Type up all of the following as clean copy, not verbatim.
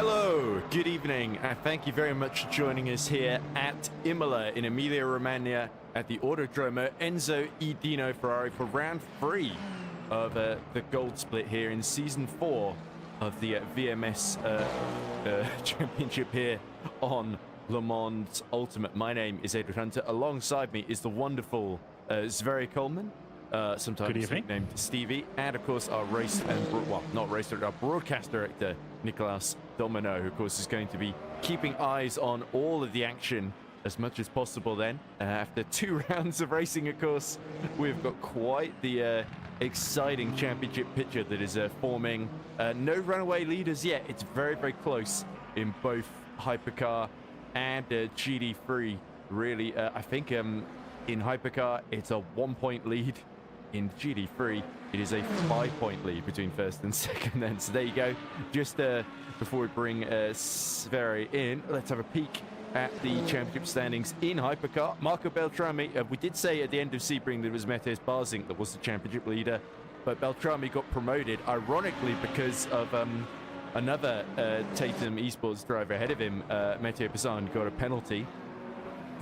Hello, good evening, and thank you very much for joining us here at Imola in Emilia-Romagna at the Autodromo Enzo E. Dino Ferrari for round 3 of the gold split here in season 4 of the VMS championship here on Le Mans Ultimate. My name is Edward Hunter. Alongside me is the wonderful Sverre Kolman, sometimes named Stevie, and of course our race and not race director, our broadcast director Niclas Domino, who of course is going to be keeping eyes on all of the action as much as possible. Then after 2 rounds of racing, of course, we've got quite the exciting championship picture that is forming. No runaway leaders yet. It's very close in both Hypercar and GT3. Really, I think in Hypercar it's a 1-point lead. In GT3 it is a 5-point lead between first and second. Then so there you go. Just before we bring Sverre in, let's have a peek at the championship standings in Hypercar. Marco Beltrami, we did say at the end of Sebring that it was Matthias Barzink that was the championship leader, but Beltrami got promoted ironically because of another Tatum esports driver ahead of him. Mathieu Bazin got a penalty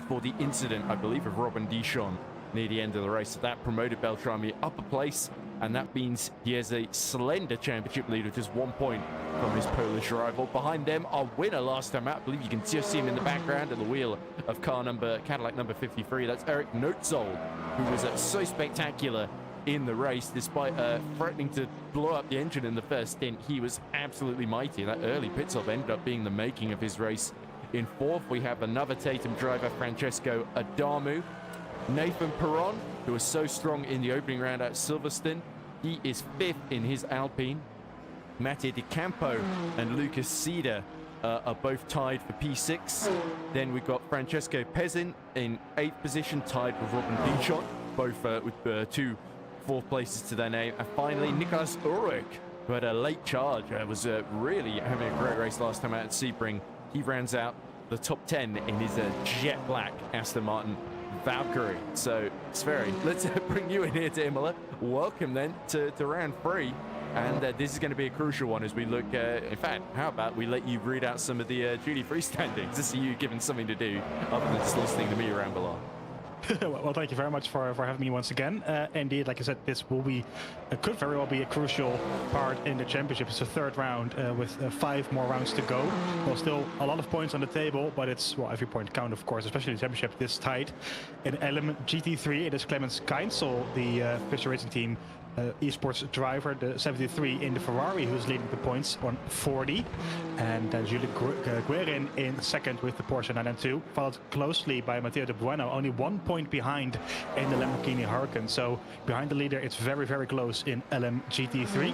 for the incident, I believe, of Robin Dichon near the end of the race. So that promoted Beltrami up a place, and that means he has a slender championship lead with just 1 point from his Polish rival. Behind them, our winner last time out, I believe you can just see him in the background at the wheel of Cadillac number 53. That's Eric Notzold, who was so spectacular in the race. Despite threatening to blow up the engine in the first stint, he was absolutely mighty. That early pit stop ended up being the making of his race. In 4th, we have another Tatum driver, Francesco Adamu. Nathan Perron, who was so strong in the opening round at Silverstone, he is 5th in his Alpine. Mattia Di Campo and Lucas Cedar are both tied for P6. Then we've got Francesco Pezzin in 8th position, tied with Robin Dichon, both with 2 4th places to their name. And finally, Niclas Ulrich, who had a late charge, was really having a great race last time out at Sebring. He rounds out the top 10 in his jet black Aston Martin Valkyrie. So, Sverre, let's bring you in here to Imola. Welcome then to round 3. And this is going to be a crucial one as we look. In fact, how about we let you read out some of the GT3 standings to see you given something to do other than just listening to me ramble on. Well, thank you very much for having me once again. Indeed, like I said, this will be could very well be a crucial part in the championship. It's the 3rd round with 5 more rounds to go. Well, still a lot of points on the table, but it's, well, every point count, of course, especially the championship this tight. In Element GT3, it is Clemens Keinsel, the Fischer Racing Team esports driver, the 73 in the Ferrari, who's leading the points on 40, and Jules Guerin in 2nd with the Porsche 992, followed closely by Matteo De Bueno, only 1 point behind in the Lamborghini Huracan. So behind the leader, it's very close in LM GT3.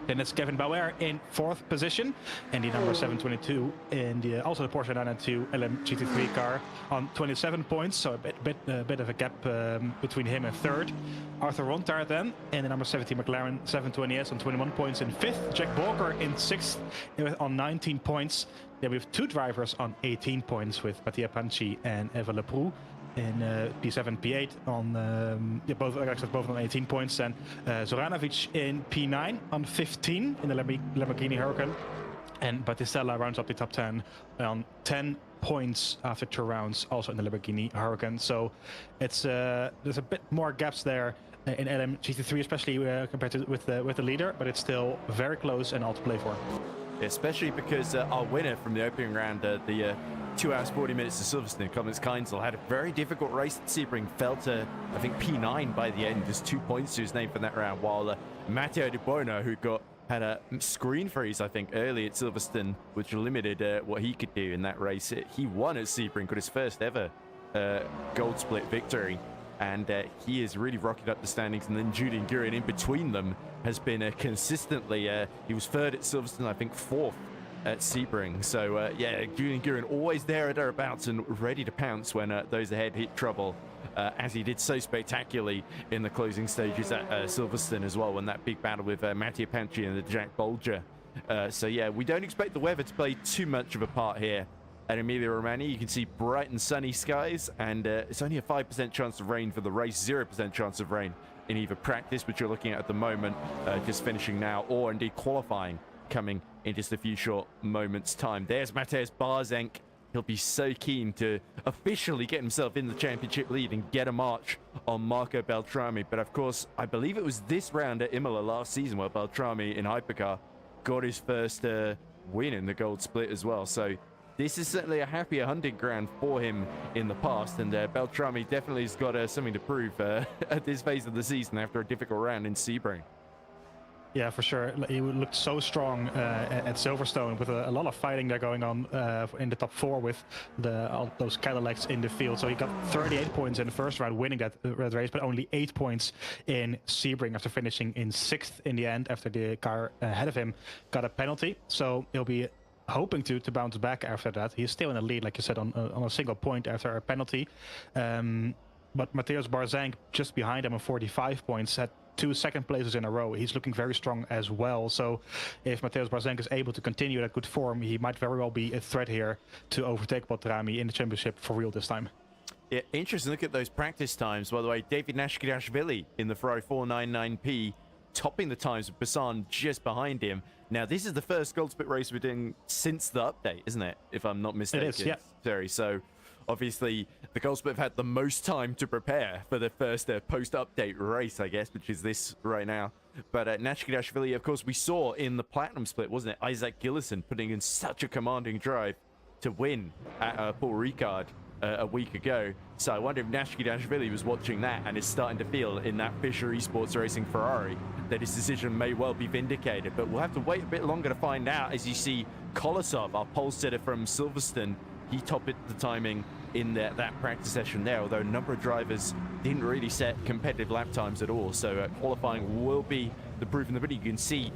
Then it's Kevin Bauer in 4th position, and the number 722 in also the Porsche 992 LM GT3 car on 27 points, so a bit of a gap between him and 3rd. Arthur Rontaert then in the number 70 McLaren 720S on 21 points in 5th. Jack Walker in 6th on 19 points. Then we have 2 drivers on 18 points with Mattia Panci and Eva Leproux in P7, P8 on both on 18 points, and Zoranovic in P9 on 15 in the Lamborghini Huracan, and Battistella rounds up the top 10 on 10 points after 2 rounds, also in the Lamborghini Huracan. So it's there's a bit more gaps there in LM GT3, especially compared to with the leader, but it's still very close and all to play for. Especially because our winner from the opening round, the 2 hours 40 minutes to Silverstone, Clemens Keinsel, had a very difficult race at Sebring, fell to I think P9 by the end, just 2 points to his name for that round, while Matteo De Bueno, who had a screen freeze I think early at Silverstone, which limited what he could do in that race. He won at Sebring, got his first ever gold split victory, and he is really rocking up the standings. And then Julian Guerin in between them has been consistently, he was 3rd at Silverstone, I think 4th at Sebring. So yeah, Julian Guerin always there or thereabouts and ready to pounce when those ahead hit trouble, as he did so spectacularly in the closing stages at Silverstone as well, when that big battle with Mattia Panci and the Jack Bolger. So yeah, we don't expect the weather to play too much of a part here at Emilia-Romagna. You can see bright and sunny skies, and it's only a 5% chance of rain for the race, 0% chance of rain in either practice, which you're looking at the moment, just finishing now, or indeed qualifying coming in just a few short moments' time. There's Mateusz Barzenk. He'll be so keen to officially get himself in the championship lead and get a march on Marco Beltrami. But of course, I believe it was this round at Imola last season where Beltrami in Hypercar got his first win in the gold split as well. So this is certainly a happier hunting ground for him in the past, and Beltrami definitely has got something to prove at this phase of the season after a difficult round in Sebring. Yeah, for sure. He looked so strong at Silverstone with a lot of fighting there going on in the top 4 with all those Cadillacs in the field. So he got 38 points in the first round, winning that race, but only 8 points in Sebring after finishing in 6th in the end after the car ahead of him got a penalty. So he'll be hoping to bounce back after that. He's still in the lead, like you said, on a single point after a penalty. But Mateusz Barzenk, just behind him on 45 points, had 2 second places in a row. He's looking very strong as well. So if Mateusz Barzenk is able to continue that good form, he might very well be a threat here to overtake Beltrami in the championship for real this time. Yeah, interesting. Look at those practice times. By the way, David Nashkidashvili in the Ferrari 499P, topping the times with Bassan just behind him. Now, this is the first Gold Split race we're doing since the update, isn't it? If I'm not mistaken. It is, yeah. Sorry, so obviously the Gold Split have had the most time to prepare for the first post-update race, I guess, which is this right now. But Nashkidashvili, of course, we saw in the Platinum Split, wasn't it? Isaac Gillison putting in such a commanding drive to win at Paul Ricard a week ago. So I wonder if Nashkidashvili was watching that and is starting to feel in that Fischer Esports Racing Ferrari that his decision may well be vindicated. But we'll have to wait a bit longer to find out. As you see, Kolosov, our pole sitter from Silverstone, he topped the timing in that practice session there, although a number of drivers didn't really set competitive lap times at all. So qualifying will be the proof in the pudding. You can see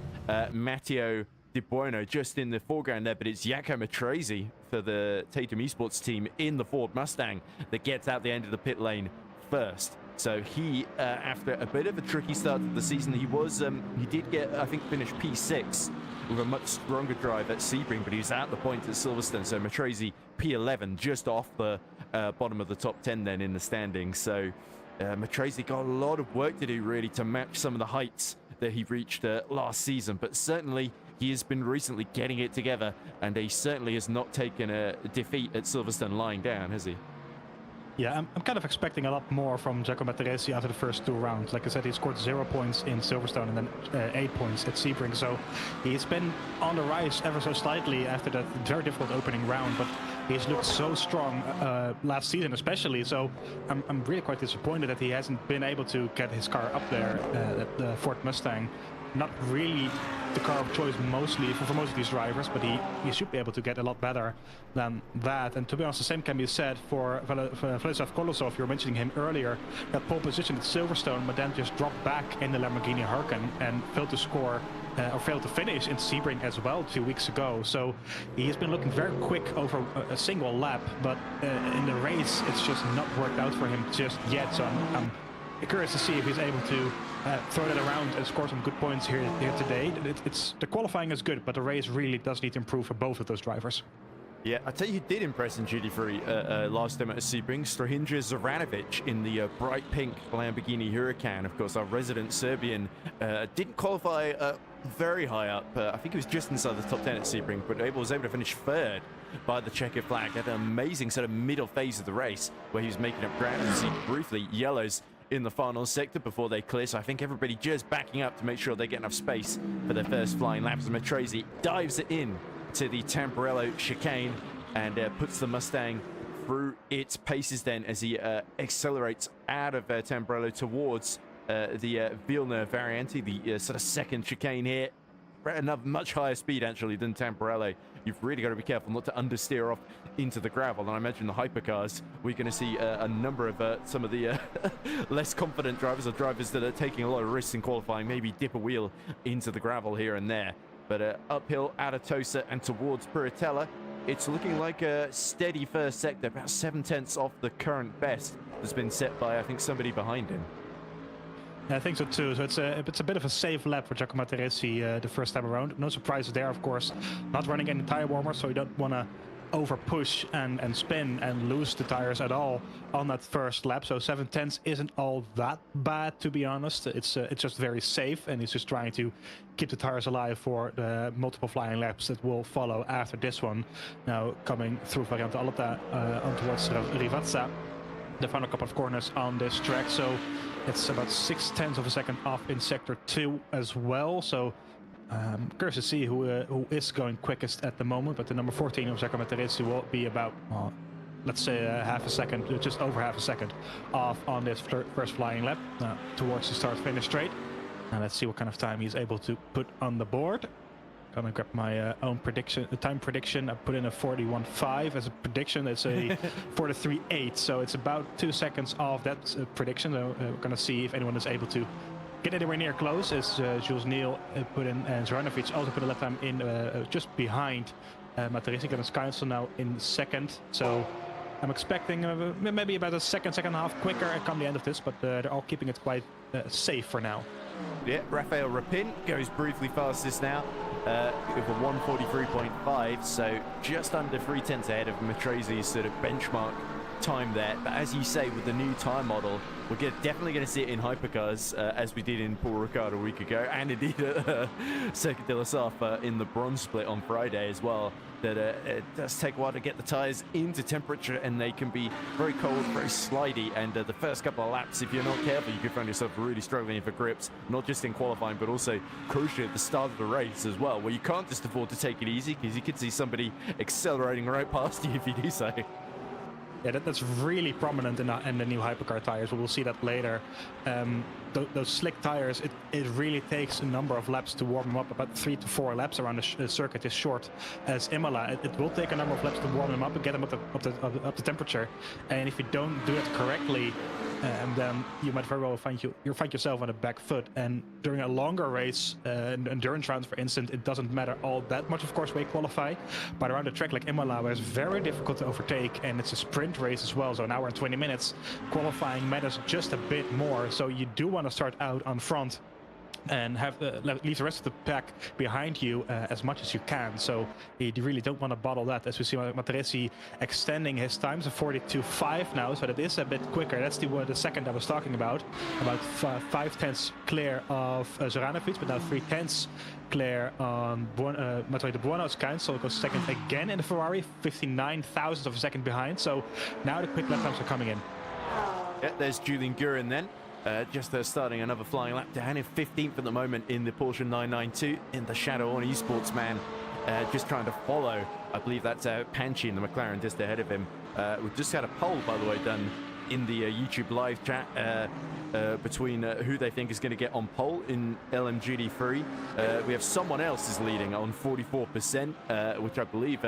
Matteo Di Buono just in the foreground there, but it's Jaco Matrese for the Tatum Esports team in the Ford Mustang that gets out the end of the pit lane first. So he, after a bit of a tricky start to the season, he did get, I think, finish P6 with a much stronger drive at Sebring, but he was out the point at Silverstone. So Matrese P11, just off the bottom of the top 10 then in the standings. So Matrese got a lot of work to do really to match some of the heights that he reached last season, but certainly he has been recently getting it together, and he certainly has not taken a defeat at Silverstone lying down, has he? Yeah, I'm kind of expecting a lot more from Jaco Matrese after the first 2 rounds. Like I said, he scored 0 points in Silverstone and then 8 points at Sebring. So he's been on the rise ever so slightly after that very difficult opening round, but he's looked so strong last season especially. So I'm really quite disappointed that he hasn't been able to get his car up there at the Ford Mustang. Not really the car of choice mostly for most of these drivers, but he should be able to get a lot better than that. And to be honest, the same can be said for Vladislav Kolosov. You were mentioning him earlier, that pole position at Silverstone, but then just dropped back in the Lamborghini Huracan and failed to score or failed to finish in Sebring as well 2 weeks ago. So he has been looking very quick over a single lap, but in the race it's just not worked out for him just yet. So I'm curious to see if he's able to throw that around and score some good points here today. The qualifying is good, but the race really does need to improve for both of those drivers. Yeah, I tell you who did impress in duty-free last time at Sebring, Strahinja Zoranovic in the bright pink Lamborghini Huracan. Of course, our resident Serbian didn't qualify very high up. I think he was just inside the top 10 at Sebring, but was able to finish 3rd by the checkered flag at an amazing sort of middle phase of the race where he was making up ground. You see briefly yellows in the final sector before they clear, so I think everybody just backing up to make sure they get enough space for their first flying laps. Matrese dives it in to the Tamburello chicane and puts the Mustang through its paces then as he accelerates out of Tamburello towards the Vilna Variante, the sort of second chicane here. Another much higher speed actually than Tamburello. You've really got to be careful not to understeer off into the gravel. And I imagine the hypercars, we're going to see a number of some of the less confident drivers, or drivers that are taking a lot of risks in qualifying, maybe dip a wheel into the gravel here and there. But uphill out of Tosa and towards Puritella, it's looking like a steady first sector, about 7/10 off the current best that's been set by, I think, somebody behind him. I think so too. So it's a bit of a safe lap for Jaco Matrese the first time around. No surprises there, of course. Not running any tire warmers, so you don't want to over push and spin and lose the tires at all on that first lap. So 7/10 isn't all that bad, to be honest. It's just very safe, and he's just trying to keep the tires alive for the multiple flying laps that will follow after this one. Now coming through Variante Alta on towards Rivazza, the final couple of corners on this track. So it's about 0.6 of a second off in sector 2 as well. So curious to see who is going quickest at the moment, but the number 14 of Giacomo Teresi will be about, let's say, half a second, just over half a second off on this first flying lap towards the start-finish straight. Now let's see what kind of time he's able to put on the board. Gonna grab my own prediction, time prediction. I put in a 41.5 as a prediction. It's a 43.8, so it's about 2 seconds off that prediction. So we're gonna see if anyone is able to get anywhere near close, as Jules Neal put in, and Zoranovic also put a lap time in just behind Materesi. Clemens Keinsel now in second. So I'm expecting maybe about a second and a half quicker come the end of this, but they're all keeping it quite safe for now. Yeah, Rafael Rapin goes briefly fastest now with a 1:43.5, so just under 0.3 ahead of Matresi's sort of benchmark time there. But as you say, with the new tire model, we're definitely going to see it in hypercars, as we did in Paul Ricard a week ago, and indeed at Circuit de la Sarthe in the bronze split on Friday as well. That it does take a while to get the tires into temperature, and they can be very cold, very slidey, and the first couple of laps, if you're not careful, you could find yourself really struggling for grips, not just in qualifying but also crucially at the start of the race as well, where you can't just afford to take it easy, because you could see somebody accelerating right past you if you do so. Yeah, that's really prominent in the new hypercar tires. We'll see that later. Those slick tires, it really takes a number of laps to warm them up. About 3 to 4 laps around the circuit is short as Imola. It will take a number of laps to warm them up and get them up to temperature. And if you don't do it correctly, then you might very well find yourself on the back foot. And during a longer race, an endurance round, for instance, it doesn't matter all that much, of course, where you qualify. But around a track like Imola, where it's very difficult to overtake, and it's a sprint race as well, so an hour and 20 minutes, qualifying matters just a bit more. So you do want to start out on front and have leave the rest of the pack behind you as much as you can. So you really don't want to bottle that, as we see Materesi extending his time to 42.5 now, so that is a bit quicker. That's the second I was talking about 5/10 clear of Zoranovic, but now 3/10 clear on Matteo de Buono's Keinsel goes second again in the Ferrari, 59,000 of a second behind. So now the quick lap times are coming in. Yeah, there's Julian Gurin then. Just starting another flying lap down in 15th at the moment in the Porsche 992 in the shadow on eSports man. Just trying to follow. I believe that's Panchi in the McLaren just ahead of him. We've just had a poll, by the way, done in the YouTube live chat between who they think is going to get on pole in LMGT3. We have someone else is leading on 44%, which I believe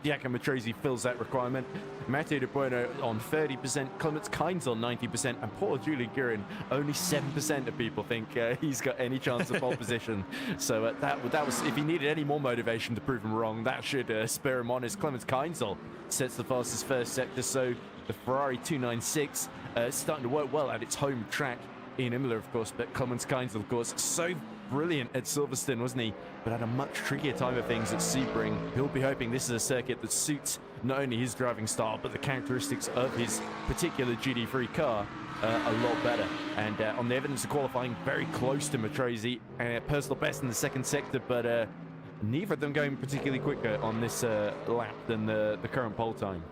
Giacomo Matresi fills that requirement. Matteo De Buono on 30%, Clemens Keinsel on 90%, and poor Julian Gurin, only 7% of people think he's got any chance of pole position. So that was, if he needed any more motivation to prove him wrong, that should spur him on, as Clemens Keinsel sets the fastest first sector. So the Ferrari 296 starting to work well at its home track in Imola, of course, but Clemens Keinsel, of course, so brilliant at Silverstone, wasn't he? But had a much trickier time of things at Sebring. He'll be hoping this is a circuit that suits not only his driving style, but the characteristics of his particular GT3 car a lot better. And on the evidence of qualifying, very close to Matresi. Personal best in the second sector, but neither of them going particularly quicker on this lap than the current pole time.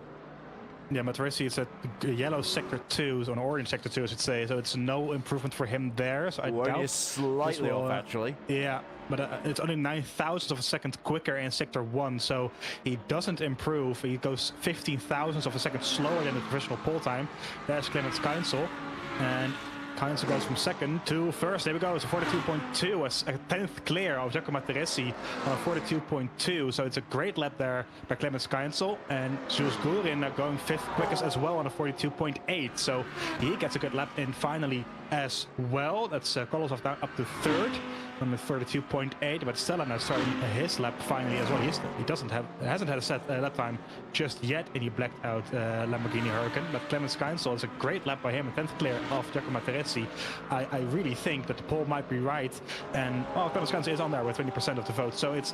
Yeah, Materesi is at yellow sector 2, so an orange sector 2, I should say. So it's no improvement for him there. So I doubt only slightly off, actually. Yeah, but it's only 9,000 of a second quicker in sector 1, so he doesn't improve. He goes 15,000 of a second slower than the professional pole time. There's Clemens Keinsel, and Keinsel goes from second to first. There we go. It's a 42.2, a 10th clear of Giacomo Materesi on 42.2. So it's a great lap there by Clemens Keinsel, and Jules Gurin going 5th quickest as well on a 42.8. So he gets a good lap in finally as well. That's Kolosov down up to 3rd on the 32.8, but Stella now starting his lap finally as well. He hasn't had a set lap time just yet, and he blacked out Lamborghini Huracan. But Clemens Keinsel is a great lap by him, a 10th clear of Giacomo Materesi. Materezzi, I really think that the poll might be right. And Clemens Keinsel is on there with 20% of the vote. So it's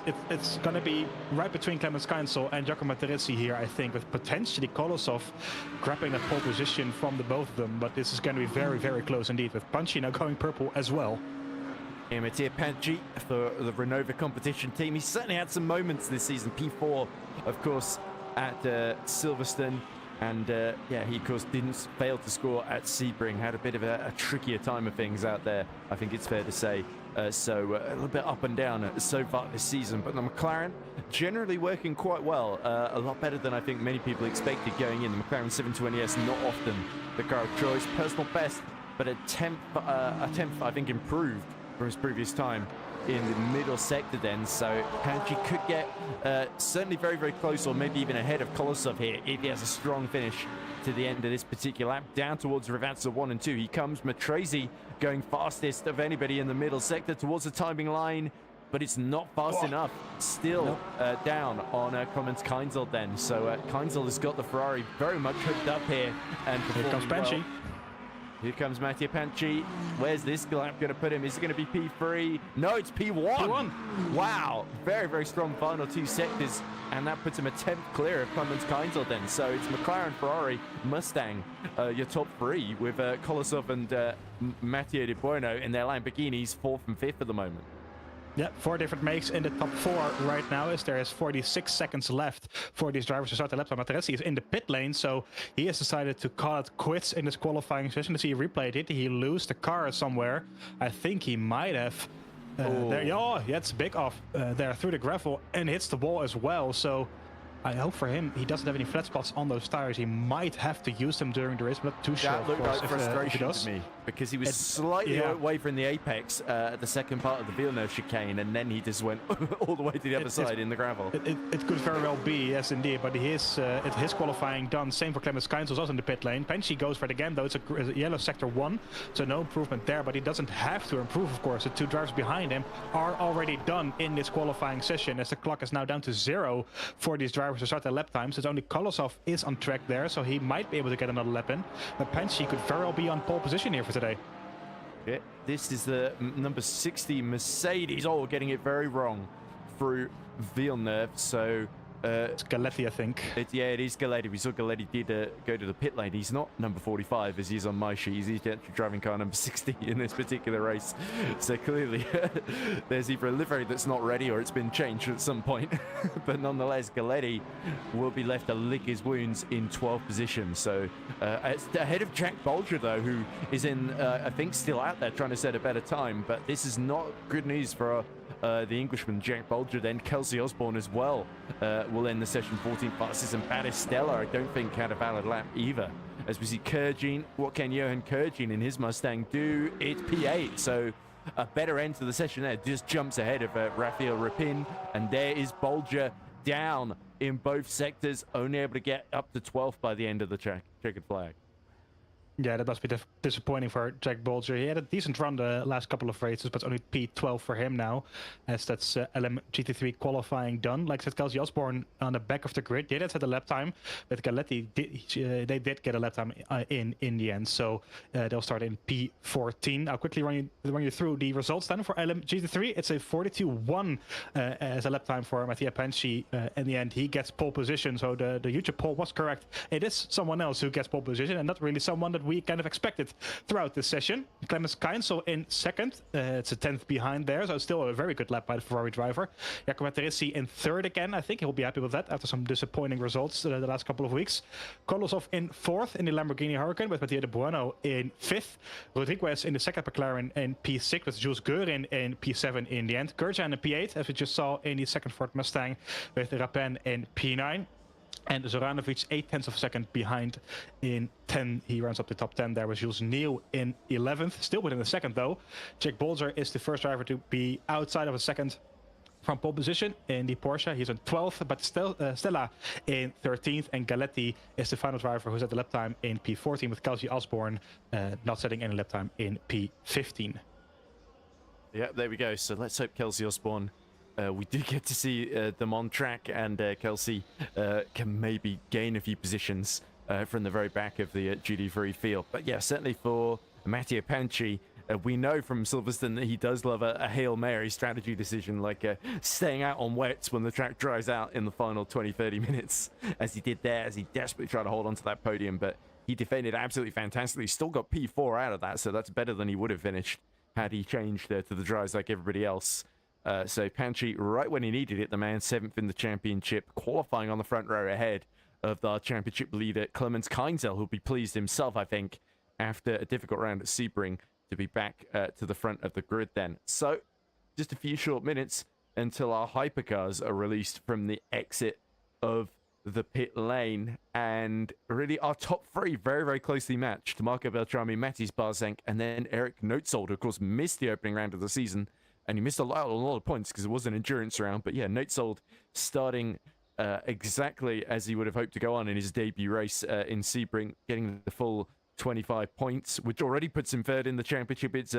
going to be right between Clemens Keinsel and Giacomo Materezzi here, I think, with potentially Kolosov grabbing that pole position from the both of them. But this is going to be very, very close indeed, with Panchi now going purple as well. Yeah, Mattia Panchi for the Renova competition team. He's certainly had some moments this season. P4, of course, at Silverstone. And yeah, he of course didn't fail to score at Sebring. Had a bit of a trickier time of things out there, I think it's fair to say. So a little bit up and down so far this season. But the McLaren generally working quite well. A lot better than I think many people expected going in. The McLaren 720S not often the car of choice. Personal best, but a tenth I think improved from his previous time in the middle sector then, so Panchi could get certainly very, very close, or maybe even ahead of Kolosov here if he has a strong finish to the end of this particular lap. Down towards Rivazza 1 and 2 he comes. Matrese going fastest of anybody in the middle sector towards the timing line, but it's not fast enough. Still down on Clemens Keinsel then, so Keinsel has got the Ferrari very much hooked up here. And here comes Panchi. Here comes Mattia Panchi. Where's this lap going to put him? Is it going to be P3? No, it's P1. P1. Wow. Very, very strong final two sectors. And that puts him a 10th clear of Clemens Keinsel then. So it's McLaren, Ferrari, Mustang, your top three, with Kolosov and Matteo Di Buono in their Lamborghinis, 4th and 5th at the moment. Yeah, 4 different makes in the top 4 right now, as there is 46 seconds left for these drivers to start the lap time. Materezzi is in the pit lane, so he has decided to call it quits in this qualifying session. To see replay, did he lose the car somewhere? I think he might have. There, yeah, it's big off there through the gravel and hits the wall as well. So I hope for him he doesn't have any flat spots on those tires. He might have to use them during the race, but not too sure. That looked like frustration to me, because he was slightly away from the apex at the second part of the Villeneuve chicane, and then he just went all the way to the other side in the gravel. It could very well be, yes indeed, but his qualifying done. Same for Clemens Keinsel, also in the pit lane. Panchi goes for it again, though it's a yellow sector 1, so no improvement there, but he doesn't have to improve, of course. The 2 drivers behind him are already done in this qualifying session, as the clock is now down to 0 for these drivers to start their lap times. It's only Kolosov is on track there, so he might be able to get another lap in. But Panchi could very well be on pole position here for today. Yeah, this is the number 60 Mercedes. Oh, we're getting it very wrong through Villeneuve. So it's Galetti, I think. Yeah, it is Galetti. We saw Galetti did go to the pit lane. He's not number 45 as he is on my sheet. He's actually driving car number 60 in this particular race. So clearly there's either a livery that's not ready or it's been changed at some point. But nonetheless, Galetti will be left to lick his wounds in 12th position. So it's ahead of Jack Bolger, though, who is in, I think, still out there trying to set a better time. But this is not good news for the Englishman, Jack Bolger. Then Kelsey Osborne as well will end the session 14th fastest, and Battistella I don't think had a valid lap either. As we see Kurgin, what can Johan Kurgin in his Mustang do? It's P8, so a better end to the session there. Just jumps ahead of Rafael Rapin, and there is Bolger down in both sectors, only able to get up to 12th by the end of the checkered flag. Yeah, that must be disappointing for Jack Bolger. He had a decent run the last couple of races, but only P12 for him now, as that's LM GT3 qualifying done. Like I said, Kelsey Osborne on the back of the grid did set a lap time, but Galetti they did get a lap time in the end, so they'll start in P14. I'll quickly run you through the results then for LM GT3. It's a 42.1 as a lap time for Mattia Panchi. In the end, he gets pole position, so the YouTube poll was correct. It is someone else who gets pole position, and not really someone that we kind of expected throughout this session. Clemens Keinsel in second. It's a 10th behind there, so it's still a very good lap by the Ferrari driver. Giacomo Materezzi in third again. I think he'll be happy with that after some disappointing results the last couple of weeks. Kolosov in fourth in the Lamborghini Huracan, with Matteo Di Buono in fifth. Rodriguez in the second McLaren in P6, with Jules Guerin in P7 in the end. Kurjan in P8, as we just saw in the second Ford Mustang, with Rapin in P9. And Zoranovic 0.8 of a second behind in 10. He runs up the top 10 there with Jules Neal in 11th. Still within a second though. Jack Bolger is the first driver to be outside of a second from pole position in the Porsche. He's on 12th, but Stella in 13th. And Galetti is the final driver who's at the lap time in P14, with Kelsey Osborne not setting any lap time in P15. Yeah, there we go. So let's hope Kelsey Osborne, we do get to see them on track, and Kelsey can maybe gain a few positions from the very back of the GT3 field. But yeah, certainly for Matteo Panci. We know from Silverstone that he does love a Hail Mary strategy decision, like staying out on wets when the track dries out in the final 20-30 minutes, as he did there, as he desperately tried to hold on to that podium. But he defended absolutely fantastically. Still got P4 out of that, so that's better than he would have finished had he changed to the dries like everybody else. So Panci, right when he needed it, the man 7th in the championship, qualifying on the front row ahead of our championship leader, Clemens Keinzel, who'll be pleased himself, I think, after a difficult round at Sebring, to be back to the front of the grid then. So, just a few short minutes until our hypercars are released from the exit of the pit lane. And really, our top three very, very closely matched. Marco Beltrami, Matis Barzank, and then Eric Noetzold, who, of course, missed the opening round of the season. And he missed a lot of points because it was an endurance round. But yeah, Noetzold starting exactly as he would have hoped to go on in his debut race in Sebring, getting the full 25 points, which already puts him third in the championship. It's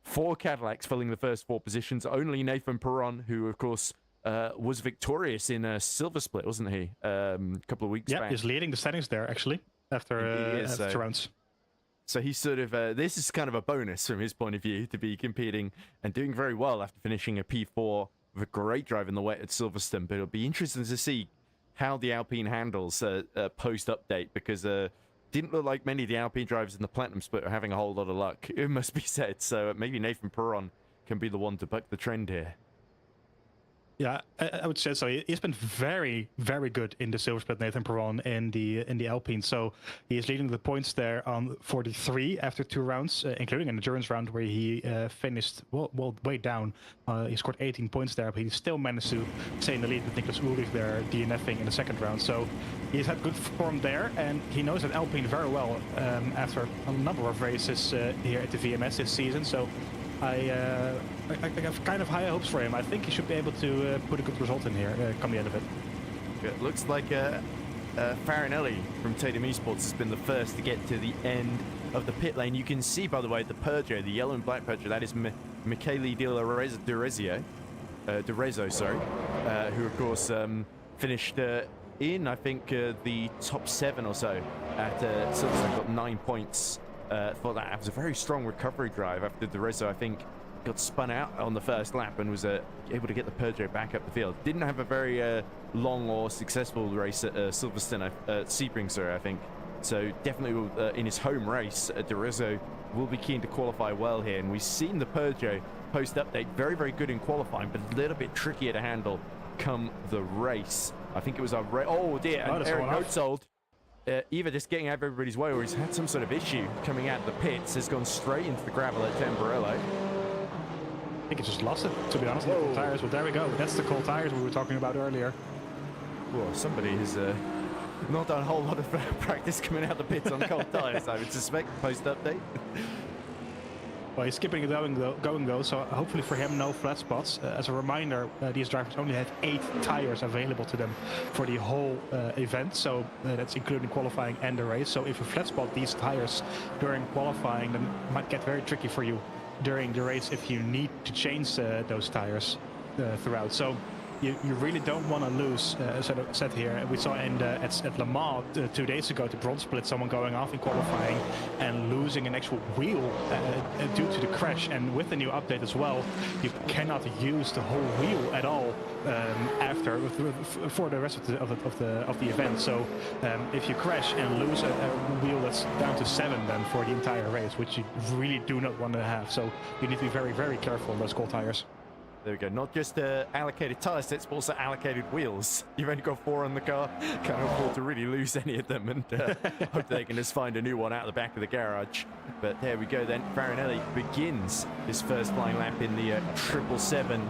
4 Cadillacs filling the first 4 positions. Only Nathan Perron, who, of course, was victorious in a silver split, wasn't he? A couple of weeks back. Yeah, he's leading the standings there, actually, after 2 rounds. So he's sort of, this is kind of a bonus from his point of view to be competing and doing very well after finishing a P4 with a great drive in the wet at Silverstone. But it'll be interesting to see how the Alpine handles post-update, because didn't look like many of the Alpine drivers in the Platinum Split are having a whole lot of luck, it must be said. So maybe Nathan Perron can be the one to buck the trend here. Yeah, I would say so. He's been very, very good in the silver split, Nathan Perron, in the Alpine. So he is leading the points there on 43 after 2 rounds, including an endurance round where he finished well way down. He scored 18 points there, but he still managed to stay in the lead with Niclas Ulrich there DNFing in the second round. So he's had good form there, and he knows that Alpine very well after a number of races here at the VMS this season. So I have kind of high hopes for him. I think he should be able to put a good result in here come the end of it. It looks like Farinelli from Tatum Esports has been the first to get to the end of the pit lane. You can see, by the way, the Peugeot, the yellow and black Peugeot, that is Michele Di Lorenzo, sorry, who, of course, finished in, I think, the top 7 or so at Silverstone, got 9 points. For that. It was a very strong recovery drive after the Rezo, I think, got spun out on the first lap and was able to get the Peugeot back up the field. Didn't have a very long or successful race at Silverstone, Sebring, sorry, I think. So definitely in his home race, De Rezo will be keen to qualify well here. And we've seen the Peugeot post-update very, very good in qualifying, but a little bit trickier to handle come the race. I think it was our oh dear, and Eric Noetzold, either just getting out of everybody's way or he's had some sort of issue coming out of the pits, has gone straight into the gravel at Tamburello. I think he just lost it, to be honest. The cold tires. Well, there we go. That's the cold tires we were talking about earlier. Well, somebody has not done a whole lot of practice coming out the pits on cold tires, I would suspect, post-update. Well, he's skipping and going though, so hopefully for him, no flat spots. As a reminder, these drivers only have 8 tires available to them for the whole event, so that's including qualifying and the race. So if you flat spot these tires during qualifying, then it might get very tricky for you during the race if you need to change those tires throughout. So you really don't want to lose set here. We saw at Le Mans 2 days ago, the bronze split, someone going off in qualifying and losing an actual wheel due to the crash. And with the new update as well, you cannot use the whole wheel at all for the rest of the event. So if you crash and lose a wheel, that's down to 7 then for the entire race, which you really do not want to have. So you need to be very, very careful on those cold tires. There we go. Not just allocated tyre sets, but also allocated wheels. You've only got 4 on the car. Can't afford to really lose any of them, and hope they can just find a new one out of the back of the garage. But there we go then. Farinelli begins his first flying lap in the 777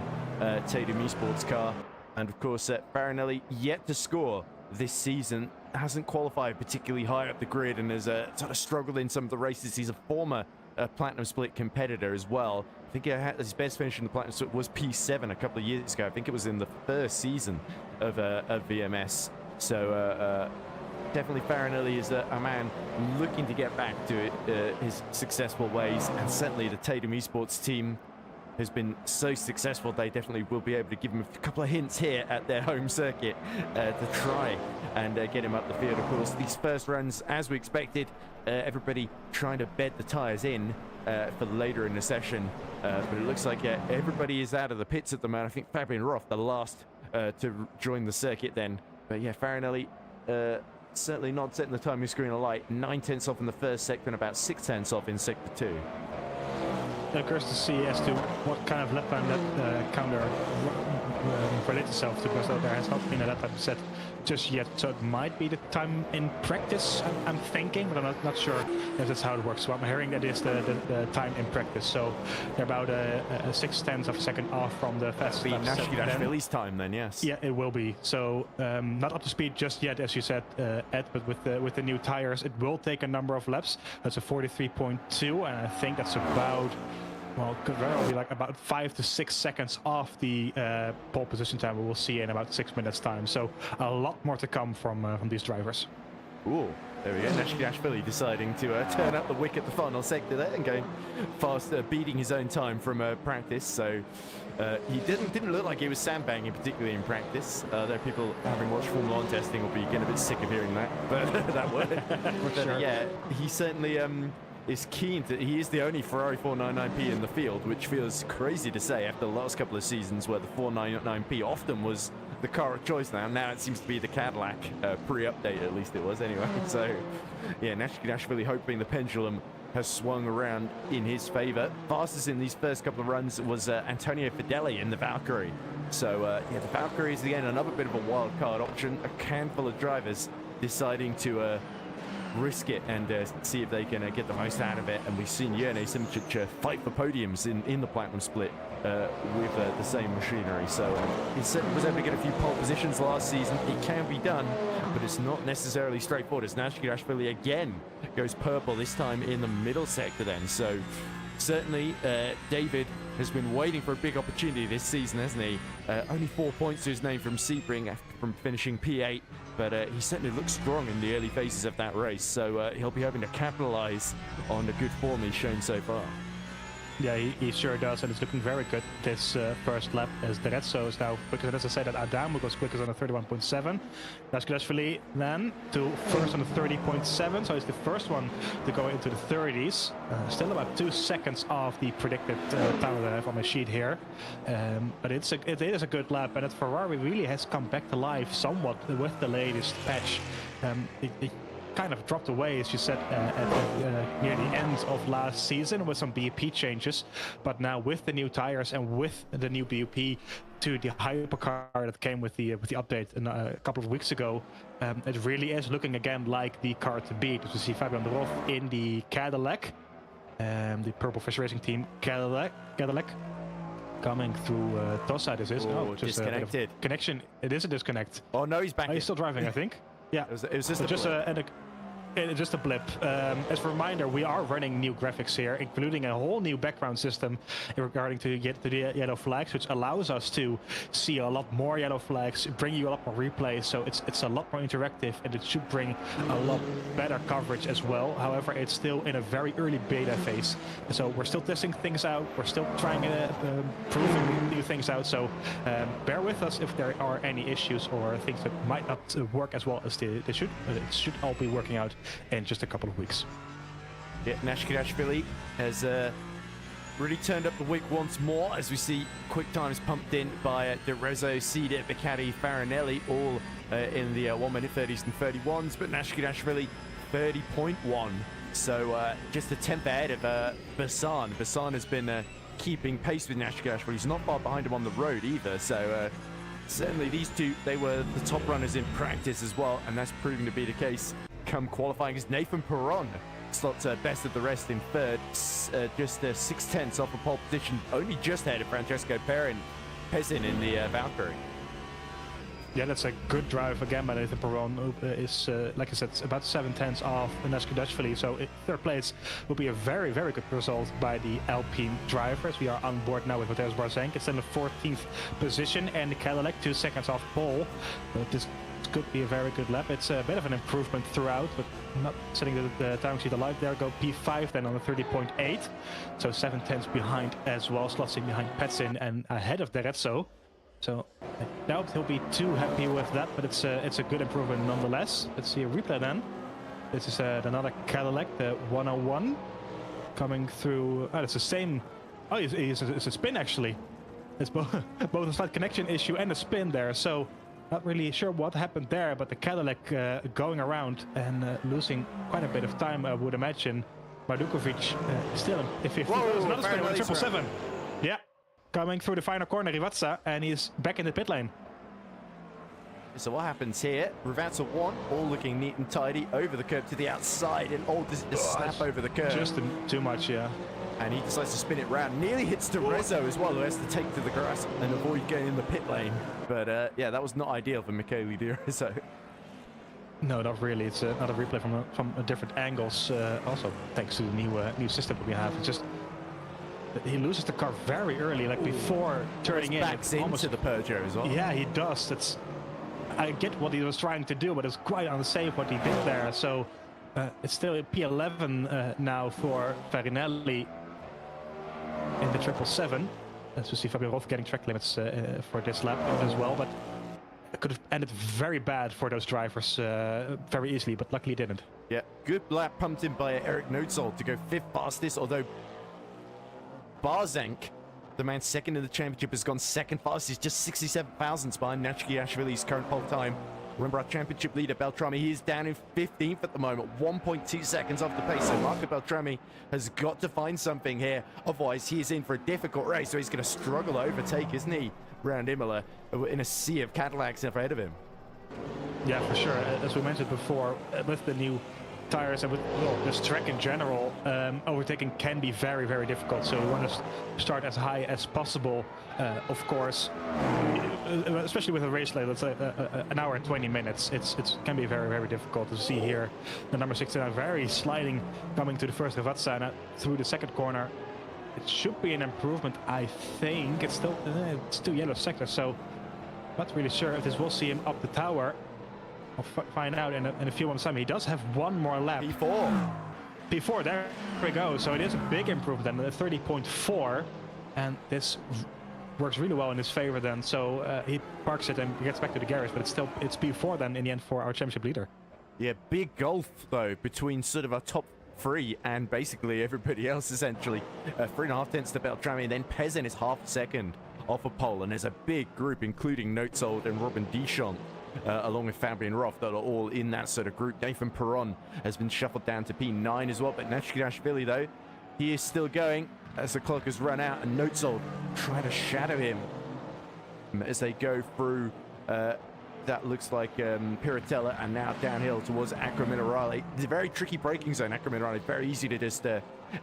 Tatum Esports car. And of course, Farinelli yet to score this season. Hasn't qualified particularly high up the grid and has sort of struggled in some of the races. He's a former Platinum Split competitor as well. I think his best finish in the Platinum Split was P7 a couple of years ago. I think it was in the first season of VMS. So definitely Farinelli is a man looking to get back to his successful ways, and certainly the Tatum Esports team has been so successful, they definitely will be able to give him a couple of hints here at their home circuit to try and get him up the field. Of course, these first runs, as we expected, everybody trying to bed the tyres in for later in the session. But it looks like everybody is out of the pits at the moment. I think Fabian Roth, the last to join the circuit then. But yeah, Farinelli certainly not setting the timing screen alight. 9/10 off in the first sector and about 6/10 off in sector 2. It occurs to see as to what kind of lap time that counter relate itself to, because there has not been a lap time set just yet. So it might be the time in practice, I'm thinking, but I'm not sure if that's how it works. So I'm hearing that is the time in practice. So they're about a 6/10 of a second off from the fastest lap set. Philly's time then, yes. Yeah, it will be. So not up to speed just yet, as you said, Ed, but with the new tires, it will take a number of laps. That's a 43.2, and I think that's about, well, could very well be like about 5 to 6 seconds off the pole position time we will see in about 6 minutes time. So a lot more to come from these drivers. Ooh, there we go. Nashvili deciding to turn up the wick at the final sector there and going fast, beating his own time from practice. So he didn't look like he was sandbagging particularly in practice. There are people having watched Formula 1 testing will be getting a bit sick of hearing that, but that word. But sure. Yeah, he certainly is keen to. He is the only Ferrari 499P in the field, which feels crazy to say after the last couple of seasons where the 499P often was the car of choice. Now it seems to be the Cadillac, pre-update at least it was anyway. So yeah, Nashvili hoping the pendulum has swung around in his favor. Fastest in these first couple of runs was Antonio Fedeli in the Valkyrie. So yeah, the Valkyrie is again another bit of a wild card option. A handful of drivers deciding to risk it and see if they can get the most out of it. And we've seen Jerne Simčić fight for podiums in the Platinum Split with the same machinery. So he certainly was able to get a few pole positions last season. It can be done, but it's not necessarily straightforward. As Nashvili again goes purple, this time in the middle sector then. So certainly David has been waiting for a big opportunity this season, hasn't he? Only 4 points to his name from Sebring from finishing P8, but he certainly looks strong in the early phases of that race, so he'll be hoping to capitalize on the good form he's shown so far. Yeah, he sure does, and it's looking very good this first lap, as the Rezzo is now quicker. As I said, that Adamu goes quicker on the 31.7. Nashvili then to first on the 30.7, so he's the first one to go into the 30s. Still about 2 seconds off the predicted time that I have on my sheet here. But it is a good lap, and that Ferrari really has come back to life somewhat with the latest patch. It kind of dropped away, as you said, near the end of last season with some BUP changes, but now with the new tires and with the new BUP to the Hypercar that came with the update a couple of weeks ago, it really is looking again like the car to beat. As we see Fabian Roth in the Cadillac, the Purple Fish Racing Team Cadillac coming through Tossa. This is just disconnected connection. It is a disconnect. Oh no, he's back. He's still driving, I think. Yeah, it was just a blip. As a reminder, we are running new graphics here, including a whole new background system regarding to get to the yellow flags, which allows us to see a lot more yellow flags, bring you a lot more replays. So it's a lot more interactive, and it should bring a lot better coverage as well. However, it's still in a very early beta phase, so we're still testing things out. We're still trying to proving new things out. So bear with us if there are any issues or things that might not work as well as they should. But it should all be working out in just a couple of weeks. Yeah, Nashvili has really turned up the wick once more, as we see quick times pumped in by De Rezzo, Cedar, Bicatti, Farinelli, all in the 1 minute 30s and 31s, but Nashvili 30.1, so just a tenth ahead of Bassan. Bassan has been keeping pace with Nashvili. He's not far behind him on the road either, so certainly these two, they were the top runners in practice as well, and that's proving to be the case come qualifying, as Nathan Perron slots best of the rest in third, just 6/10 off a pole position, only just ahead of Francesco Pesin in the Valkyrie. Yeah, that's a good drive again by Nathan Perron. Is like I said, about 7/10 off Nashvili, so third place will be a very, very good result by the Alpine drivers. We are on board now with Mateusz Barzenk. It's in the 14th position, and the Cadillac 2 seconds off pole. This could be a very good lap. It's a bit of an improvement throughout, but not setting the time sheet alive there. Go P5 then on the 30.8, so 7/10 behind as well, slots in behind Petsin and ahead of Derezzo. So I doubt he'll be too happy with that, but it's a good improvement nonetheless. Let's see a replay then. This is another Cadillac, the 101, coming through. Oh, it's the same. Oh, it's a spin actually. It's both a slight connection issue and a spin there. So not really sure what happened there, but the Cadillac going around and losing quite a bit of time, I would imagine. Mardukovic still in 50. There's another spin with 777. Yeah, coming through the final corner, Rivazza, and he's back in the pit lane. So what happens here? Rivazza 1, all looking neat and tidy over the curb to the outside, and does it just snap over the curb? Just too much, yeah. And he decides to spin it round. Nearly hits Derezzo as well, who has to take to the grass and avoid getting in the pit lane. But yeah, that was not ideal for Michele Derezzo. No, not really. It's another replay from different angles. Also, thanks to the new system that we have. It's just he loses the car very early, like before turning in. Backs into the Peugeot as well. Yeah, he does. I get what he was trying to do, but it's quite unsafe what he did there. So it's still a P11 now for Farinelli in the 777. Let's see Fabio Rolf getting track limits for this lap as well, but it could have ended very bad for those drivers very easily, but luckily didn't. Yeah, good lap pumped in by Eric Noetzold to go 5th fastest, although Barzank, the man second in the championship, has gone 2nd fastest, just 67 thousandths behind Natchkiashvili's current pole time. Remember our championship leader, Beltrami, he is down in 15th at the moment, 1.2 seconds off the pace. So Marco Beltrami has got to find something here. Otherwise, he is in for a difficult race. So he's going to struggle to overtake, isn't he, around Imola, in a sea of Cadillacs ahead of him. Yeah, for sure. As we mentioned before, with the new tires and with this track in general, overtaking can be very, very difficult. So you want to start as high as possible, of course, especially with a race like, let's say, an hour and 20 minutes. It can be very, very difficult to see here. The number 69 very sliding, coming to the first Rivazza through the second corner. It should be an improvement, I think. It's still yellow sector, so not really sure if this will see him up the tower. I'll find out in a few months' time. He does have one more lap. P4, there we go. So it is a big improvement then, 30.4. And this works really well in his favor then. So he parks it and gets back to the garage, but it's P4 then in the end for our championship leader. Yeah, big gulf though between sort of our top 3 and basically everybody else essentially. 3.5 tenths to Beltrami, and then Pezin is half a second off a pole. And there's a big group, including Noetzold and Robin Deschamps, along with Fabian Roth, that are all in that sort of group. Nathan Perron has been shuffled down to P9 as well, but Natchkiashvili, though, he is still going as the clock has run out, and Noetzold trying to shadow him as they go through that looks like Piratella, and now downhill towards Acqua Minerale. It's a very tricky braking zone, Acqua Minerale. Very easy to just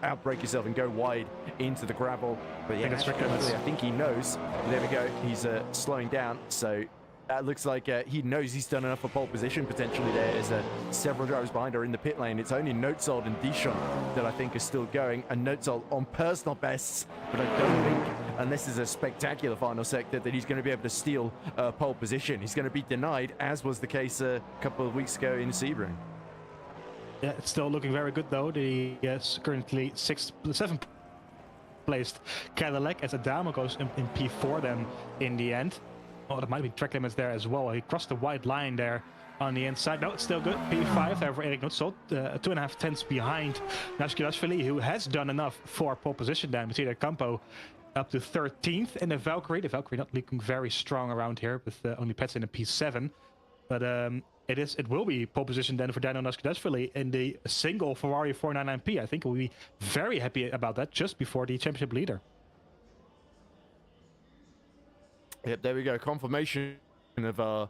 outbrake yourself and go wide into the gravel. But yeah, I think he knows. There we go. He's slowing down, so that looks like he knows he's done enough for pole position potentially there, as several drivers behind are in the pit lane. It's only Noetzold and Deschamps that I think are still going, and Noetzold on personal bests, but I don't think, unless there's a spectacular final sector, that he's going to be able to steal pole position. He's going to be denied, as was the case a couple of weeks ago in Sebring. Yeah, it's still looking very good though. The currently 7th placed Cadillac, as Adamo goes in P4 then in the end. Oh, there might be track limits there as well. He crossed the white line there on the inside. No, it's still good. P5 there for Eric Noetzold, 2.5 tenths behind Natchkiashvili, who has done enough for pole position then. We see that Campo up to 13th in the Valkyrie. The Valkyrie not looking very strong around here, with only Pets in a P7. But it will be pole position then for Daniel Natchkiashvili in the single Ferrari 499P. I think we'll be very happy about that just before the championship leader. Yep, there we go. Confirmation of our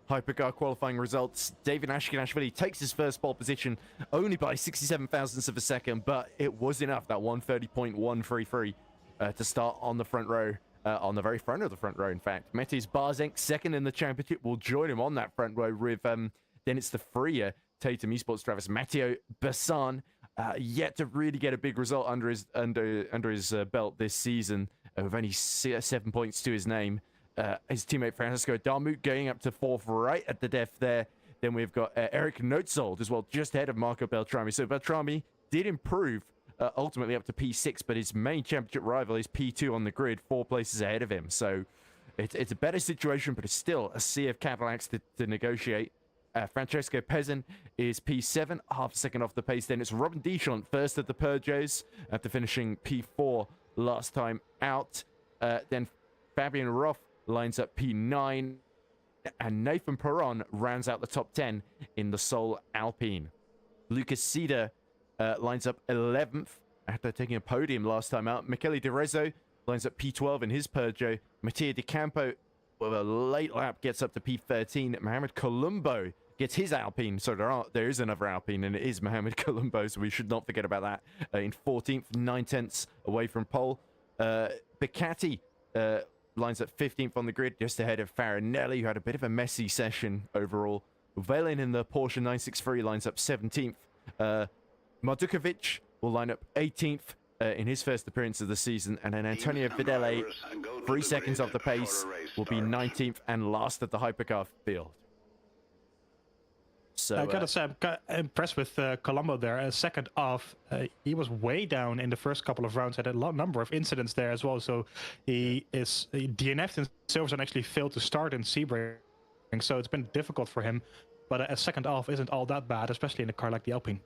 Hypercar qualifying results. David Natchkiashvili takes his first pole position only by 67 thousandths of a second, but it was enough, that 130.133, to start on the front row, on the very front of the front row, in fact. Metis Barzank, second in the championship, will join him on that front row with, then it's the freer Tatum Esports drivers. Matteo Bessan, yet to really get a big result under his belt this season, with only 7 points to his name. his teammate Francisco Darmut going up to 4th right at the def there. Then we've got Eric Notzold as well, just ahead of Marco Beltrami. So Beltrami did improve ultimately up to P6, but his main championship rival is P2 on the grid, 4 places ahead of him. So it's a better situation, but it's still a sea of Cadillacs to negotiate. Francesco Pezzin is P7, half a second off the pace. Then it's Robin Deschamps first at the Peugeots after finishing P4 last time out. Then Fabian Roth lines up P9, and Nathan Perron rounds out the top 10 in the Sol Alpine. Lucas Cedar lines up 11th after taking a podium last time out. Michele Di Rezzo lines up P12 in his Peugeot. Mattia Di Campo, with a late lap, gets up to P13. Mohamed Colombo gets his Alpine. So there is another Alpine, and it is Mohamed Colombo, so we should not forget about that. In 14th, 9/10 away from pole. Bicatti lines up 15th on the grid, just ahead of Farinelli, who had a bit of a messy session overall. Velin in the Porsche 963 lines up 17th. Mardukovic will line up 18th in his first appearance of the season, and then Antonio Fidele, 3 seconds off the pace, will be 19th and last at the Hypercar field. So I gotta say, I'm impressed with Colombo there. Second off, he was way down in the first couple of rounds, had a number of incidents there as well. So he DNF'd in Silverstone, actually failed to start in Sebring. So it's been difficult for him. But a second off isn't all that bad, especially in a car like the Alpine.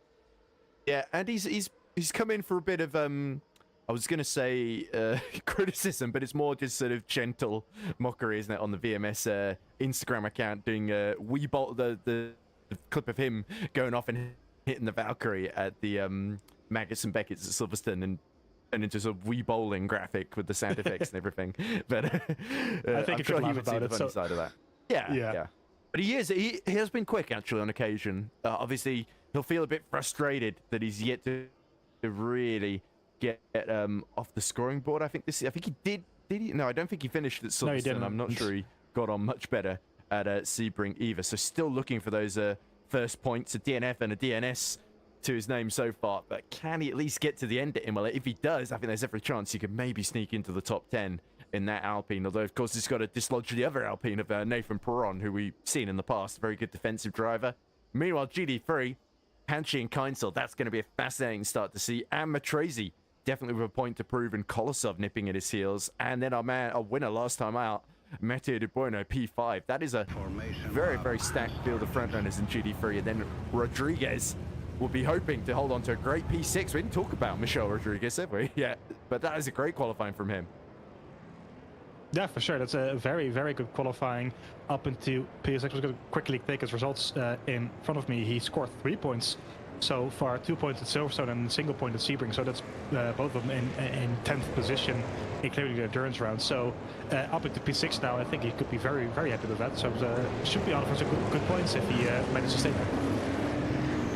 Yeah, and he's come in for a bit of I was gonna say criticism, but it's more just sort of gentle mockery, isn't it, on the VMS Instagram account, doing the clip of him going off and hitting the Valkyrie at the Maggotts and Beckett's at Silverstone, and into sort of wee bowling graphic with the sound effects and everything. But I think I'm sure he would see the funny side of that. Yeah. But he has been quick actually on occasion. Obviously, he'll feel a bit frustrated that he's yet to really get off the scoring board. I think he did. Did he? No, I don't think he finished at Silverstone. No, he didn't. I'm not sure he got on much better at Sebring either. So still looking for those first points, a DNF and a DNS to his name so far. But can he at least get to the end at Imola? If he does, I think there's every chance he could maybe sneak into the top 10 in that Alpine. Although, of course, he's got to dislodge the other Alpine of Nathan Perron, who we've seen in the past. Very good defensive driver. Meanwhile, GD3, Panchi and Keinsel, that's going to be a fascinating start to see. And Matrese, definitely with a point to prove, and Kolosov nipping at his heels. And then our winner last time out, Matteo De Bueno, P5. That is a very, very stacked field of frontrunners in GD3. And then Rodriguez will be hoping to hold on to a great P6. We didn't talk about Michel Rodriguez, have we? Yeah, but that is a great qualifying from him. Yeah, for sure. That's a very, very good qualifying up into P6. I was going to quickly take his results in front of me. He scored 3 points so far, 2 points at Silverstone and a single point at Sebring. So that's both of them in 10th position, including the endurance round. So up into P6 now, I think he could be very, very happy with that. So should be on for some good points if he manages to stay there.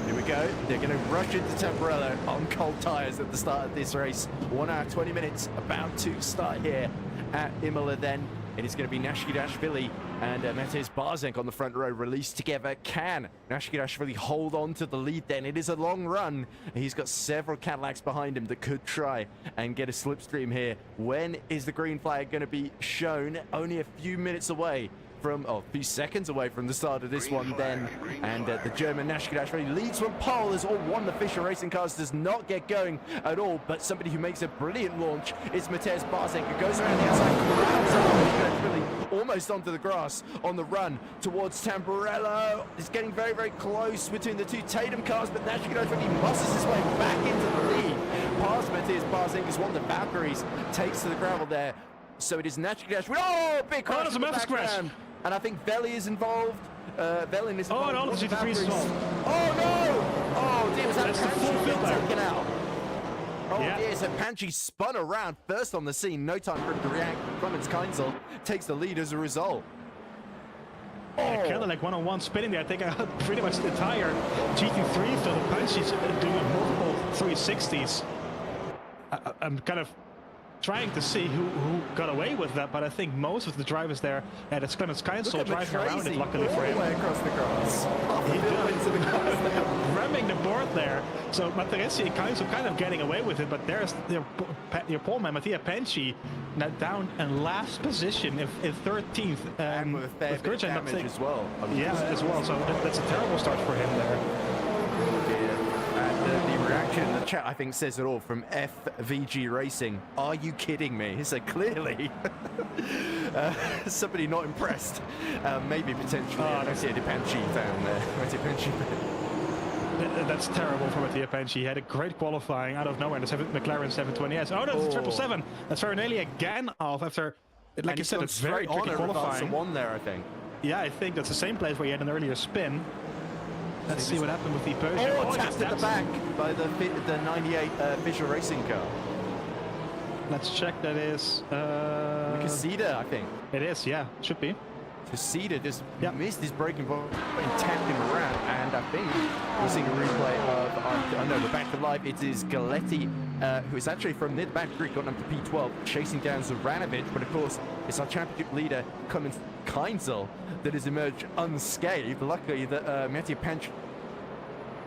Here we go. They're going to rush into Tamburello on cold tyres at the start of this race. 1 hour, 20 minutes about to start here at Imola then. It is going to be Nashikidashvili and Matej Barzenk on the front row released together. Can Nashikidashvili hold on to the lead then? It is a long run. He's got several Cadillacs behind him that could try and get a slipstream here. When is the green flag going to be shown? Only a few minutes away from, a few seconds away from the start of this one then. And the German Nashikidashvili leads from pole as all one of the Fischer Racing cars does not get going at all. But somebody who makes a brilliant launch is Matej Barzenk, who goes around the outside, really almost onto the grass on the run towards Tamburello. It's getting very, very close between the two Tatum cars, but Nashikidashvili muscles his way back into the lead. Past Matej Barzenk is one of the Valkyries, takes to the gravel there. So it is Nashikidashvili. Oh, big crash! That's a massive crash. And I think Veli is involved. Velin is involved. Oh, no, the GT3 is involved. Oh, no! Oh, dear, was that Panchi taken out? Oh, yeah. dear, so Panchi spun around first on the scene. No time for him to react. Clemens Keinsel takes the lead as a result. Yeah, Cadillac one-on-one spinning there. I think pretty much the entire GT3 field. Panchi's doing multiple 360s. I'm kind of trying to see who got away with that, but I think most of the drivers there, and it's Clemens Keinsel driving around it, luckily for him. All the way across the grass. Ramming the board there. So Materesi and Keinsel kind of getting away with it, but there's your pole man, Mattia Panchi, now down in last position in 13th. And with a fair bit of damage as well. Yeah, as well. So that's a terrible start for him there. Oh dear. And the reaction in the chat, I think, says it all from FVG Racing. Are you kidding me? So clearly, somebody not impressed. Maybe potentially Mattia De Panchi down there. Mattia Panchi. That's terrible for Mattia Panchi. He had a great qualifying out of nowhere. The McLaren 720S. Oh, that's a 777. That's very nearly again off after, like you said, it's very tricky qualifying. One there, I think. Yeah, I think that's the same place where he had an earlier spin. Let's see what happened with the Podium. Oh, tapped at the back by the 98 Visual Racing car. Let's check. That is Casida, I think. It is, yeah, should be. Casida just missed his braking point and tapped him around, and I think we're seeing a replay of, no, we're back to live. It is Galetti, who is actually from near the back grid, gotten up to P12, chasing down Zoranovic, but of course, it's our championship leader, Kolman Keinzel, that has emerged unscathed. Luckily, that Mattia Panchi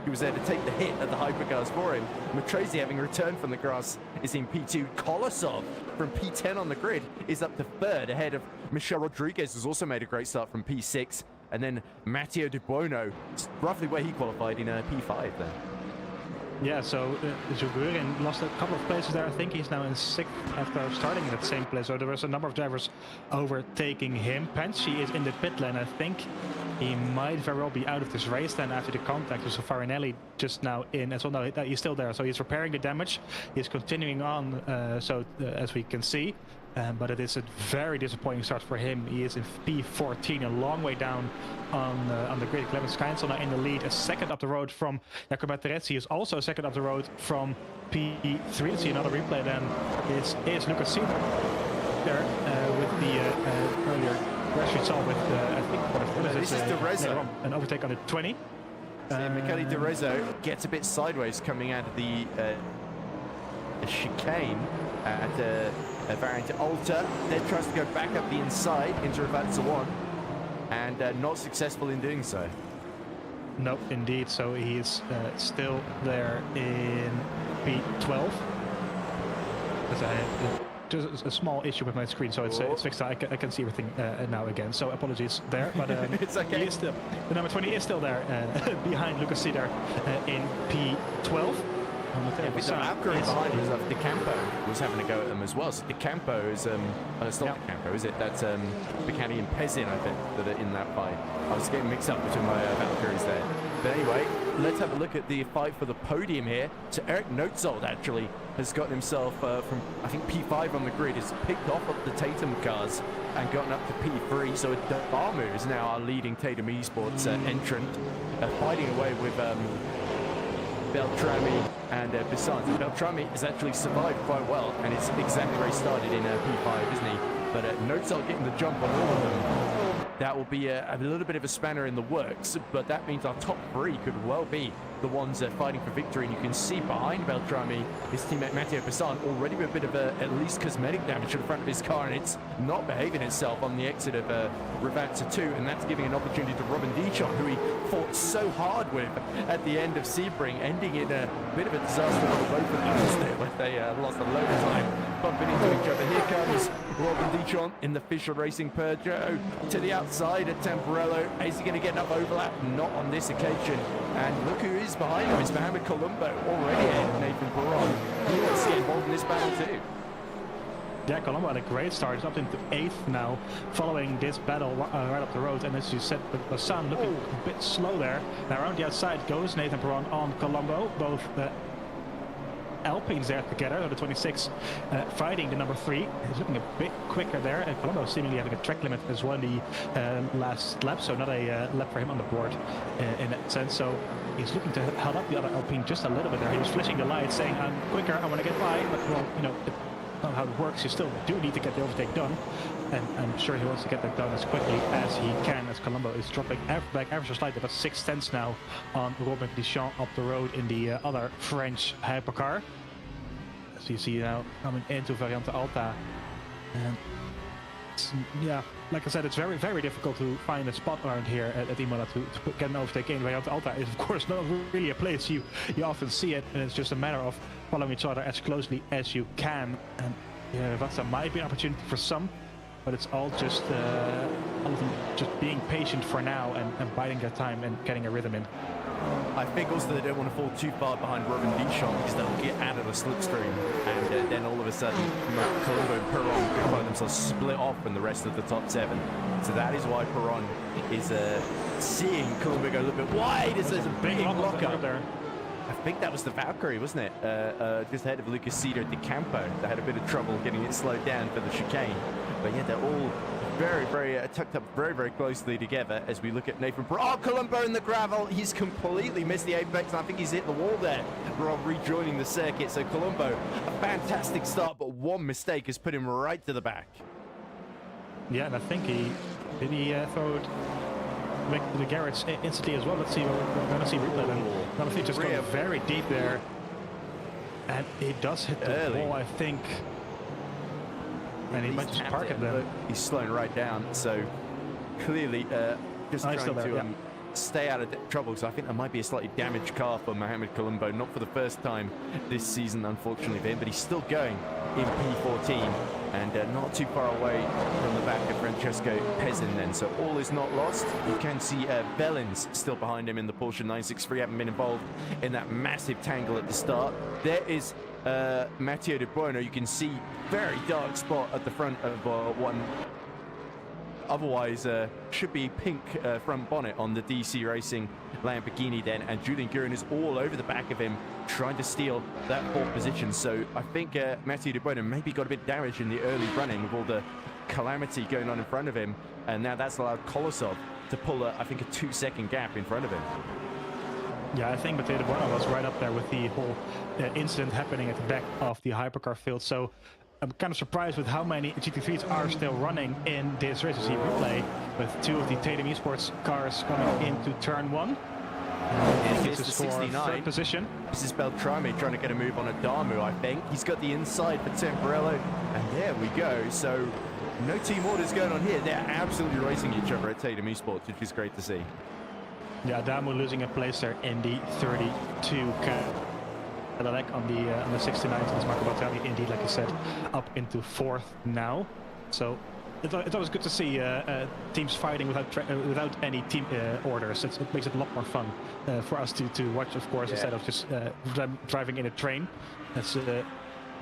was there to take the hit at the hypercars for him. Matrese, having returned from the grass, is in P2. Kolosov from P10 on the grid is up to third, ahead of Michel Rodriguez, who's also made a great start from P6. And then Matteo De Buono, roughly where he qualified in P5 there. Yeah, so Zugurin lost a couple of places there. I think he's now in 6th after starting in that same place. So there was a number of drivers overtaking him. Panchi is in the pit lane. I think he might very well be out of this race then after the contact. So Farinelli just now in as well. No, he's still there. So he's repairing the damage. He's continuing on, as we can see. But it is a very disappointing start for him. He is in P14, a long way down on the grid. Clemens Keinzel now in the lead, a second up the road from Jacopo Terezzi, is also a second up the road from P3. Let's see another replay then. Is Lucas Cedar there with the earlier crash we saw with, I think, this is DeRezzo. An overtake on the 20. Michele DeRezzo gets a bit sideways coming out of the chicane at variant Alta, then tries to go back up the inside into Ravatsa 1, and not successful in doing so. Nope, indeed. So he's still there in P12. Just a small issue with my screen, so it's fixed. I can see everything now again. So apologies there, but it's okay. He is still, the number 20 is still there behind Lucas Cedar in P12. With the upgrade behind us, De Campo was having a go at them as well. So De Campo is, it's not De Campo, is it? That's Bicani and Pezin, I think, that are in that fight. I was getting mixed up between my Valkyries there. But anyway, let's have a look at the fight for the podium here. So Eric Notzold actually has gotten himself from, I think, P5 on the grid, has picked off of the Tatum cars and gotten up to P3. So Damu is now our leading Tatum Esports entrant, fighting away with Beltrami and Bisson. Beltrami has actually survived quite well, and it's exactly where he started in P5, isn't he? But Notzold getting the jump on all of them. That will be a little bit of a spanner in the works, but that means our top three could well be the ones fighting for victory. And you can see behind Beltrami, his teammate Matteo Bisson, already with a bit of at least cosmetic damage to the front of his car, and it's not behaving itself on the exit of Ravatsa 2, and that's giving an opportunity to Robin Dichon, who he fought so hard with at the end of Sebring, ending in a bit of a disaster for both of them, wasn't it, where they lost a load of time bumping into each other. Here comes Robin Dichon in the Fisher Racing Peugeot to the outside at Tamburello. Is he going to get enough overlap? Not on this occasion. And look who is behind him. It's Mohamed Colombo, already ahead of Nathan Perron. He wants to get involved in this battle too. Yeah, Colombo had a great start. He's up into 8th now, following this battle right up the road. And as you said, Bassan looking a bit slow there. Now around the outside goes Nathan Perron on Colombo. Both Alpines there together, so the 26 fighting the number 3. He's looking a bit quicker there, and Colombo seemingly having a track limit as well in the last lap, so not a lap for him on the board in that sense. So he's looking to help up the other Alpine just a little bit there. He was flashing the light saying, I'm quicker, I want to get by, but well, you know, not how it works. You still do need to get the overtake done, and I'm sure he wants to get that done as quickly as he can, as Colombo is dropping back ever so slightly, about 6/10 now on Robin Dichon up the road in the other French hypercar. As you see now coming into Variante Alta, and yeah, like I said, it's very, very difficult to find a spot around here at Imola to get an overtake in. Variante Alta is, of course, not really a place you often see it, and it's just a matter of following each other as closely as you can. And Yeah, that might be an opportunity for some, but it's all just just being patient for now and biding their time and getting a rhythm in. I think also they don't want to fall too far behind Robin Bichon because they'll get out of the slipstream, and then all of a sudden Kolman and Perron can find themselves split off from the rest of the top 7. So that is why Perron is seeing Kolman go a little bit wide as there's a big blocker there. I think that was the Valkyrie, wasn't it? Just ahead of Lucas Cedar de Campo. They had a bit of trouble getting it slowed down for the chicane. But yeah, they're all very tucked up very closely together as we look at Nathan Perron. Oh, Colombo in the gravel. He's completely missed the apex, and I think he's hit the wall there. Rob rejoining the circuit. So Colombo, a fantastic start, but one mistake has put him right to the back. Yeah, and I think he throw it back to the garage instantly as well. Let's see, we're going to see replay then. Honestly, just going very deep there. And he does hit the wall, I think. And he might just park it there. He's slowing right down, so clearly just trying to stay out of trouble. So I think there might be a slightly damaged car for Mohamed Colombo, not for the first time this season, unfortunately for him, but he's still going in P14 and not too far away from the back of Francesco Pezzin then. So all is not lost. You can see Bellins still behind him in the Porsche 963, haven't been involved in that massive tangle at the start. There is Matteo De Buono. You can see very dark spot at the front of one otherwise should be pink front bonnet on the DC Racing Lamborghini then, and Julian Guerin is all over the back of him trying to steal that 4th position. So I think Matteo De Buono maybe got a bit damaged in the early running with all the calamity going on in front of him, and now that's allowed Kolosov to pull I think a 2-second gap in front of him. Yeah, I think Matteo De Buono was right up there with the whole incident happening at the back of the hypercar field. So I'm kind of surprised with how many GT3s are still running in this race. You see replay with 2 of the Podium Esports cars coming into turn 1. And this is for 3rd position. This is Beltrami trying to get a move on Adamu, I think. He's got the inside for Temporello, and there we go. So no team orders going on here. They're absolutely racing each other at Podium Esports, which is great to see. Yeah, Adamu losing a place there in the 32 Cadillac on the 69, and Marco Beltrami indeed, like you said, up into 4th now. So it's always good to see teams fighting without any team orders. It makes it a lot more fun for us to watch, of course, instead of just driving in a train. That's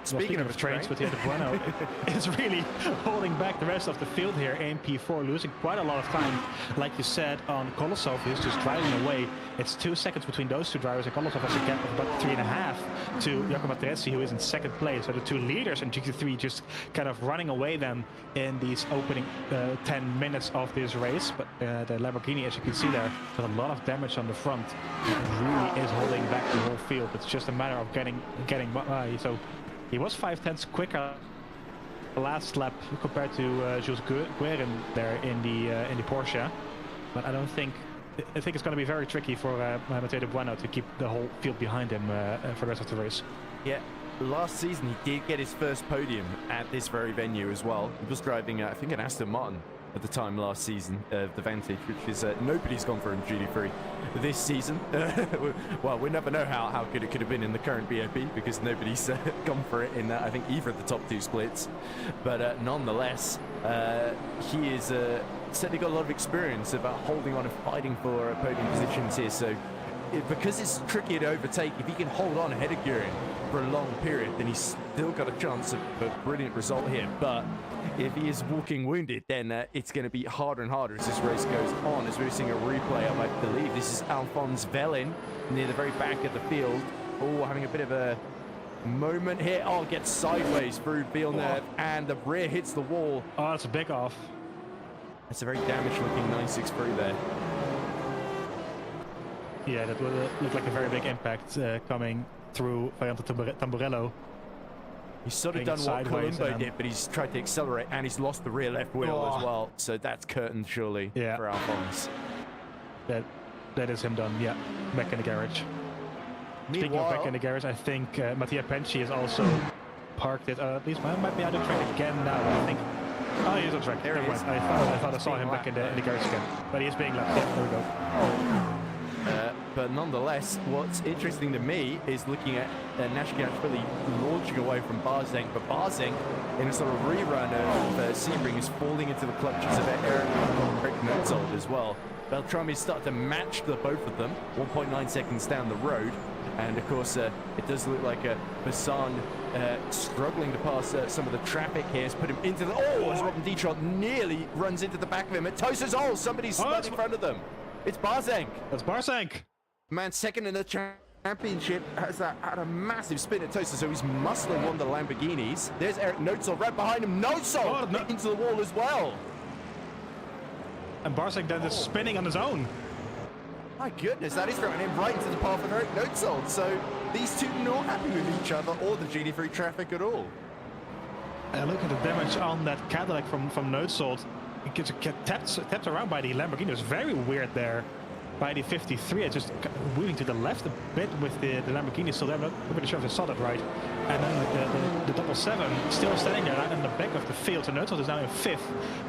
speaking of trains, but De Buono is really holding back the rest of the field here in P4, losing quite a lot of time. Like you said, on Kolosov, who's just driving away. It's 2 seconds between those 2 drivers, and Kolosov has a gap of about 3.5 to Jacopo Materezzi, who is in 2nd place. So the 2 leaders in GT3 just kind of running away then in these opening 10 minutes of this race. But the Lamborghini, as you can see there, with a lot of damage on the front, really is holding back the whole field. It's just a matter of getting by. So he was 5/10 quicker the last lap compared to Jules Guerin there in the Porsche, but I think it's going to be very tricky for Matteo De Buono to keep the whole field behind him for the rest of the race. Yeah, last season he did get his first podium at this very venue as well. He was driving, I think, an Aston Martin at the time last season, the Vantage, which is nobody's gone for in GT3 this season. Well, we never know how good it could have been in the current BOP because nobody's gone for it in I think either of the top 2 splits. But nonetheless, he is certainly got a lot of experience about holding on and fighting for podium positions here. So because it's tricky to overtake, if he can hold on ahead of Guerin for a long period, then he's still got a chance of a brilliant result here. But if he is walking wounded, then it's going to be harder and harder as this race goes on. As we're seeing a replay of, I believe this is Alphonse Vellin near the very back of the field. Oh, having a bit of a moment here. Oh, gets sideways through Villeneuve, and the rear hits the wall. Oh, that's a big off. That's a very damaged looking 963 there. Yeah, that would look like a very big impact coming through Variante Tamburello. He's sort of done what Colombo did, but he's tried to accelerate, and he's lost the rear left wheel as well. So that's curtained, surely, for Alphonse. That is him done, yeah. Back in the garage. Speaking of back in the garage, I think Mattia Penci is also parked it. At least might be out of track again now, I think. Oh, he's on track. Never mind. I thought I saw him back in the garage again. But he is being left. Yeah, there we go. but nonetheless, what's interesting to me is looking at Nashkashvili launching away from Barzeng, but Barzeng, in a sort of rerun of Sebring, is falling into the clutches of Eric Notzold as well. Beltrami started to match the both of them, 1.9 seconds down the road. And of course, it does look like Bassan struggling to pass some of the traffic here. Has put him into the... Oh, as Robin Dietrich nearly runs into the back of him. At Tosa's hole, somebody's spun in front of them. It's Barzeng. That's Barzeng. Man, second in the championship, has had a massive spin at Tosa, so he's muscling one of the Lamborghinis. There's Eric Notzold right behind him. Notzold into the wall as well. And Barzeng then is spinning on his own. My goodness, that is throwing him right into the path of Eric Notzold. So these two not happy with each other or the GT3 traffic at all. Look at the damage on that Cadillac from Notzold. It gets tapped around by the Lamborghini. It was very weird there by the 53. It's just moving to the left a bit with the Lamborghini still there. I'm not really sure if I saw that right. And then the 777 still standing there in the back of the field. So Notzold is now in 5th.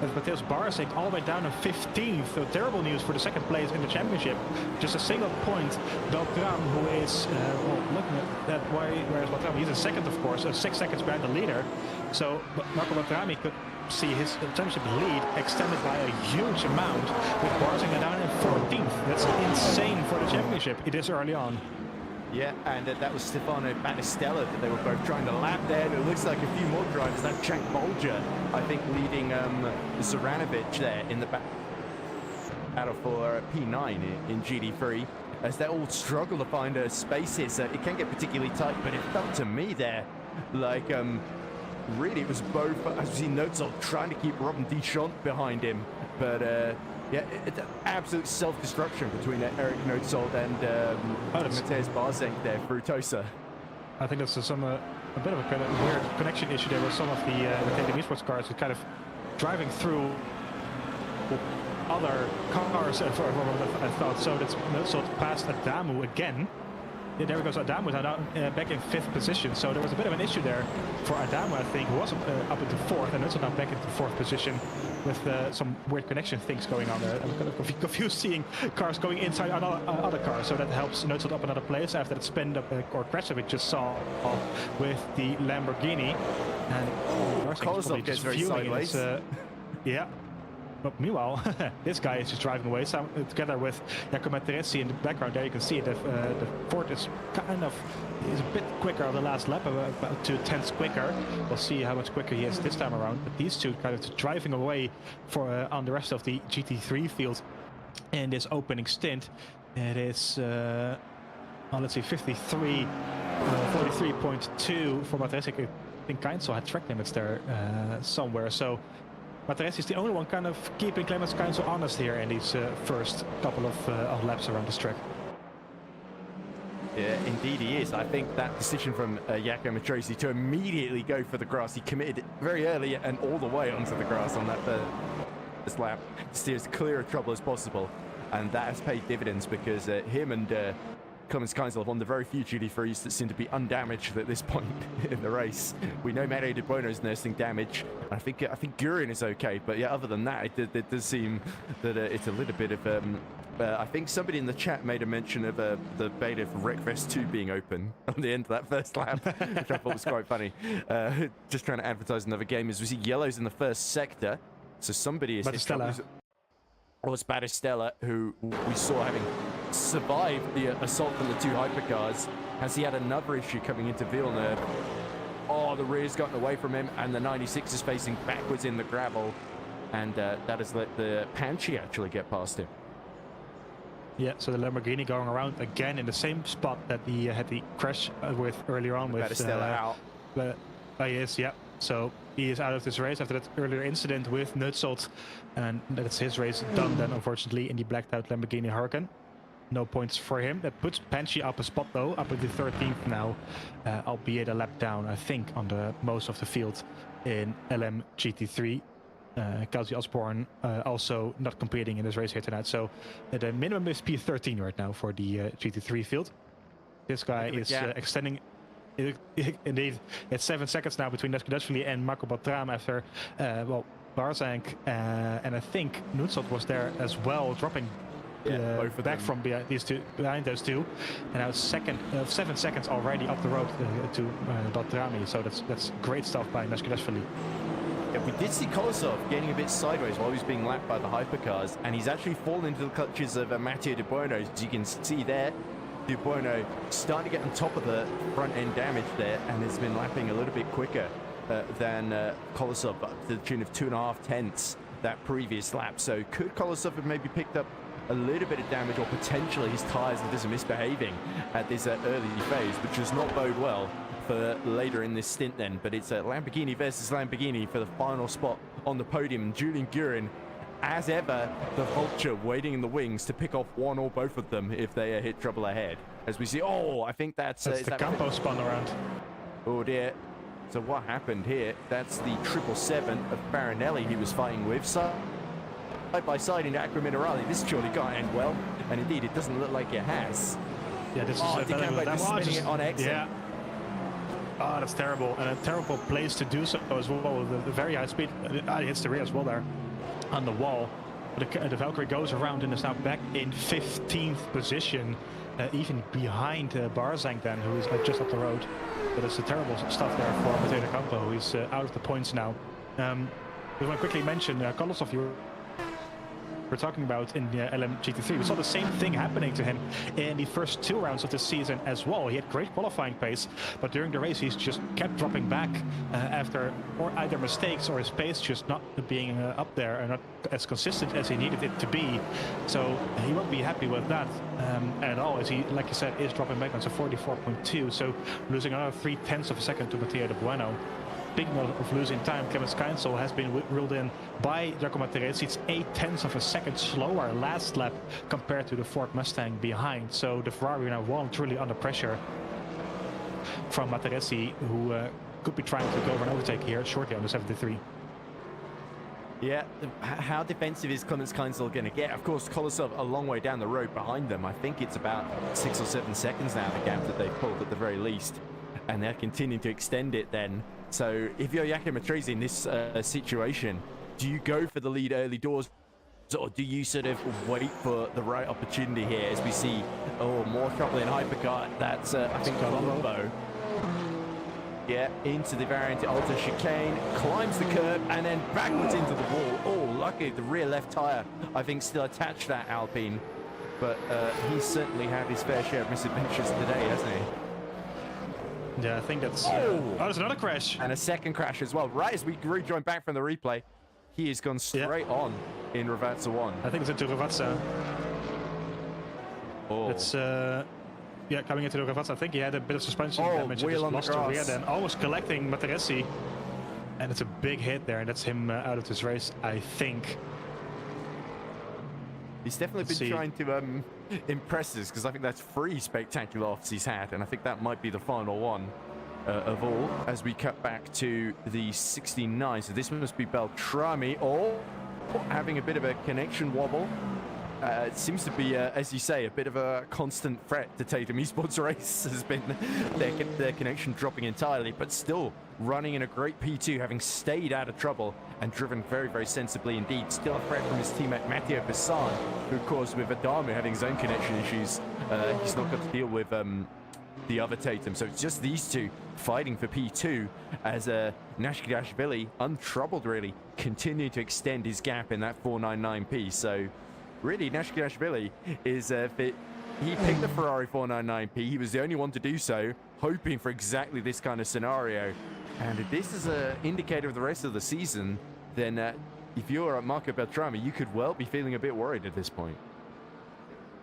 With Mateusz Barzeng all the way down in 15th. So terrible news for the second place in the championship. Just a single point. Beltran, who is looking at that, whereas Beltran, he's in second, of course, 6 seconds behind the leader. So Marco Beltrami could see his championship lead extended by a huge amount, with Barzeng down in 14th. That's insane for the championship. It is early on. Yeah, and that was Stefano Battistella that they were both trying to lap there. And it looks like a few more drivers. That Jack Bolger, I think, leading Zoranovic there in the battle for P9 in GT3, as they all struggle to find spaces. It can get particularly tight, but it felt to me there like really it was both, as you see, Notzold trying to keep Robin Deschamps behind him, but yeah, it's absolute self-destruction between Eric Notzold and Mateusz Barzeng there through Tosa. I think that's a bit of a weird connection issue there with some of the Podium esports cars, kind of driving through other cars. I thought so. That's Notzold passed Adamu again. Yeah, there goes Adamu now back in 5th position. So there was a bit of an issue there for Adamu, I think, who was up into 4th, and Notzold now back into 4th position with some weird connection things going on there. I'm kind of confused seeing cars going inside other cars, so that helps Notzold up another place after that spin up or crash that we just saw with the Lamborghini. And Kolman gets very sideways. Yeah. But meanwhile, this guy is just driving away together with Jacopo Teresi in the background. There you can see the Ford is a bit quicker on the last lap, about 2/10 quicker. We'll see how much quicker he is this time around. But these two kind of driving away on the rest of the GT3 field in this opening stint. It is, let's see, 43, 43.2 for Materesi. I think Kainzel had track limits there somewhere. So Materesi is the only one kind of keeping Clemens Kainzel honest here in these first couple of laps around this track. Yeah, indeed he is. I think that decision from Jacopo Matresi to immediately go for the grass, he committed very early and all the way onto the grass on that first lap to steer as clear of trouble as possible. And that has paid dividends because him and Clemens Kainzel are one of the very few GT3s that seem to be undamaged at this point in the race. We know Mario De Buono is nursing damage. I think Gurin is okay, but yeah, other than that, it does seem that it's a little bit of I think somebody in the chat made a mention of the beta for Wreckfest 2 being open on the end of that first lap, which I thought was quite funny. Just trying to advertise another game. As we see yellows in the first sector, so somebody is... It was Battistella, who we saw having survived the assault from the two hypercars. Has he had another issue coming into Villeneuve? Oh, the rear's gotten away from him, and the 96 is facing backwards in the gravel. And that has let the Panchi actually get past him. Yeah, so the Lamborghini going around again in the same spot that he had the crash with earlier on with Battistella out. He is, yeah. So he is out of this race after that earlier incident with Notzold, and that's his race done then, unfortunately, in the blacked out Lamborghini Huracan. No points for him. That puts Panchi up a spot though, up at the 13th now, albeit a lap down, I think, on the most of the field in LM GT3. Kelsey Osborne also not competing in this race here tonight, so the minimum is P13 right now for the GT3 field. This guy is extending. Indeed, it's 7 seconds now between Nashkashvili and Marco Beltram after, well, Barzeng and I think Notzold was there as well, dropping both of back them. from behind those two, and now 7 seconds already up the road to Beltrami. So that's great stuff by Nashkashvili. Yeah, we did see Kolosov getting a bit sideways while he was being lapped by the hypercars, and he's actually fallen into the clutches of Matteo De Buono. As you can see there, De Buono starting to get on top of the front end damage there, and has been lapping a little bit quicker than Kolosov, up to the tune of 2.5 tenths that previous lap. So could Kolosov have maybe picked up a little bit of damage, or potentially his tyres are just misbehaving at this early phase, which does not bode well for later in this stint then. But it's Lamborghini versus Lamborghini for the final spot on the podium. Julian Gurin, as ever, the vulture waiting in the wings to pick off one or both of them if they hit trouble ahead. As we see, I think that's the Campo spun around. Oh dear. So what happened here? That's the 777 of Baronelli he was fighting with. Side by side in Acqua Minerale. This surely can't end well. And indeed, it doesn't look like it has. Yeah, this is spinning it on exit. Yeah. Oh, that's terrible. And a terrible place to do so as well. The very high speed hits the rear as well there on the wall. But the Valkyrie goes around and is now back in 15th position, even behind Barzang then, who is just up the road. But it's a terrible stuff there for Matteo Campo, who is out of the points now. We want to quickly mention Kolosov, we're talking about in the LMGT3. We saw the same thing happening to him in the first 2 rounds of the season as well. He had great qualifying pace, but during the race he's just kept dropping back after either mistakes or his pace just not being up there and not as consistent as he needed it to be. So he won't be happy with that at all, as he, like you said, is dropping back on to 44.2, so losing another 0.3 of a second to Matteo De Buono. Speaking of losing time, Clemens Keinsel has been ruled in by Giacomo Teresi. It's 0.8 of a second slower last lap compared to the Ford Mustang behind. So the Ferrari now well truly under pressure from Materesi, who could be trying to go for an overtake here shortly on the 73. Yeah, how defensive is Clemens Keinsel going to get? Of course, Kolosov a long way down the road behind them. I think it's about 6 or 7 seconds now, the gap that they've pulled at the very least. And they're continuing to extend it then. So if you're Giacomo Teresi in this situation, do you go for the lead early doors, or do you sort of wait for the right opportunity here, as we see, more trouble in Hypercar? That's, I think, Colombo. Yeah, into the variant Alta chicane, climbs the curb, and then backwards into the wall. Oh, lucky the rear left tyre, I think, still attached to that Alpine. But he's certainly had his fair share of misadventures today, hasn't he? Yeah, I think that's... there's another crash. And a second crash as well. Right as we rejoin back from the replay, he has gone straight on in Ravazza 1. I think it's into Ravazza. Oh. It's, coming into the Ravazza. I think he had a bit of suspension damage. Wheel on lost the the grass. rear then. Almost collecting Materesi. And it's a big hit there, and that's him out of this race, I think. He's definitely been trying to impress us, because I think that's 3 spectacular offs he's had, and I think that might be the final one of all, as we cut back to the 69. So this must be Beltrami, having a bit of a connection wobble. It seems to be, as you say, a bit of a constant threat to Tatum Esports race has been their connection dropping entirely, but still running in a great P2, having stayed out of trouble and driven very, very sensibly indeed. Still a threat from his teammate Matteo Bissan, who, of course, with Adamu having his own connection issues, he's not got to deal with the other Tatum. So it's just these two fighting for P2, as Nashkashvili, untroubled really, continue to extend his gap in that 499p. So really, Nashkashvili is he picked the Ferrari 499p. He was the only one to do so, hoping for exactly this kind of scenario. And if this is an indicator of the rest of the season, then if you're Marco Beltrami, you could well be feeling a bit worried at this point.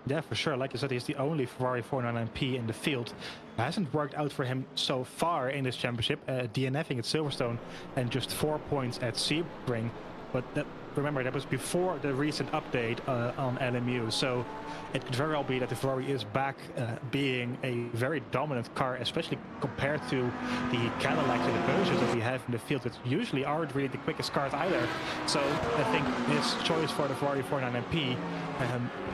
Yeah, for sure. Like you said, he's the only Ferrari 499p in the field. It hasn't worked out for him so far in this championship, DNFing at Silverstone and just 4 points at Sebring. But remember, that was before the recent update on LMU, so it could very well be that the Ferrari is back being a very dominant car, especially compared to the Cadillacs and the Peugeots that we have in the field, which usually aren't really the quickest cars either. So I think his choice for the Ferrari 499p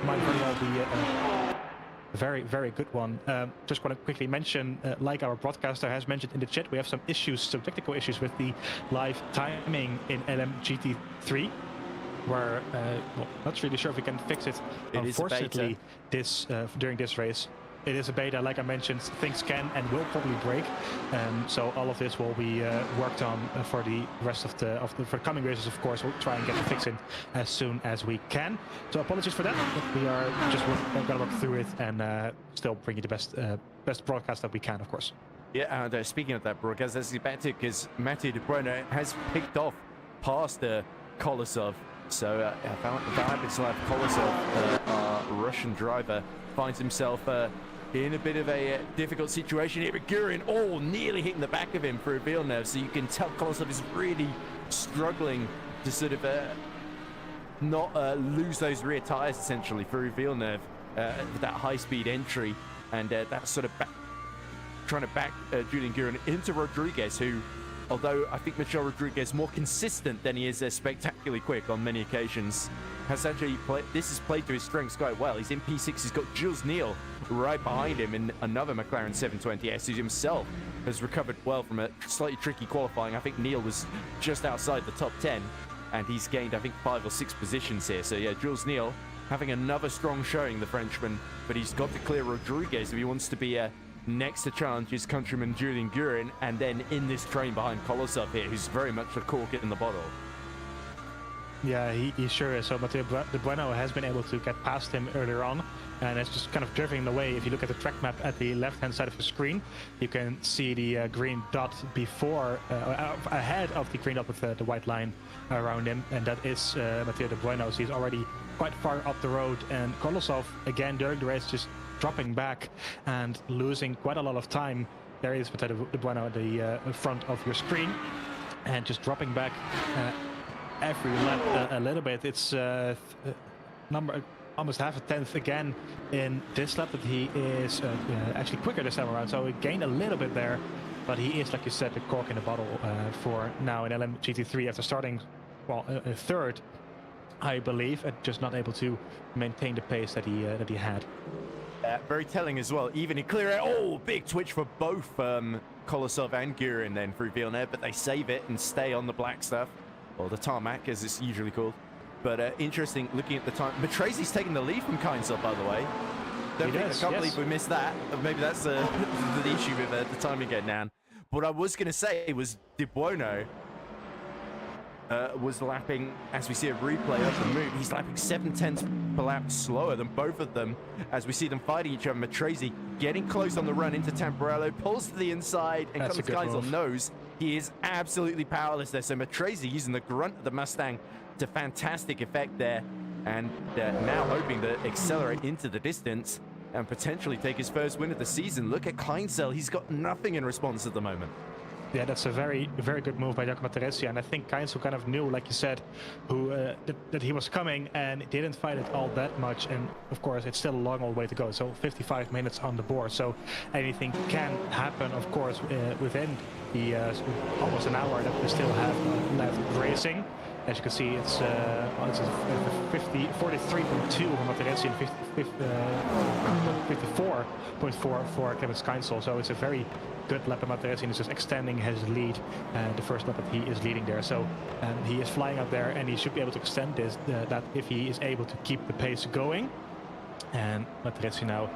might very well be a very, very good one. Just want to quickly mention, like our broadcaster has mentioned in the chat, we have some issues, some technical issues with the live timing in LMGT3. we're well, not really sure if we can fix it. It is a beta. Unfortunately, during this race, it is a beta. Like I mentioned, things can and will probably break. So all of this will be worked on for the rest of the for coming races. Of course, we'll try and get the fix in as soon as we can. So apologies for that. But we are just gonna work through it and still bring you the best broadcast that we can, of course. Yeah, and speaking of that broadcast, that's about it, because Mathieu de Bueno has picked off past Kolosov. So Vladislav Kolosov, our Russian driver, finds himself in a bit of a difficult situation here. But Gurin, nearly hitting the back of him through Villeneuve. So you can tell Kolosov is really struggling to sort of not lose those rear tires, essentially, through Villeneuve with that high-speed entry. And that's sort of trying to back Julian Gurin into Rodriguez, who, although I think Michel Rodriguez is more consistent than he is spectacularly quick on many occasions, has actually played to his strengths quite well. He's in P6, he's got Jules Neal right behind him in another McLaren 720S, who himself has recovered well from a slightly tricky qualifying. I think Neal was just outside the top 10, and he's gained, I think, 5 or 6 positions here. So yeah, Jules Neal having another strong showing, the Frenchman, but he's got to clear Rodriguez if he wants to be next to challenge his countryman Julian Gurin, and then in this train behind Kolosov here, who's very much the cork in the bottle. Yeah, he sure is. So Mathieu de Bueno has been able to get past him earlier on, and it's just kind of driving away. If you look at the track map at the left-hand side of the screen, you can see the green dot before, ahead of the green dot with the white line around him, and that is Mathieu de Bueno. So he's already quite far up the road, and Kolosov, again, during the race, just dropping back and losing quite a lot of time. There is Mathieu de Bueno at the front of your screen, and just dropping back every lap a little bit. It's almost half a tenth again in this lap, that he is actually quicker this time around. So he gained a little bit there, but he is, like you said, the cork in the bottle for now in LMGT3 after starting, well, third, I believe, and just not able to maintain the pace that he had. Very telling as well. Even in clear air, big twitch for both Kolosov and Gurin then through Villeneuve, but they save it and stay on the black stuff, or the tarmac as it's usually called. But interesting, looking at the time. Matresi's taking the lead from Keinzel, by the way. I can't believe we missed that. Maybe that's the issue with the timing getting down. What I was going to say was De Bueno was lapping, as we see a replay of the move, he's lapping 7/10 per lap slower than both of them as we see them fighting each other. Matresi getting close on the run into Tamburello, pulls to the inside, and Carlos Keinzel knows he is absolutely powerless there. So Matresi using the grunt of the Mustang to fantastic effect there, and now hoping to accelerate into the distance and potentially take his first win of the season. Look at Keinzel, he's got nothing in response at the moment. Yeah, that's a very good move by Giacomo Teresi, and I think Keinzel kind of knew, like you said, that he was coming and didn't fight it all that much. And of course, it's still a long old way to go. So 55 minutes on the board, so anything can happen, of course, within the almost an hour that we still have left racing. As you can see, it's 43.2 for Materesi and 54.4 for Kevin Keinzel. So it's a very good lap of Materesi, and is just extending his lead. The first lap that he is leading there. So he is flying up there, and he should be able to extend that if he is able to keep the pace going. And Materesi now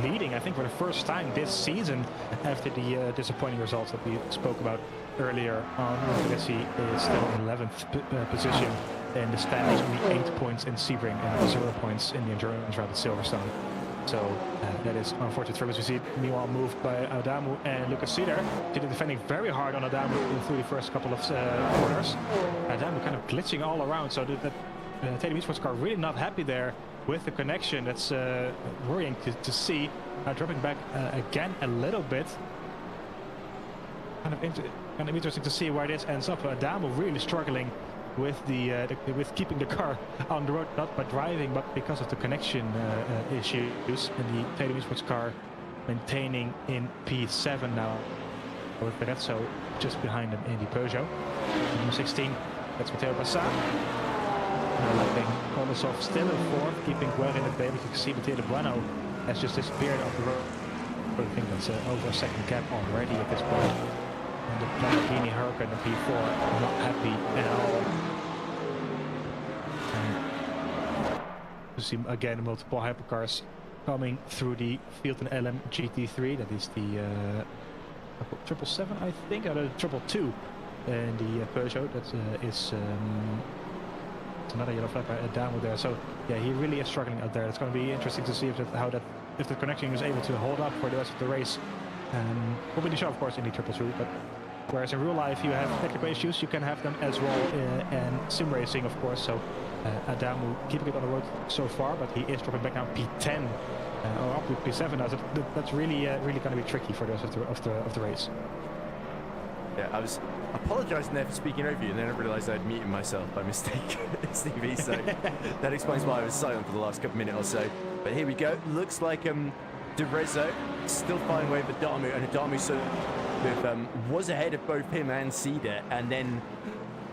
leading, I think, for the first time this season after the disappointing results that we spoke about earlier on. Materesi is still in 11th position in the standings, only 8 points in Sebring and 0 points in the endurance round at Silverstone. So that is unfortunate for us. We see meanwhile moved by Adamu and Lucas Cedar. Cedar defending very hard on Adamu through the first couple of corners. Adamu kind of glitching all around, so that Podium Esports car really not happy there with the connection. That's worrying to see. Dropping back again a little bit. Kind of interesting to see where this ends up. Adamu really struggling with with keeping the car on the road, not by driving, but because of the connection issues. And the Podium Esports car maintaining in P7 now, with Berezzo just behind him in the Peugeot. Number 16, that's Matteo Bassat. Lapping Kolosov still in fourth, keeping well in the bay. You can see Mathieu de Bueno has just disappeared off the road. I think that's over a second gap already at this point. And the Lamborghini Huracan in P4 not happy at all. And We see again multiple hypercars coming through the field in LM GT3. That is the 777, I think, or the 222, and the Peugeot. That is another yellow flag by Adamo there. So yeah, he really is struggling out there. It's going to be interesting to see if the connection is able to hold up for the rest of the race. Will be the show, of course, in the 222, but whereas in real life you have technical issues, you can have them as well in sim racing, of course. So Adamo keeping it on the road so far, but he is dropping back now P10 or up to P7 now. So that's really going to be tricky for the rest of the race. Yeah, I was apologising there for speaking over you, and then I realised I'd muted myself by mistake, Stevie. So that explains why I was silent for the last couple minutes or so. But here we go. Looks like De Rezo still fighting away with Adamo, and Adamo sort of was ahead of both him and Cedar, and then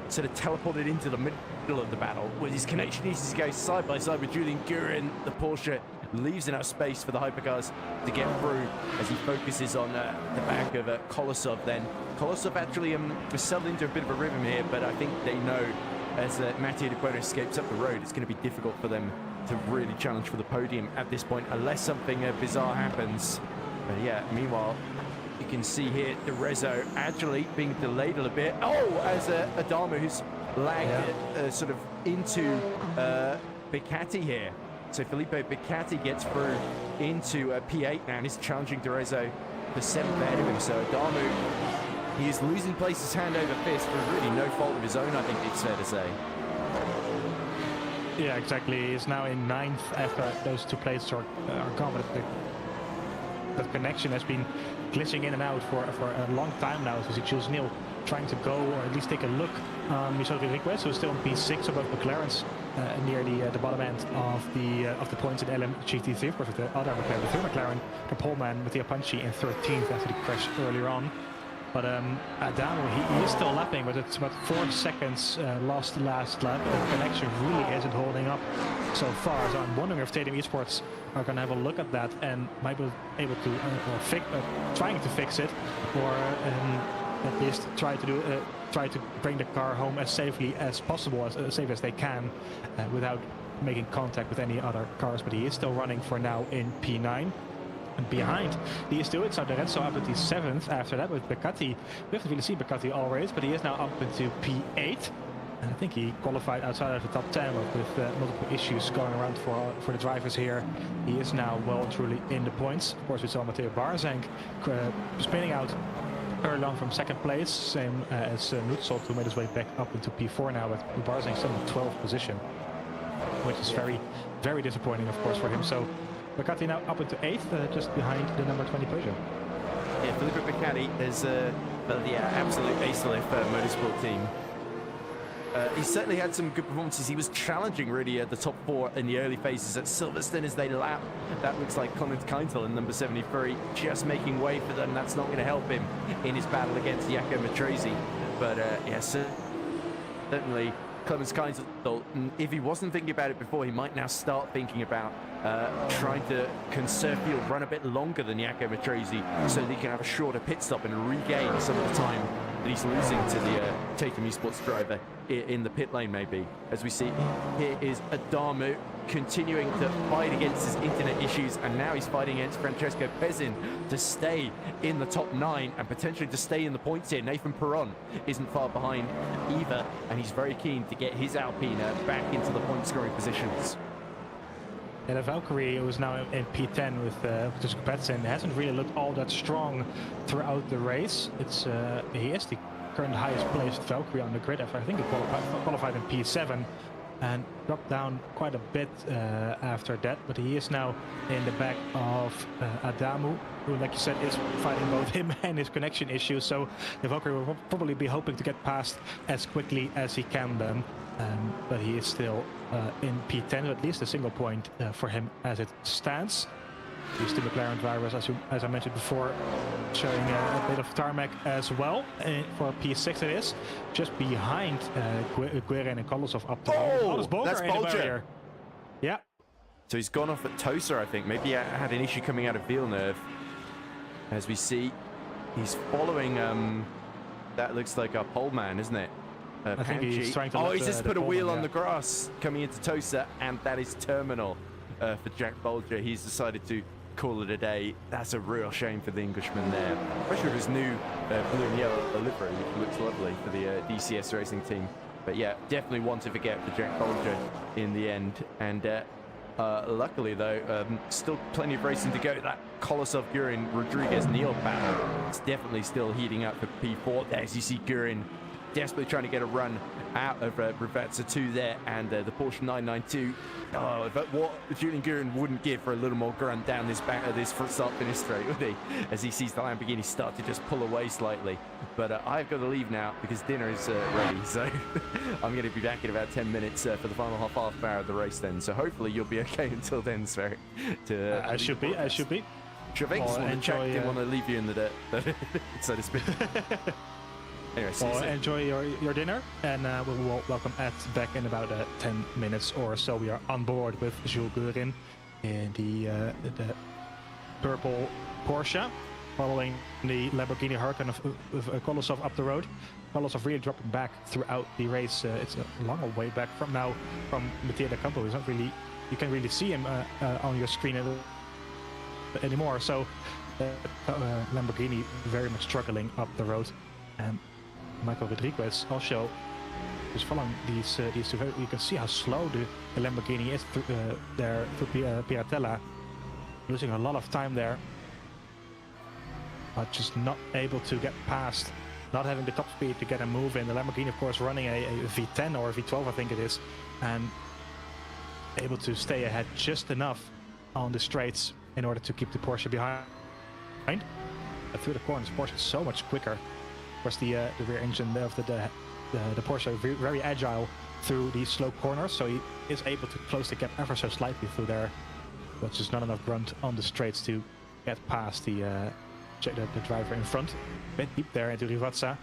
sort of teleported into the middle of the battle with his connection. He goes side by side with Julian Gurin. The Porsche leaves enough space for the hypercars to get through as he focuses on the back of Kolosov. Then Kolosov actually settled into a bit of a rhythm here, but I think they know as Mattia De Bueno escapes up the road, it's going to be difficult for them to really challenge for the podium at this point, unless something bizarre happens. But yeah, meanwhile, you can see here De Rezo actually being delayed a little bit. Oh, as Adamo, who's lagged sort of into Bicatti here. So Filippo Bicatti gets through into P8 now, and he's challenging De Rezo for 7th ahead of him. So Adamo, he is losing places hand over fist for really no fault of his own, I think it's fair to say. Yeah, exactly. He's now in 9th after those two places are gone. But the connection has been glitching in and out for a long time now. So we see Jules Neal trying to go, or at least take a look. Michel Rodriguez, who's still in P6 above McLaren's near the bottom end of the points in LM GT3. Of course, with the other McLaren, the third McLaren, the Kolman with the Apache in 13th after the crash earlier on. But Adamo, he is still lapping, but it's about 4 seconds lost last lap. The connection really isn't holding up so far. So I'm wondering if Podium Esports are going to have a look at that and might be able to, trying to fix it, or at least try to bring the car home as safely as possible, as safe as they can, without making contact with any other cars. But he is still running for now in P9. And behind these two, it's Lorenzo up into 7th after that with Bicatti. We haven't really seen Bicatti all race, but he is now up into P8. And I think he qualified outside of the top 10 with multiple issues going around for the drivers here. He is now well and truly in the points. Of course, we saw Mateo Barzank spinning out early on from 2nd place, same as Nutsol, who made his way back up into P4 now, with Barzank still in 12th position, which is very, very disappointing, of course, for him. So Bicatti now up into 8th, just behind the number 20 Peugeot. Yeah, Filippo Bicatti is the absolute ace lift motorsport team. He certainly had some good performances. He was challenging really at the top 4 in the early phases at Silverstone as they lap. That looks like Clemens Keintel in number 73 just making way for them. That's not going to help him in his battle against Jaco Matrese. But yes, certainly Clemens Keintel, if he wasn't thinking about it before, he might now start thinking about trying to conserve fuel, run a bit longer than Jaco Matrese so that he can have a shorter pit stop and regain some of the time that he's losing to the Podium Esports driver in the pit lane, maybe. As we see, here is Adamo continuing to fight against his internet issues, and now he's fighting against Francesco Pezzin to stay in the top 9 and potentially to stay in the points here. Nathan Perron isn't far behind either, and he's very keen to get his Alpine back into the point scoring positions. And the Valkyrie, who is now in P10 with Francesco Pezzin, hasn't really looked all that strong throughout the race. It's he is the current highest placed Valkyrie on the grid. I think he qualified in P7 and dropped down quite a bit after that, but he is now in the back of Adamo, who, like you said, is fighting both him and his connection issues. So the Valkyrie will probably be hoping to get past as quickly as he can then. But he is still in P10, at least a single point for him as it stands. These two McLaren drivers, as I mentioned before, showing a bit of tarmac as well. For P6 it is, just behind Guerin and Kolosov up to that's Bolger. Yeah. So he's gone off at Tosa, I think. Maybe had an issue coming out of Villeneuve. As we see, he's following, that looks like a pole man, isn't it? I think he's trying to. Oh, he's just put a wheel on yeah. the grass coming into Tosa, and that is terminal for Jack Bolger. He's decided to call it a day. That's a real shame for the Englishman there, especially with his new blue and yellow livery, which looks lovely for the DCS racing team. But yeah, definitely one to forget for Jack Bolger in the end. And luckily, though, still plenty of racing to go. That Kolosov, Gurin, Rodriguez, Neil battle is definitely still heating up for P4. As you see Gurin desperately trying to get a run out of Rivazza 2 there, and the Porsche 992. Oh, but what Julian Gurin wouldn't give for a little more grunt down this back of this start finish straight, would he? As he sees the Lamborghini start to just pull away slightly. But I've got to leave now because dinner is ready. So I'm going to be back in about 10 minutes for the final half hour of the race then. So hopefully you'll be okay until then, Sverre. I should be. Sure, didn't want to leave you in the dirt, so to speak. Anyway, enjoy your dinner, and we will welcome Ed back in about 10 minutes or so. We are on board with Jules Gurin in the purple Porsche, following the Lamborghini Huracan of Kolosov up the road. Kolosov really dropping back throughout the race. It's a long way back from Mattia da Campo. He's not really, you can really see him on your screen anymore. So Lamborghini very much struggling up the road. Michael Rodriguez also is following these two. You can see how slow the Lamborghini is through Piratella, losing a lot of time there, but just not able to get past, not having the top speed to get a move in. The Lamborghini, of course, running a V10 or a V12, I think it is, and able to stay ahead just enough on the straights in order to keep the Porsche behind. But through the corners, Porsche is so much quicker. Of course, the rear engine of the Porsche very agile through these slow corners, so he is able to close the gap ever so slightly through there, but just not enough grunt on the straights to get past the driver in front. A bit deep there into Rivazza,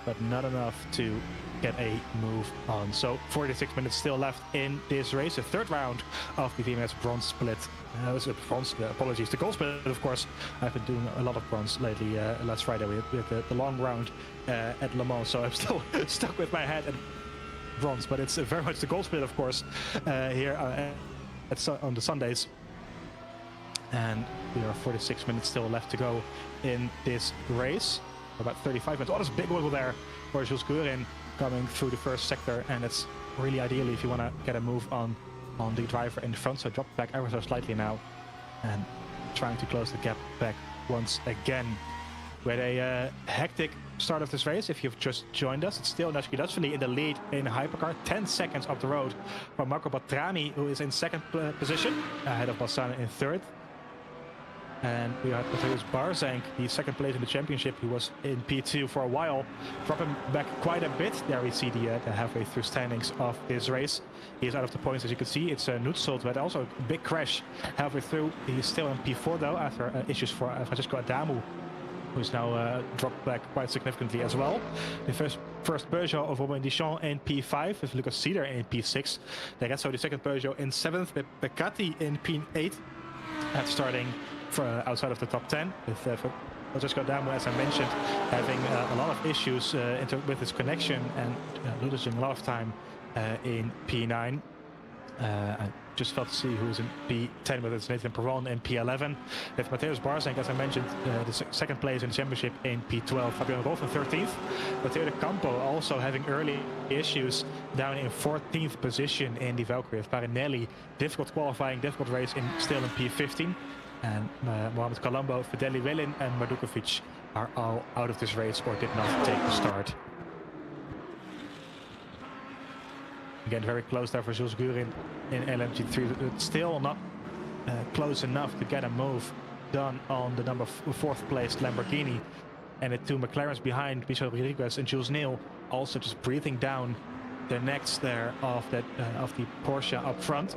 but not enough to get a move on. So 46 minutes still left in this race. The third round of the VMS bronze split. Apologies, the gold split, of course. I've been doing a lot of bronze lately. Last Friday we had the long round at Le Mans, so I'm still stuck with my head at bronze, but it's very much the gold split, of course, here on the Sundays. And we are 46 minutes still left to go in this race. About 35 minutes. Oh, there's a big wiggle there for Jules Gurin coming through the first sector, and it's really ideally if you want to get a move on the driver in front. So drop back ever so slightly now, and trying to close the gap back once again. With a hectic start of this race, if you've just joined us, it's still Nashki Dutchfully in the lead in Hypercar, 10 seconds up the road from Marco Batrami, who is in second position, ahead of Bassana in third. And we had Mateusz Barzank, the second place in the championship. He was in P2 for a while, dropping back quite a bit. There we see the halfway through standings of this race. He's out of the points, as you can see. It's Nutzelt, but also a big crash halfway through. He's still in P4 though, after issues for Francisco Adamu, who's now dropped back quite significantly as well. The first Peugeot of Robin Dichon in P5, with Lucas Cedar in P6. Lorenzo, the second Peugeot, in 7th, with Pecati in P8, at starting outside of the top 10, with Francisco Adamu, as I mentioned, having a lot of issues with his connection and losing a lot of time in P9. I just felt to see who's in P10, but it's Nathan Perron in P11. With Mateusz Barzank, as I mentioned, the second place in the championship in P12. Fabiano Rolf in 13th. Mattia da Campo also having early issues, down in 14th position in the Valkyrie. With Parinelli, difficult qualifying, difficult race, still in P15. And Mohamed Colombo, Fideli Velin and Mardukovic are all out of this race or did not take the start. Again, very close there for Jules Gurin in LMG3. It's still not close enough to get a move done on the number 4th placed Lamborghini. And the two McLarens behind, Michel Rodriguez and Jules Neal, also just breathing down the necks there of the Porsche up front.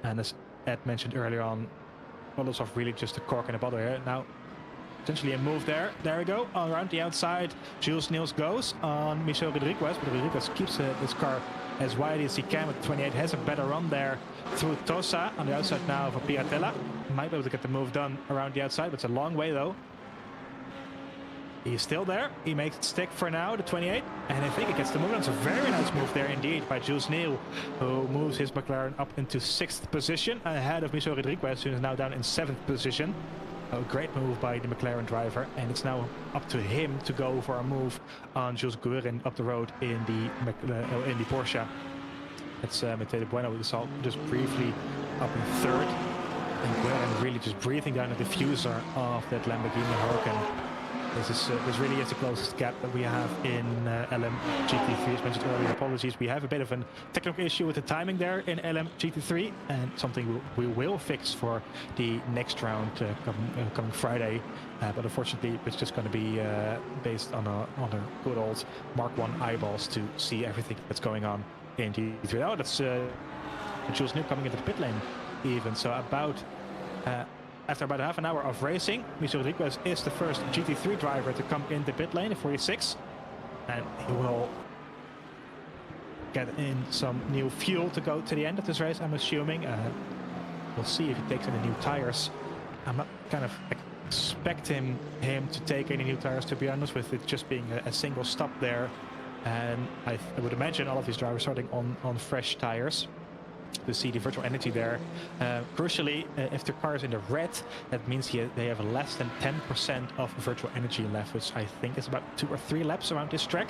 And as Ed mentioned earlier on, Kolosov really just a cork in the bottle here. Now, potentially a move there. There we go. Around the outside, Jules Niels goes on Michel Rodriguez, but Rodriguez keeps his car as wide as he can with 28. Has a better run there through Tosa on the outside now for Piratella. Might be able to get the move done around the outside, but it's a long way though. He's still there. He makes it stick for now, the 28. And I think it gets the move on. It's a very nice move there indeed by Jules Neal, who moves his McLaren up into 6th position, ahead of Michel Rodriguez, who is now down in 7th position. A great move by the McLaren driver, and it's now up to him to go for a move on Jules Guerin up the road in the Porsche. It's Mateo Bueno we saw just briefly up in 3rd, and Guerin really just breathing down the diffuser of that Lamborghini Huracan. This really is the closest gap that we have in LM GT3. As mentioned earlier, apologies, we have a bit of a technical issue with the timing there in LM GT3, and something we will fix for the next round coming Friday. But unfortunately, it's just going to be based on a good old Mark 1 eyeballs to see everything that's going on in GT3. Oh, that's Jules Neal coming into the pit lane even. So after about half an hour of racing, Michel Rodriguez is the first GT3 driver to come in the pit lane in 46. And he will get in some new fuel to go to the end of this race, I'm assuming. We'll see if he takes any new tires. I'm not kind of expecting him to take any new tires, to be honest, with it just being a single stop there. And I would imagine all of these drivers starting on fresh tires. To see the virtual energy there. Crucially, if the car is in the red, that means they have less than 10% of virtual energy left, which I think is about 2 or 3 laps around this track.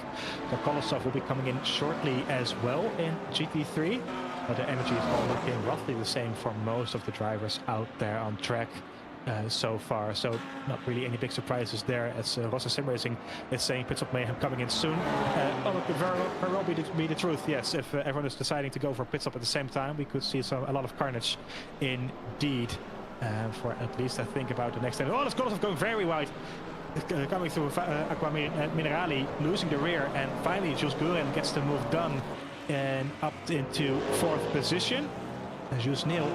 So Kolosov will be coming in shortly as well in GT3, but the energy is all looking roughly the same for most of the drivers out there on track so far. So not really any big surprises there, as Rossa Sim Racing is saying pit stop mayhem coming in soon. It could very well be the truth, yes. If everyone is deciding to go for a pit stop at the same time, we could see a lot of carnage indeed for at least I think about the next time. Oh, that's Kolosov going very wide. Coming through Aqua Minerali, losing the rear, and finally Jules Guerin gets the move done and up into 4th position. Jules Neal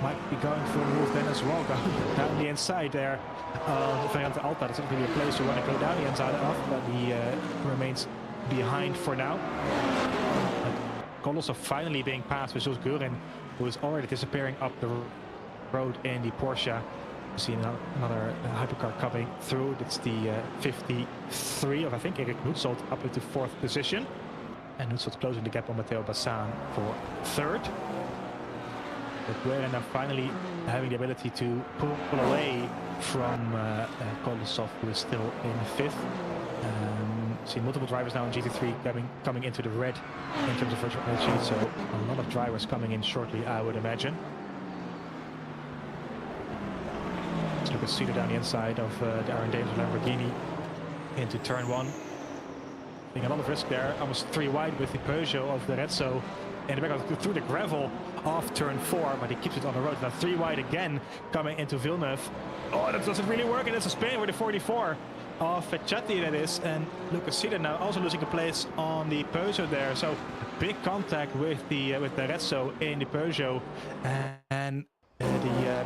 might be going for a move then as well, going down the inside there. Variante Alta, that's not really a place you want to go down the inside of, but he remains behind for now. Kolosov finally being passed with Jules Guerin, who is already disappearing up the road in the Porsche. You see another hypercar coming through. It's the 53 of, I think, Erik Nutsold up into 4th position. And Nutsold closing the gap on Matteo Bassan for 3rd. But Guerin now finally having the ability to pull away from Kolosov, who is still in 5th. See multiple drivers now in GT3 coming into the red in terms of virtual energy, so a lot of drivers coming in shortly, I would imagine. Let's look at Cedar down the inside of the Aaron Davis Lamborghini into turn 1. Taking a lot of risk there, almost 3 wide with the Peugeot of the Rezzo in the back through the gravel off turn 4, but he keeps it on the road. Now 3 wide again coming into Villeneuve. Oh, that doesn't really work, and it's a spin with the 44 of Fecciati, that is, and Lucas Cedar now also losing a place on the Peugeot there. So big contact with the Rezzo in the Peugeot, and the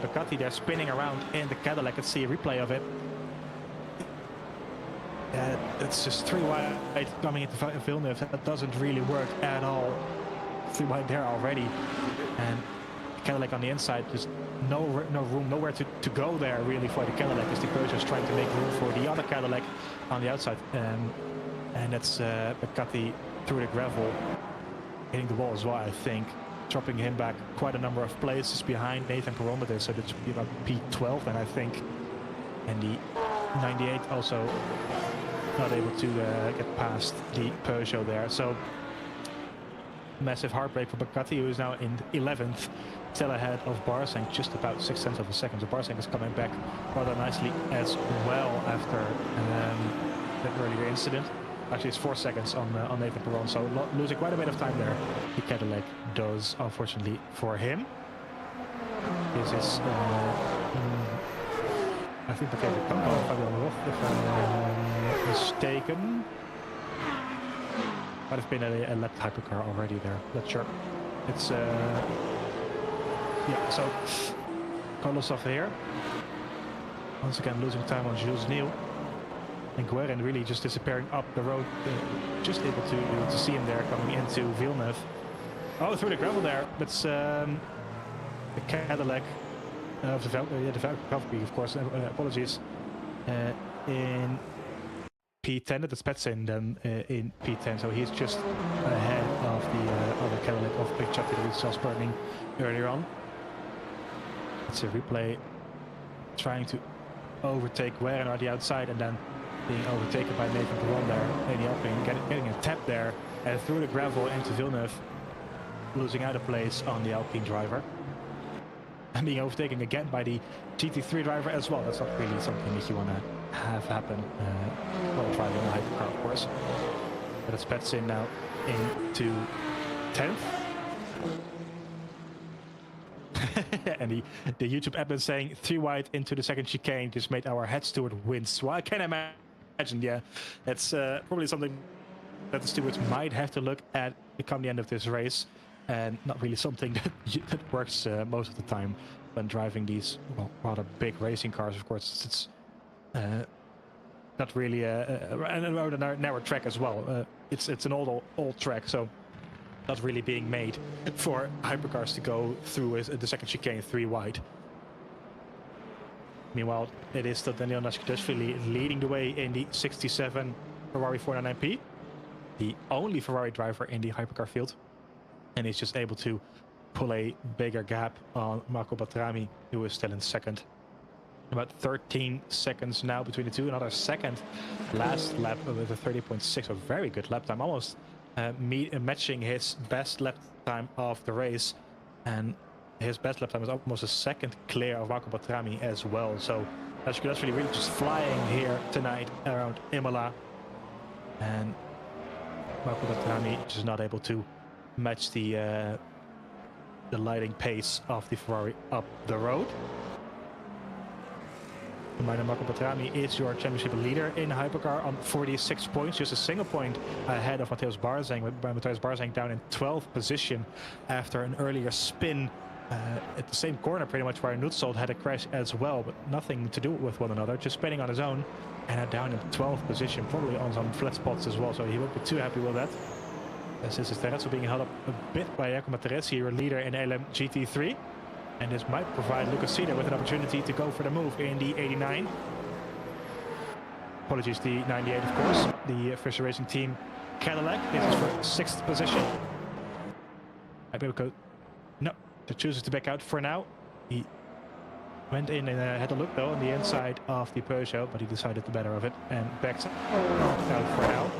Ducati there spinning around in the Cadillac. Let's see a replay of it. It's just 3 wide coming into Villeneuve. That doesn't really work at all. 3 wide there already, and Cadillac on the inside, just no room, nowhere to go there really for the Cadillac, as the Peugeot is trying to make room for the other Cadillac on the outside, and that's Ducati through the gravel, hitting the wall as well, I think, dropping him back quite a number of places behind Nathan Peron. So that should be about P12 then, I think, and the 98 also not able to get past the Peugeot there. So massive heartbreak for Ducati, who is now in 11th, still ahead of Barseng, just about 0.6 of a second. So Barseng is coming back rather nicely as well after that earlier incident. Actually, it's 4 seconds on Nathan Peron, so losing quite a bit of time there. The Cadillac does, unfortunately for him. This is, I think, Matteo De Campo, if I'm not mistaken. Might have been a lap hypercar already there, not sure. It's yeah, so Kolosov here. Once again losing time on Jules Neal. And Guerin really just disappearing up the road. Just able to see him there coming into Villeneuve. Oh, through the gravel there. That's the Cadillac of the Valkyrie, of course, apologies. In P10. It's Petsin then in P10, so he's just ahead of the other Cadillac of Big Chuck that we saw spurting earlier on. It's a replay trying to overtake Werner on the outside and then being overtaken by Nathan Perron there in the Alpine, getting a tap there and through the gravel into Villeneuve, losing out a place on the Alpine driver. And being overtaken again by the GT3 driver as well. That's not really something that you want to have happen while driving a hypercar, of course. But it's Petsin now into 10th. And the YouTube admin saying 3 wide into the second chicane just made our head steward wince. Well, I can imagine, yeah. It's probably something that the stewards might have to look at come the end of this race. And not really something that works most of the time when driving these, well, rather big racing cars. Of course, it's not really a narrow track as well. It's an old track, so not really being made for hypercars to go through the second chicane 3 wide. Meanwhile, it is still Daniel Nashkashvili leading the way in the 67 Ferrari 499P, the only Ferrari driver in the hypercar field. And he's just able to pull a bigger gap on Marco Batrami, who is still in second. About 13 seconds now between the two. Another second last lap with a 30.6, a very good lap time, almost matching his best lap time of the race. And his best lap time is almost a second clear of Marco Batrami as well. So that's really just flying here tonight around Imola. And Marco Batrami just not able to match the lighting pace of the Ferrari up the road. Reminder, Marco Batrami is your championship leader in hypercar on 46 points, just a single point ahead of Mateusz Barzeng, with Mateusz Barzeng down in 12th position after an earlier spin at the same corner pretty much where Nutsold had a crash as well, but nothing to do with one another, just spinning on his own and down in 12th position, probably on some flat spots as well, so he won't be too happy with that. Since his Terrazzo being held up a bit by Jacopo Materesi, your leader in LM GT3. And this might provide Lucas Cedar with an opportunity to go for the move in the 89. Apologies, the 98, of course. The Fisher Racing Team Cadillac. This is for 6th position. No, he chooses to back out for now. He went in and had a look, though, on the inside of the Peugeot, but he decided the better of it and backed out for now.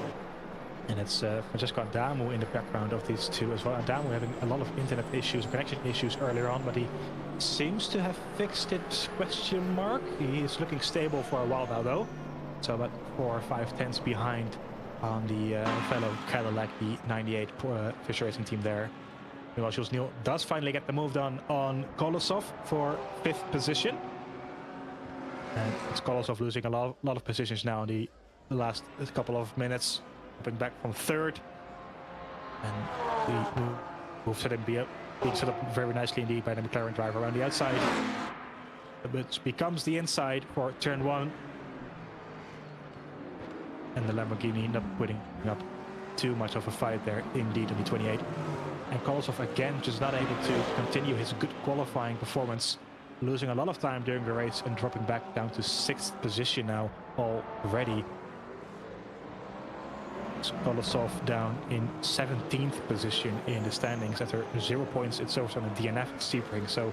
And it's Francesco Adamu in the background of these two as well. Adamu having a lot of internet issues, connection issues earlier on, but he seems to have fixed it, question mark. He is looking stable for a while now, though. So about 4 or 5 tenths behind on the fellow Cadillac, the 98 Fisher Racing Team there. Meanwhile, Jules Neal does finally get the move done on Kolosov for 5th position. And it's Kolosov losing a lot of positions now in the last couple of minutes. Back from 3rd, and the move set him being set up very nicely indeed by the McLaren driver around the outside, which becomes the inside for turn 1, and the Lamborghini not putting up too much of a fight there indeed on the 28. And Kolosov again just not able to continue his good qualifying performance, losing a lot of time during the race and dropping back down to 6th position now already. Kolosov down in 17th position in the standings after 0 points. It's also on a DNF Sebring, so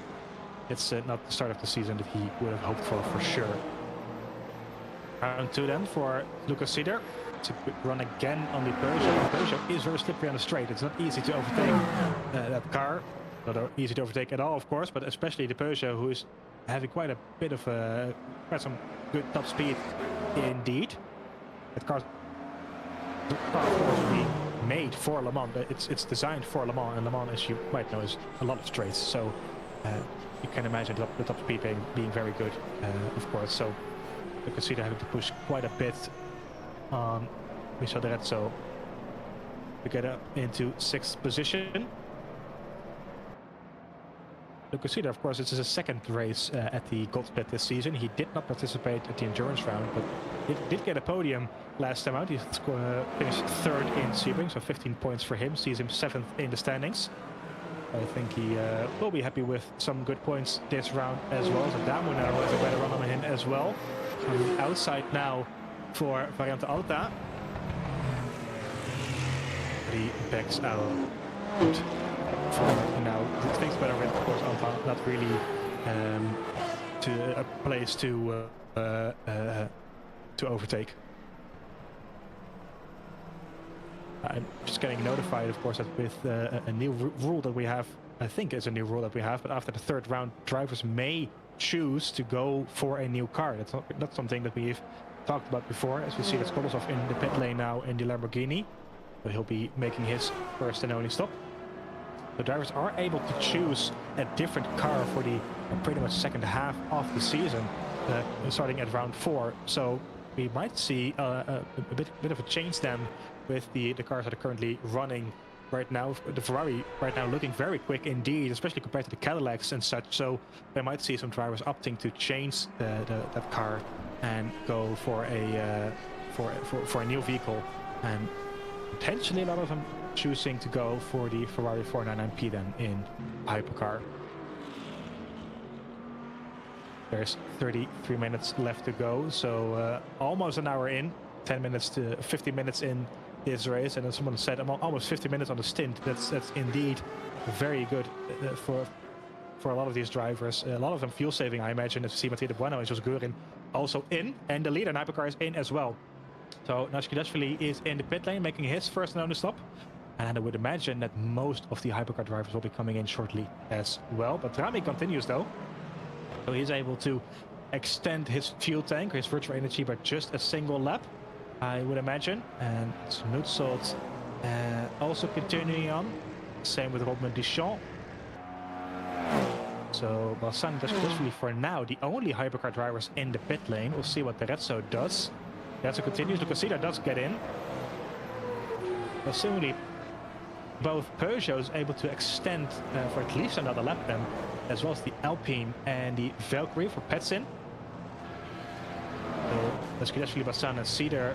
it's not the start of the season that he would have hoped for sure. Round 2 then for Lucas Cedar. It's a quick run again on the Peugeot. The Peugeot is very slippery on the straight. It's not easy to overtake that car. Not easy to overtake at all, of course, but especially the Peugeot, who is having quite a bit of quite some good top speed indeed. That car being made for Le Mans. It's designed for Le Mans, and Le Mans, as you might know, is a lot of straights. So you can imagine the top speed being very good, of course. So you can see they're having to push quite a bit on Michel Derezzo to get up into 6th position. Lucas Cedar, of course, this is his 2nd race at the Gold Split this season. He did not participate at the endurance round, but he did get a podium last time out. He finished 3rd in Sebring, so 15 points for him. Sees him 7th in the standings. I think he will be happy with some good points this round as well. So Damu now has a better run on him as well. On the outside now for Variante Alta. He backs out for now. Things better with, of course, Alta. Not really to a place to overtake. I'm just getting notified, of course, that with a new rule that we have, I think it's a new rule that we have, but after the third round, drivers may choose to go for a new car. That's not something that we've talked about before, as we see that Kolman in the pit lane now in the Lamborghini. So he'll be making his first and only stop. The drivers are able to choose a different car for the pretty much second half of the season, starting at round 4. So we might see a bit of a change then with the cars that are currently running right now. The Ferrari right now looking very quick indeed, especially compared to the Cadillacs and such. So we might see some drivers opting to change that car and go for a new vehicle, and potentially a lot of them choosing to go for the Ferrari 499P then in Hypercar. There's 33 minutes left to go, so almost an hour in, 10 minutes to 50 minutes in this race, and as someone said, I'm almost 50 minutes on the stint. That's indeed very good for a lot of these drivers. A lot of them fuel saving, I imagine, as you see Mathieu de Bueno and Jos Gurin also in, and the leader in Hypercar is in as well. So Nashkidashvili is in the pit lane, making his first and only stop. And I would imagine that most of the Hypercar drivers will be coming in shortly as well. But Rami continues though. So he's able to extend his fuel tank, his virtual energy, by just a single lap, I would imagine. And Snootsold also continuing on. Same with Robin Duchamp. So Balsan Nashkidashvili for now the only Hypercar drivers in the pit lane. We'll see what Terezzo does. Terezzo continues. Lucasida does get in. Well, similarly, both Peugeots able to extend for at least another lap then, as well as the Alpine and the Valkyrie for Petsin. So Nashkidashvili, Bassan and Cedar,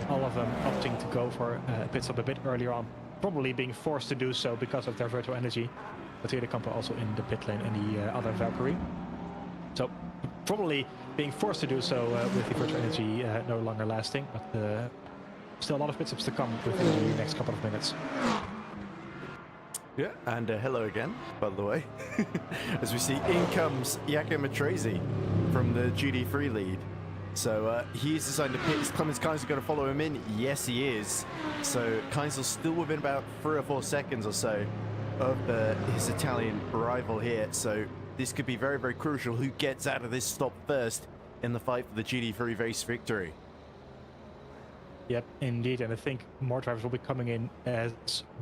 all of them opting to go for pit stop a bit earlier on, probably being forced to do so because of their virtual energy. Mathieu de Campo also in the pit lane and the other Valkyrie. So probably being forced to do so with the virtual energy no longer lasting, but still a lot of pit stops to come within the next couple of minutes. Yeah, and hello again, by the way. As we see, in comes Jaco Matrese from the GD3 lead. So he's designed to pit. Is Clemens Kaiser going to follow him in? Yes, he is. So Kaiser's still within about 3 or 4 seconds or so of his Italian rival here. So this could be very, very crucial who gets out of this stop first in the fight for the GD3 race victory. Yep, indeed, and I think more drivers will be coming in as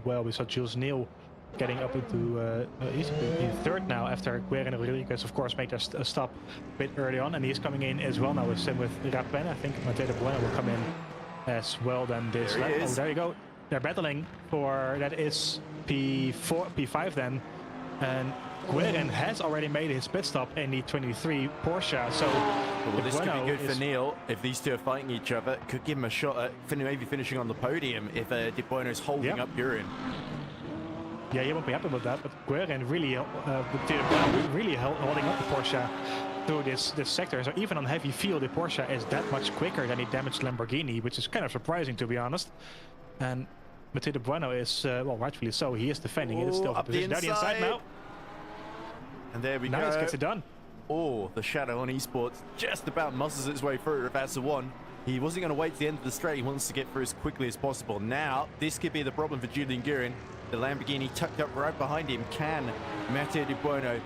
well. We saw Jules Neal getting up into he's in third now after Guerin and Rodriguez, of course, made a stop a bit early on, and he's coming in as well now. With same with Rapin. I think Mathieu de Bueno will come in as well then this lap. Oh, there you go. They're battling for, that is P4, P5 then, and Guerin has already made his pit stop in the 23 Porsche. So well, this could be good for Neil if these two are fighting each other. Could give him a shot at maybe finishing on the podium if De Bueno is holding up Guerin. Yeah, he won't be happy with that, but Guerin really, really holding up the Porsche through this sector. So even on heavy fuel, the Porsche is that much quicker than the damaged Lamborghini, which is kind of surprising, to be honest. And Mathieu de Bueno is, well, rightfully so, he is defending it. It's still position down the inside now. And there we go. Nice, gets it done. Oh, the shadow on esports just about muscles its way through. If that's the one, he wasn't going to wait to the end of the straight. He wants to get through as quickly as possible. Now, this could be the problem for Julian Guerin. The Lamborghini tucked up right behind him. Can Mathieu de Bueno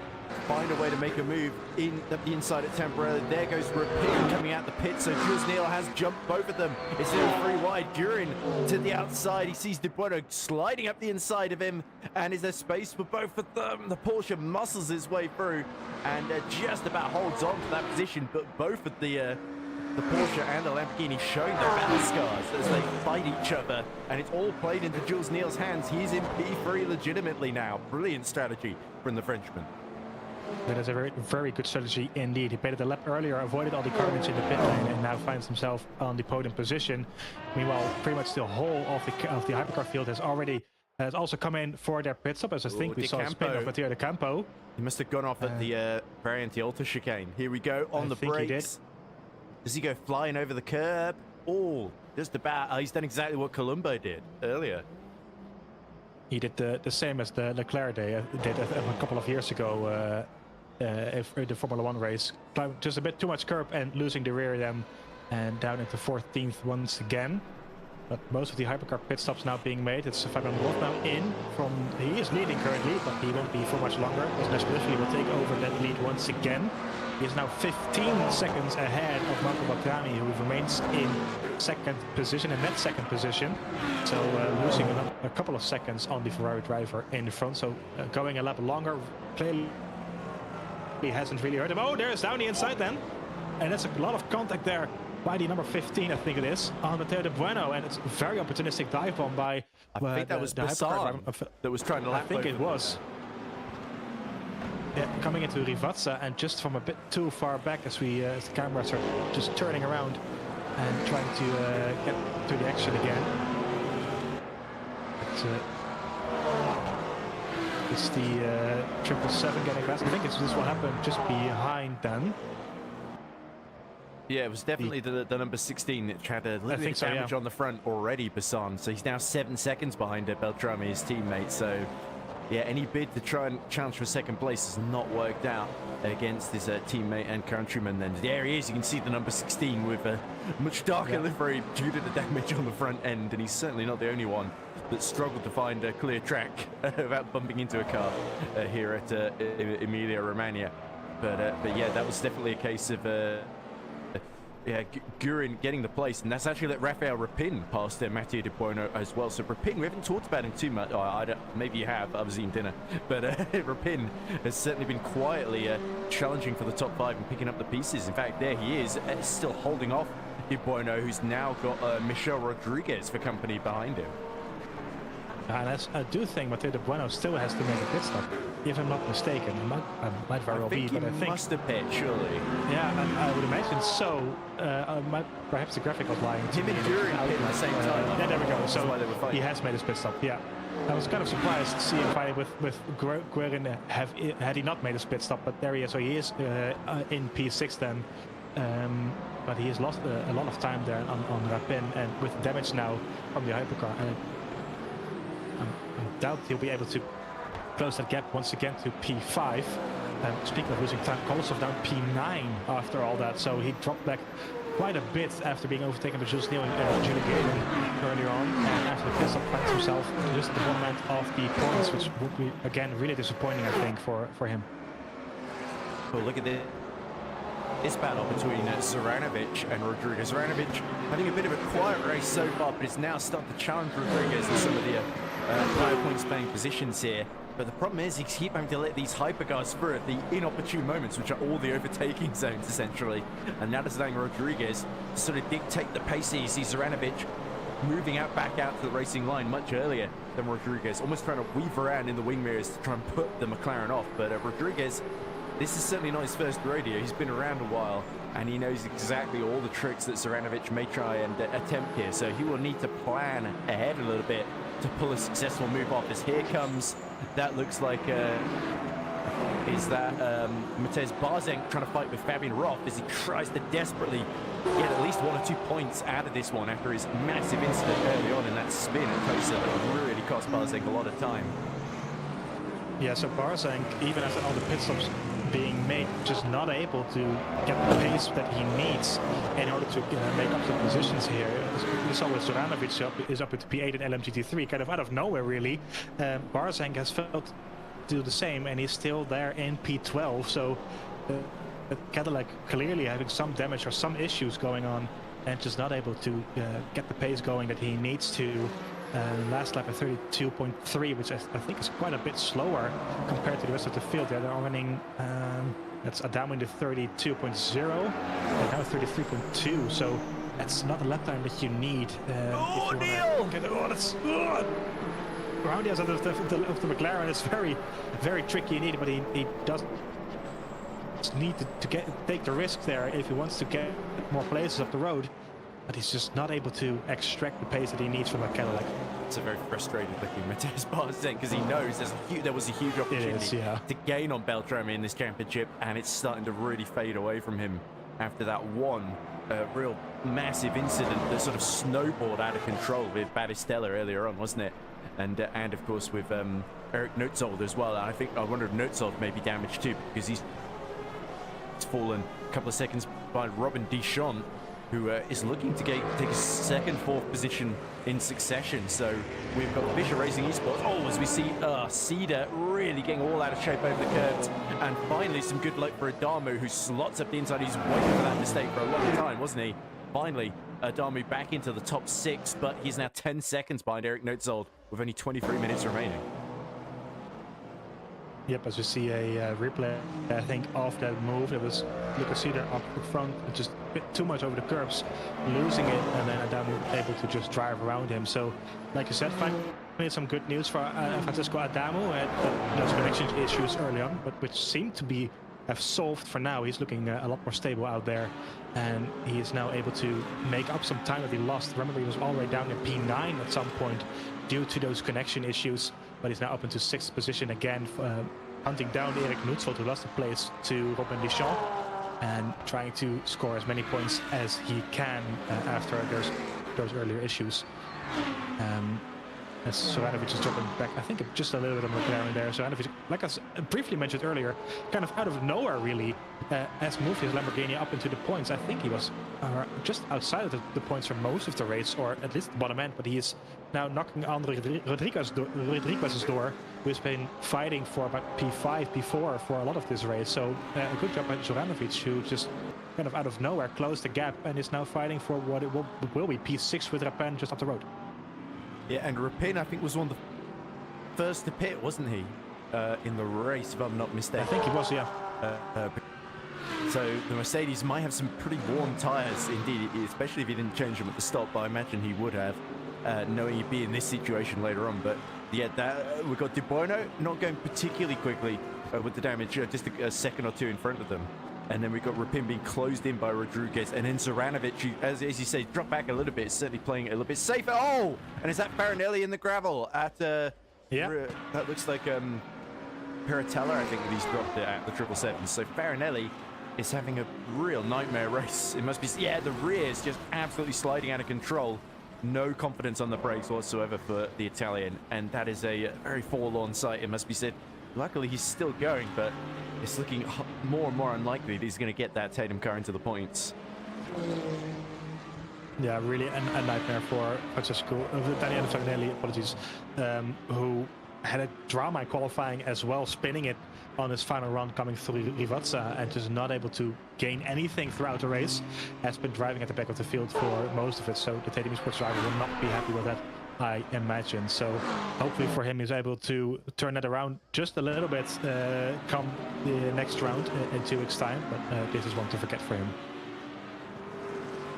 find a way to make a move in at the inside at Temporelli? There goes Rapin coming out the pit. So Jules Neal has jumped both of them. It's now 3 wide. Guerin to the outside. He sees de Bueno sliding up the inside of him. And is there space for both of them? The Porsche muscles his way through and just about holds on to that position. But both of the Porsche and the Lamborghini showing their battle scars as they fight each other, and it's all played into Jules Neal's hands. He's in P3 legitimately now. Brilliant strategy from the Frenchman. That is a very, very good strategy indeed. He paid a lap earlier, avoided all the carnage in the pit lane, and now finds himself on the podium position. Meanwhile, pretty much the whole of the Hypercar field has also come in for their pit stop, as I think we saw a spin of Mathieu de Campo. He must have gone off at the Variante Alta chicane. Here we go on the brakes. Does he go flying over the curb? all. Just about. He's done exactly what Colombo did earlier. He did the same as the Leclerc did a couple of years ago in the Formula 1 race. Just a bit too much curb and losing the rear then, and down into 14th once again. But most of the Hypercar pit stops now being made. It's Fabian Wolf now in from... He is leading currently, but he won't be for much longer. As Nesbitt will take over that lead once again. He is now 15 seconds ahead of Marco Baltrami, who remains in second position, in that second position. So losing a couple of seconds on the Ferrari driver in the front. So going a lap longer, clearly he hasn't really hurt him. Oh, there's down the inside then. And that's a lot of contact there by the number 15, I think it is, on Matteo De Bueno, and it's a very opportunistic dive bomb by... I think that was Bassan that was trying to lap. I think it was. Yeah, coming into Rivazza, and just from a bit too far back as the cameras are just turning around and trying to get to the action again. It's the 777 getting past. I think this will happen just behind then. Yeah, it was definitely the number 16 that had a little bit of damage on the front already, Bassan. So he's now 7 seconds behind Beltrami, his teammate. So, yeah, any bid to try and challenge for second place has not worked out against his teammate and countryman. Then there he is. You can see the number 16 with a much darker livery due to the damage on the front end. And he's certainly not the only one that struggled to find a clear track without bumping into a car here at Emilia-Romagna. But yeah, that was definitely a case of... yeah, Gurin getting the place, and that's actually let Rafael Rapin past Matteo De Bueno as well. So Rapin, we haven't talked about him too much. Oh, maybe you have. I was eating dinner, but Rapin has certainly been quietly challenging for the top 5 and picking up the pieces. In fact, there he is, still holding off De Bueno, who's now got Michel Rodriguez for company behind him. And I do think Matteo De Bueno still has to make a pit stop, if I'm not mistaken. I might very well be, but I think... must have pit, surely. Yeah, I would imagine so. Perhaps the graphic was lying. Him and Gurin pit at the same time. Yeah, there we go. So he has made his pit stop, yeah. I was kind of surprised to see him fighting with Guerin had he not made his pit stop, but there he is. So he is in P6 then. But he has lost a lot of time there on Rapin, and with damage now from the Hypercar. I doubt he'll be able to close that gap once again to P5. Speaking of losing time, Kolosov down P9 after all that, so he dropped back quite a bit after being overtaken by Jules Neal and Julie Galen earlier on, and after the pit stop finds himself just at the 1/9 of the points, which would be again really disappointing, I think, for him. Well, look at this battle between Zoranovic and Rodriguez. Zoranovic having a bit of a quiet race so far, but it's now starting to challenge Rodriguez in some of the higher points playing positions here. But the problem is he keeps having to let these hypercars through at the inopportune moments, which are all the overtaking zones essentially. And that is allowing Rodriguez to sort of dictate the pace here. You see Zoranovic moving back out to the racing line much earlier than Rodriguez, almost trying to weave around in the wing mirrors to try and put the McLaren off. But Rodriguez, this is certainly not his first rodeo. He's been around a while, and he knows exactly all the tricks that Zoranovic may try and attempt here. So he will need to plan ahead a little bit to pull a successful move off. As here comes, that looks like, is that Matej Barzenk trying to fight with Fabian Roth as he tries to desperately get at least 1 or 2 points out of this one after his massive incident early on in that spin at Kosa that really cost Barzenk a lot of time. Yeah, so Barzenk, even after all the pit stops being made, just not able to get the pace that he needs in order to make up the positions here. We saw with Zoranovic is up at P8 in LMGT3, kind of out of nowhere really. Barzenk has failed to do the same, and he's still there in P12, so Cadillac clearly having some damage or some issues going on, and just not able to get the pace going that he needs to. Last lap at 32.3, which I think is quite a bit slower compared to the rest of the field. They're running, that's down into 32.0, and now 33.2, so that's not the lap time that you need. Oh, Neil! Around the outside of the McLaren is very, very tricky indeed, but he does need to take the risk there if he wants to get more places up the road. But he's just not able to extract the pace that he needs from a Cadillac. It's a very frustrated looking Matej Barzenk, because he knows there was a huge opportunity to gain on Beltrami in this championship, and it's starting to really fade away from him after that one real massive incident that sort of snowballed out of control with Battistella earlier on, wasn't it? And of course with Eric Noetzold as well. I wonder if Noetzold may be damaged too, because he's fallen a couple of seconds by Robin Deschamps, who is looking to take a second, fourth position in succession. So we've got Fischer Racing Esports. Oh, as we see Cedar really getting all out of shape over the curves. And finally, some good luck for Adamu, who slots up the inside. He's waiting for that mistake for a long time, wasn't he? Finally, Adamu back into the top 6, but he's now 10 seconds behind Eric Noetzold with only 23 minutes remaining. Yep, as we see a replay, I think, of that move. It was Lucas Cedar up the front, just a bit too much over the curbs, losing it, and then Adamu able to just drive around him. So, like you said, finally some good news for Francisco Adamu. Had those connection issues early on, but which seem to have solved for now. He's looking a lot more stable out there, and he is now able to make up some time that he lost. Remember, he was all the way down in P9 at some point due to those connection issues, but he's now up into 6th position again, hunting down Eric Noetzold, who lost the place to Robin Deschamps, and trying to score as many points as he can after those earlier issues. As Soranovic is dropping back, I think just a little bit of McLaren there. Soranovic, like I briefly mentioned earlier, kind of out of nowhere really, has moved his Lamborghini up into the points. I think he was just outside of the points for most of the race, or at least the bottom end, but he is now knocking on Rodriguez's door, who's been fighting for about P5, P4 for a lot of this race. So a good job by Zoranovic, who just kind of out of nowhere closed the gap and is now fighting for what it will be P6 with Rapin just up the road. Yeah, and Rapin, I think, was one of the first to pit, wasn't he, in the race, if I'm not mistaken? I think he was, yeah. So the Mercedes might have some pretty warm tyres, indeed, especially if he didn't change them at the stop, but I imagine he would have, knowing he'd be in this situation later on. But yeah, we've got Domino not going particularly quickly with the damage, just a second or two in front of them. And then we've got Rapin being closed in by Rodriguez. And then Zoranovic, as you say, dropped back a little bit, certainly playing it a little bit safer. Oh! And is that Farinelli in the gravel at... yeah. That looks like Piratella, I think, that he's dropped it at the 777. So Farinelli is having a real nightmare race. It must be... Yeah, the rear is just absolutely sliding out of control. No confidence on the brakes whatsoever for the Italian. And that is a very forlorn sight, it must be said. Luckily, he's still going, but it's looking more and more unlikely that he's going to get that Tatum car into the points. Yeah, really a nightmare for Francesco, Daniele Farinelli, apologies, who had a drama in qualifying as well, spinning it on his final run coming through Rivazza and just not able to gain anything throughout the race. Has been driving at the back of the field for most of it, so the Tatum Esports driver will not be happy with that, I imagine. So hopefully for him, he's able to turn that around just a little bit come the next round in 2 weeks' time, but this is one to forget for him.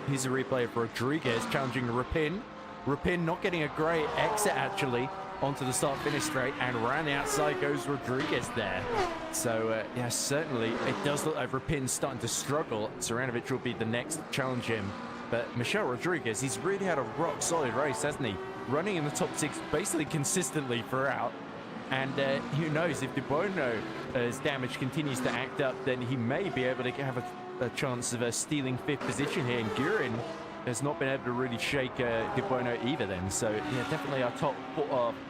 Here's a replay of Rodriguez challenging Rapin. Rapin not getting a great exit, actually, onto the start-finish straight, and around the outside goes Rodriguez there. So, yeah, certainly it does look like Rapin's starting to struggle. Zoranovic will be the next to challenge him. But Michel Rodriguez, he's really had a rock-solid race, hasn't he? Running in the top 6 basically consistently throughout. And who knows, if De Bono's damage continues to act up, then he may be able to have a chance of stealing 5th position here. And Gurin has not been able to really shake De Bono either then. So, yeah, definitely our top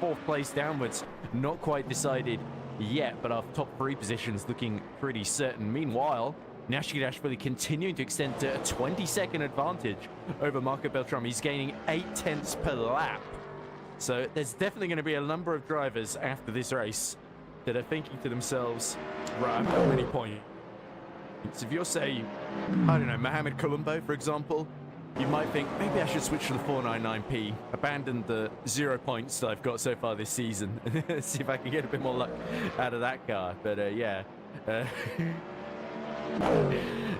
4th place downwards. Not quite decided yet, but our top 3 positions looking pretty certain. Meanwhile, Nashikidashvili continuing to extend to a 20-second advantage over Marco Beltrami. He's gaining 0.8 per lap. So there's definitely going to be a number of drivers after this race that are thinking to themselves, right, I've got many points. If you're, say, I don't know, Mohamed Colombo, for example, you might think, maybe I should switch to the 499p, abandon the 0 points that I've got so far this season, see if I can get a bit more luck out of that car. But yeah.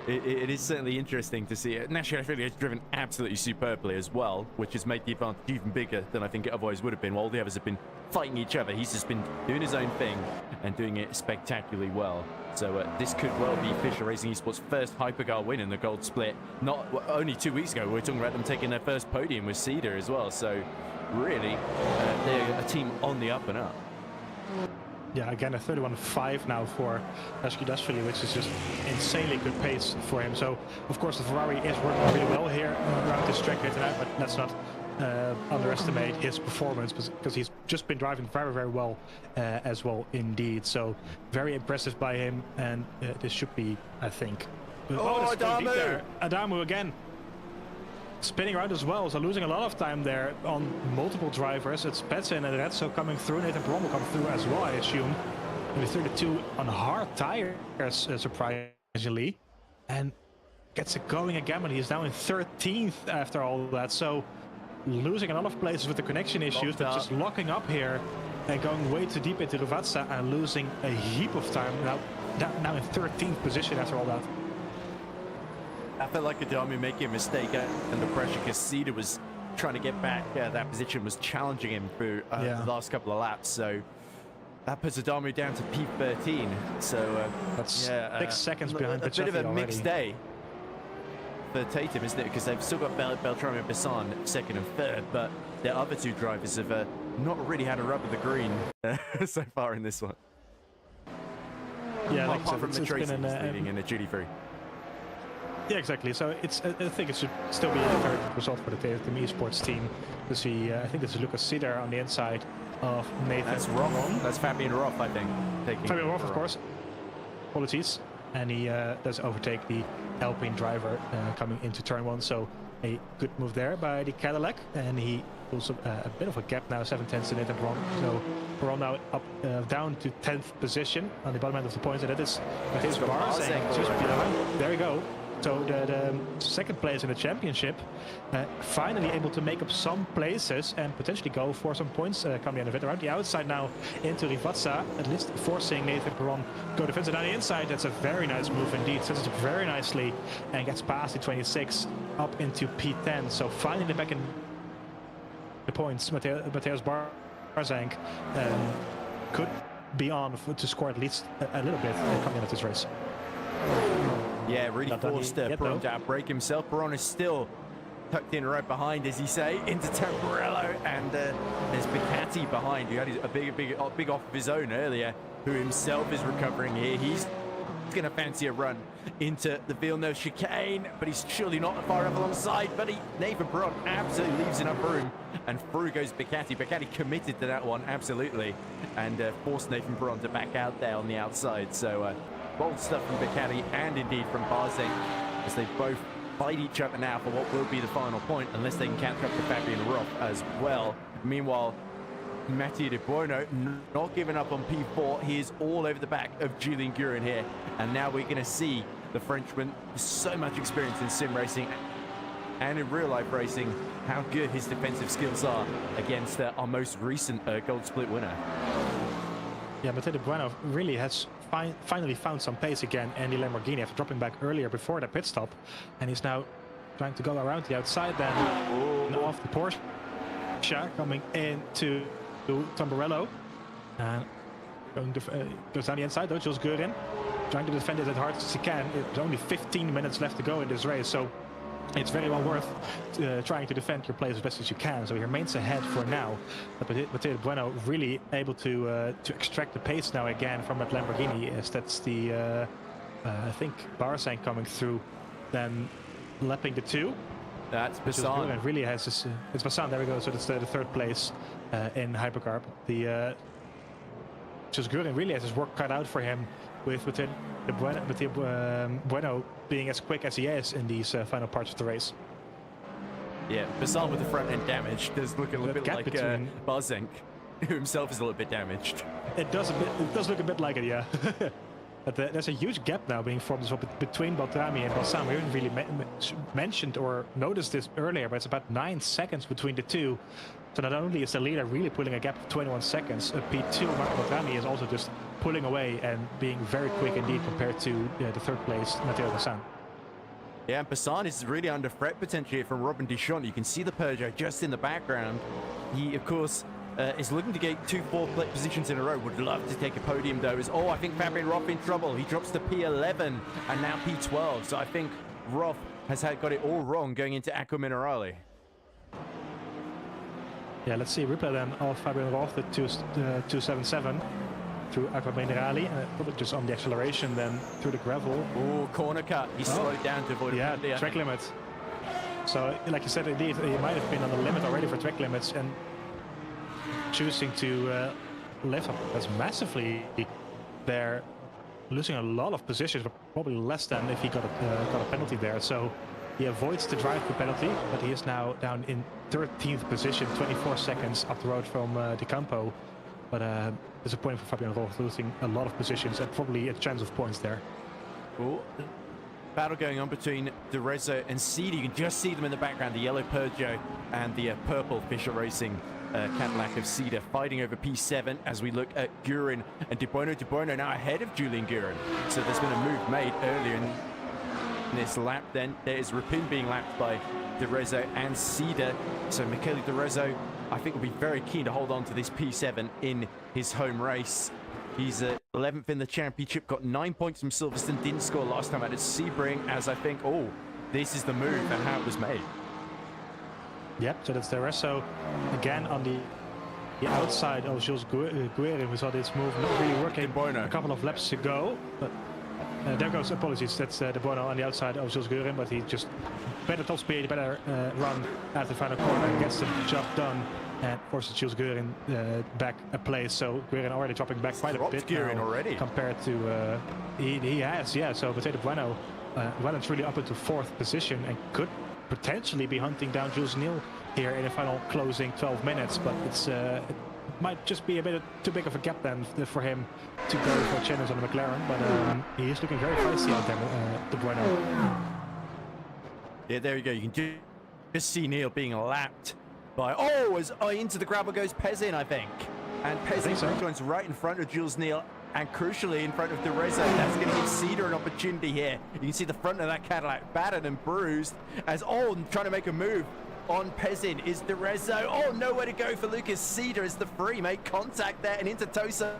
It is certainly interesting to see it. Nashikidashvili has driven absolutely superbly as well, which has made the advantage even bigger than I think it otherwise would have been. While the others have been fighting each other, he's just been doing his own thing and doing it spectacularly well. So this could well be Fischer Racing Esports' first Hypercar win in the Gold Split. Not only 2 weeks ago, we were talking about them taking their first podium with Cedar as well. So really, they're a team on the up and up. yeah, again, a 31.5 now for Dashvili, which is just insanely good pace for him. So, of course, the Ferrari is working really well here around this track here tonight, but let's not underestimate his performance because he's just been driving very, very well as well indeed. So, very impressive by him, and this should be, I think... Oh, Adamu! Adamu again. Spinning around as well, so losing a lot of time there on multiple drivers. It's Petsen and Retso coming through. Nathan Brom will come through as well, I assume. Maybe 32 on hard tires, surprisingly. And gets it going again, but he's now in 13th after all that. So losing a lot of places with the connection issues, but just locking up here and going way too deep into Ruvazza and losing a heap of time. Now in 13th position after all that. I felt like Adamu making a mistake under pressure because Cedar was trying to get back. That position was challenging him through the last couple of laps. So that puts Adamu down to P13. So that's 6 seconds behind. A bit of a mixed day for Tatum, isn't it? Because they've still got Beltrami and Bisson second and third, but their other two drivers have not really had a rub of the green so far in this one. Yeah, apart from the Tracy leading in a duty-free. Yeah, exactly. So I think it should still be a very good result for the Tatum Esports team to see. I think this is Lucas Cedar on the inside of Nathan. That's Roth. That's Fabian Roth, I think. Fabian Roth, of course. Apologies. And he does overtake the Alpine driver coming into turn 1. So a good move there by the Cadillac. And he also a bit of a gap now, 7/10 to Nathan Brom. So we're now up down to 10th position on the bottom end of the points. And that is Matthias Barzeng just behind. There we go. So the second place in the championship, finally able to make up some places and potentially go for some points coming out of it. Around the outside now into Rivazza, at least forcing Nathan Perron go defensive. On the inside, that's a very nice move indeed. Sets it up very nicely and gets past the 26 up into P10. So finally back in the points. Matthias Barzeng could be on to score at least a little bit coming out of this race. Yeah, really forced Perron to outbrake himself. Perron is still tucked in right behind, as you say, into Tamburello, and there's Bicatti behind, who had a big off of his own earlier, who himself is recovering here. He's going to fancy a run into the Villeneuve chicane, but he's surely not far enough alongside. But Nathan Perron absolutely leaves enough room, and through goes Bicatti. Bicatti committed to that one, absolutely, and forced Nathan Perron to back out there on the outside. So bold stuff from Bicatti and indeed from Barzeng, as they both fight each other now for what will be the final point, unless they can catch up to Fabian Roth as well. Meanwhile, Mathieu de Buono not giving up on P4. He is all over the back of Julien Gurin here, and now we're going to see the Frenchman, so much experience in sim racing and in real life racing, how good his defensive skills are against our most recent gold split winner. Yeah, Mathieu de Buono really has finally found some pace again, and the Lamborghini after dropping back earlier before the pit stop, and he's now trying to go around the outside then off the Porsche, coming into Tamburello, and goes down the inside though. Jules Gurin trying to defend it as hard as he can. There's only 15 minutes left to go in this race, so it's very well worth trying to defend your place as best as you can. So he remains ahead for now. But Mathieu de Buono really able to extract the pace now again from that Lamborghini, as that's the I think Barzeng coming through, then lapping the 2. That's Bisson. And really has this. It's Bisson. There we go. So that's the third place in Hypercar. The Jules Gurin really has his work cut out for him with Mathieu Bueno being as quick as he is in these final parts of the race. Yeah, Bisson with the front end damage does look a little bit like Barzeng, who himself is a little bit damaged. It does look a bit like it, yeah. But there's a huge gap now being formed between Beltrami and Balsam. We haven't really mentioned or noticed this earlier, but it's about 9 seconds between the two. So not only is the leader really pulling a gap of 21 seconds, P2 Marco Beltrami is also just pulling away and being very quick indeed compared to the third place Matteo Bassan. Yeah, and Bassan is really under threat potentially from Robin Deschamps. You can see the Peugeot just in the background. He, of course, is looking to get 2 fourth positions in a row. Would love to take a podium though. I think Fabian Roth in trouble. He drops to P11 and now P12. So I think Roth has got it all wrong going into Acqua Minerale. Yeah, let's see replay then of Fabian Roth, the 277. through Acqua Minerali, probably just on the acceleration, then through the gravel. Oh, corner cut. He slowed down to avoid a penalty, track limit. So, like you said, indeed, he might have been on the limit already for track limits, and choosing to lift up as massively. They're losing a lot of positions, but probably less than if he got a penalty there. So he avoids the drive through penalty, but he is now down in 13th position, 24 seconds up the road from De Campo. But disappointing for Fabian Roth, losing a lot of positions and probably a chance of points there. Cool. Battle going on between Durezzo and Seedy. You can just see them in the background, the yellow Peugeot and the purple Fischer Racing Cadillac of Cedar fighting over P7 as we look at Gurin and De Bueno. De Bueno now ahead of Julian Gurin. So there's been a move made earlier in this lap. Then there is Rapin being lapped by Durezzo and Cedar. So Michele Durezzo, I think, will be very keen to hold on to this P7 in his home race. He's 11th in the championship, got 9 points from Silverstone, didn't score last time out at Sebring, as I think, oh, this is the move and how it was made. Yep, so that's Durezzo again on the outside of Jules Guerin. We saw this move not really working. A couple of laps to go, but there goes, apologies, that's De Bueno on the outside of Jules Guerin, but he just better top speed, better run at the final corner and gets the job done. And forces Jules Guerin back a place, so Guerin already dropping back quite a bit Guerin already compared to he has, yeah. So De Bueno, Bueno's really up into 4th position and could potentially be hunting down Jules Neal here in the final closing 12 minutes, but it's it might just be a bit too big of a gap then for him to go for a challenge on the McLaren. But he is looking very feisty out there, De Bueno. Yeah, there you go. You can just see Neal being lapped by, into the gravel goes Pezin, I think. And Pezin joins right in front of Jules Neal and crucially in front of Durezzo. That's going to give Cedar an opportunity here. You can see the front of that Cadillac battered and bruised as trying to make a move on Pezin is Durezzo. Oh, nowhere to go for Lucas Cedar as the free make contact there and into Tosa.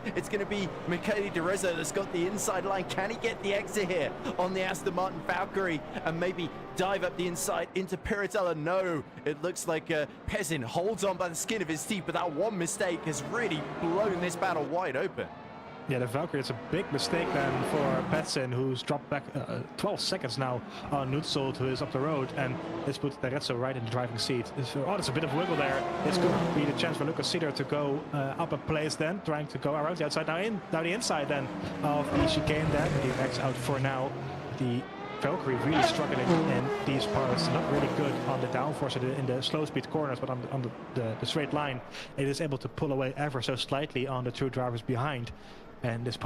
It's going to be Michele Durezzo that's got the inside line. Can he get the exit here on the Aston Martin Valkyrie and maybe dive up the inside into Piratella? No, it looks like Pezin holds on by the skin of his teeth, but that one mistake has really blown this battle wide open. Yeah, the Valkyrie, it's a big mistake then for Pezin, who's dropped back 12 seconds now on Nutsold, who is up the road, and this puts Durezzo right in the driving seat. So, there's a bit of wiggle there. This could be the chance for Lucas Cedar to go up a place then, trying to go around the outside. Now the inside then of the chicane there, but he backs out for now. The Valkyrie really struggling in these parts, not really good on the downforce in the slow speed corners, but on the straight line, it is able to pull away ever so slightly on the two drivers behind. And this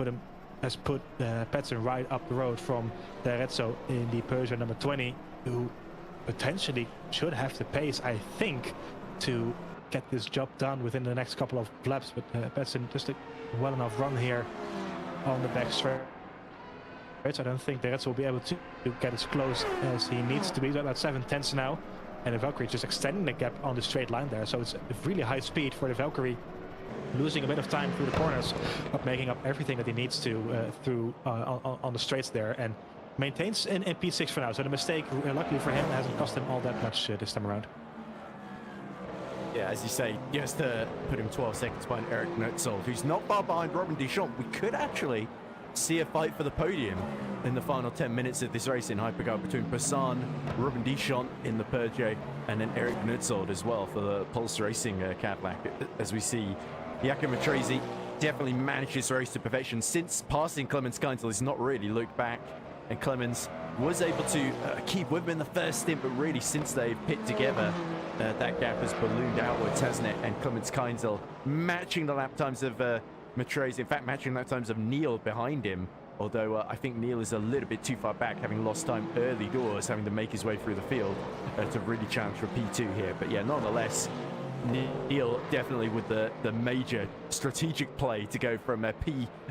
has put Pezin right up the road from Durezzo in the Peugeot number 20, who potentially should have the pace, I think, to get this job done within the next couple of laps. But Pezin just a well enough run here on the back straight. I don't think Durezzo will be able to get as close as he needs to be. He's about 7/10 now, and the Valkyrie just extending the gap on the straight line there. So it's a really high speed for the Valkyrie, losing a bit of time through the corners, but making up everything that he needs to on the straights there, and maintains in P6 for now. So the mistake, luckily for him, hasn't cost him all that much this time around. Yeah, as you say, just to put him 12 seconds behind Eric Nutsold, who's not far behind Robin Deschamps. We could actually see a fight for the podium in the final 10 minutes of this race in Hypercar between Passan, Robin Deschamps in the Peugeot, and then Eric Nutsold as well for the Pulse Racing Cadillac. As we see, Jakob Matrese definitely managed this race to perfection. Since passing Clemens Keinzel, he's not really looked back, and Clemens was able to keep with him in the first stint, but really since they've pit together, that gap has ballooned outwards, hasn't it? And Clemens Keinzel matching the lap times of Matrese, in fact matching the lap times of Neal behind him, although I think Neal is a little bit too far back, having lost time early doors, having to make his way through the field to really challenge for P2 here. But yeah, nonetheless, Neal definitely with the major strategic play to go from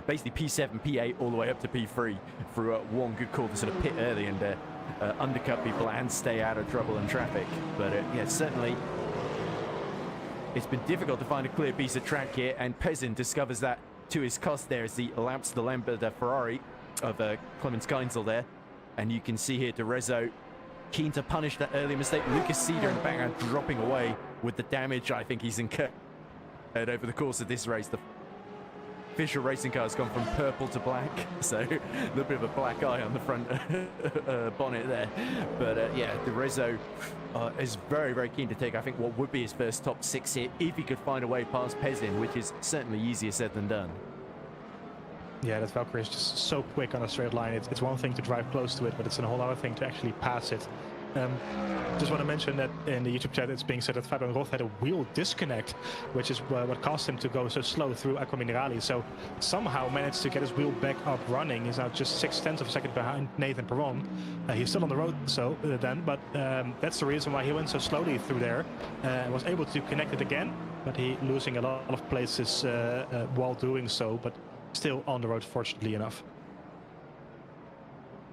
basically P7, P8 all the way up to P3 through one good call to sort of pit early and undercut people and stay out of trouble and traffic. But yeah, certainly it's been difficult to find a clear piece of track here, and Pezin discovers that to his cost there as he laps the Lamborghini Ferrari of Clemens Keinzel there. And you can see here Durezzo keen to punish that early mistake. Lucas Cedar in the background dropping away with the damage I think he's incurred over the course of this race. official racing car has gone from purple to black, so a little bit of a black eye on the front bonnet there. But yeah, the Rizzo is very, very keen to take, I think, what would be his first top 6 here, if he could find a way past Pesin, which is certainly easier said than done. Yeah, that Valkyrie is just so quick on a straight line. It's one thing to drive close to it, but it's a whole other thing to actually pass it. Just want to mention that in the YouTube chat it's being said that Fabian Roth had a wheel disconnect, which is what caused him to go so slow through Aqua Minerali. So somehow managed to get his wheel back up running. He's now just 0.6 of a second behind Nathan Perron. He's still on the road but that's the reason why he went so slowly through there. Was able to connect it again, but he losing a lot of places while doing so, but still on the road, fortunately enough.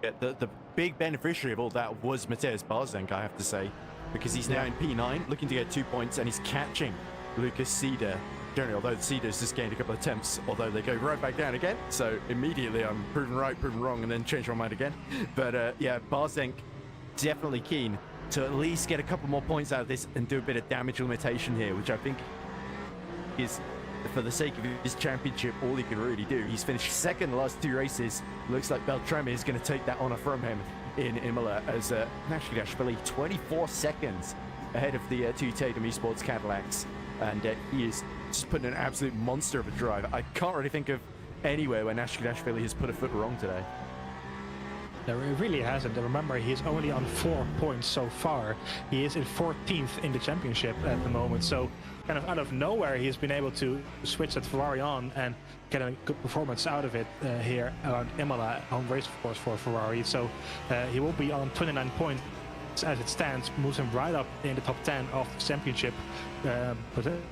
Yeah, the big beneficiary of all that was Mateusz Barzenk, I have to say, because he's now in P9, looking to get 2 points, and he's catching Lucas Cedar. Generally, although Cedar's just gained a couple of attempts, although they go right back down again. So immediately I'm proven right, proven wrong, and then change my mind again. But yeah, Barzenk definitely keen to at least get a couple more points out of this and do a bit of damage limitation here, which I think is, for the sake of his championship, all he can really do. He's finished second the last 2 races. Looks like Beltrame is going to take that honor from him in Imola, as Nashville 24 seconds ahead of the 2 Tatum Esports Cadillacs, and he is just putting an absolute monster of a drive. I can't really think of anywhere where Nashville has put a foot wrong today. No, it really hasn't. Remember, he's only on 4 points so far. He is in 14th in the championship at the moment. So kind of out of nowhere, he's been able to switch that Ferrari on and get a good performance out of it here around Imola, home race, of course, for Ferrari. So he will be on 29 points as it stands, moves him right up in the top 10 of the championship, potentially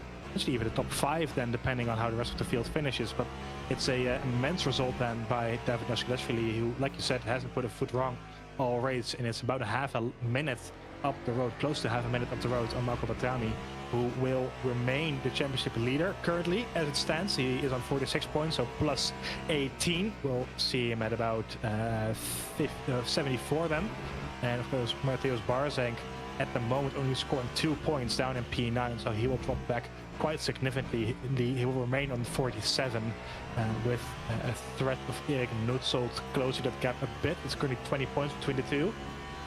even the top 5 then, depending on how the rest of the field finishes. But it's a immense result then by David Nashville, who, like you said, hasn't put a foot wrong all race, and it's about half a minute up the road, close to half a minute up the road on Marco Battani, who will remain the championship leader currently as it stands. He is on 46 points, so plus 18. We'll see him at about 74 then. And of course, Mateusz Barzenk at the moment only scoring 2 points down in P9, so he will drop back quite significantly. He will remain on 47 with a threat of Erik Nutzold closing that gap a bit. It's currently 20 points between the two,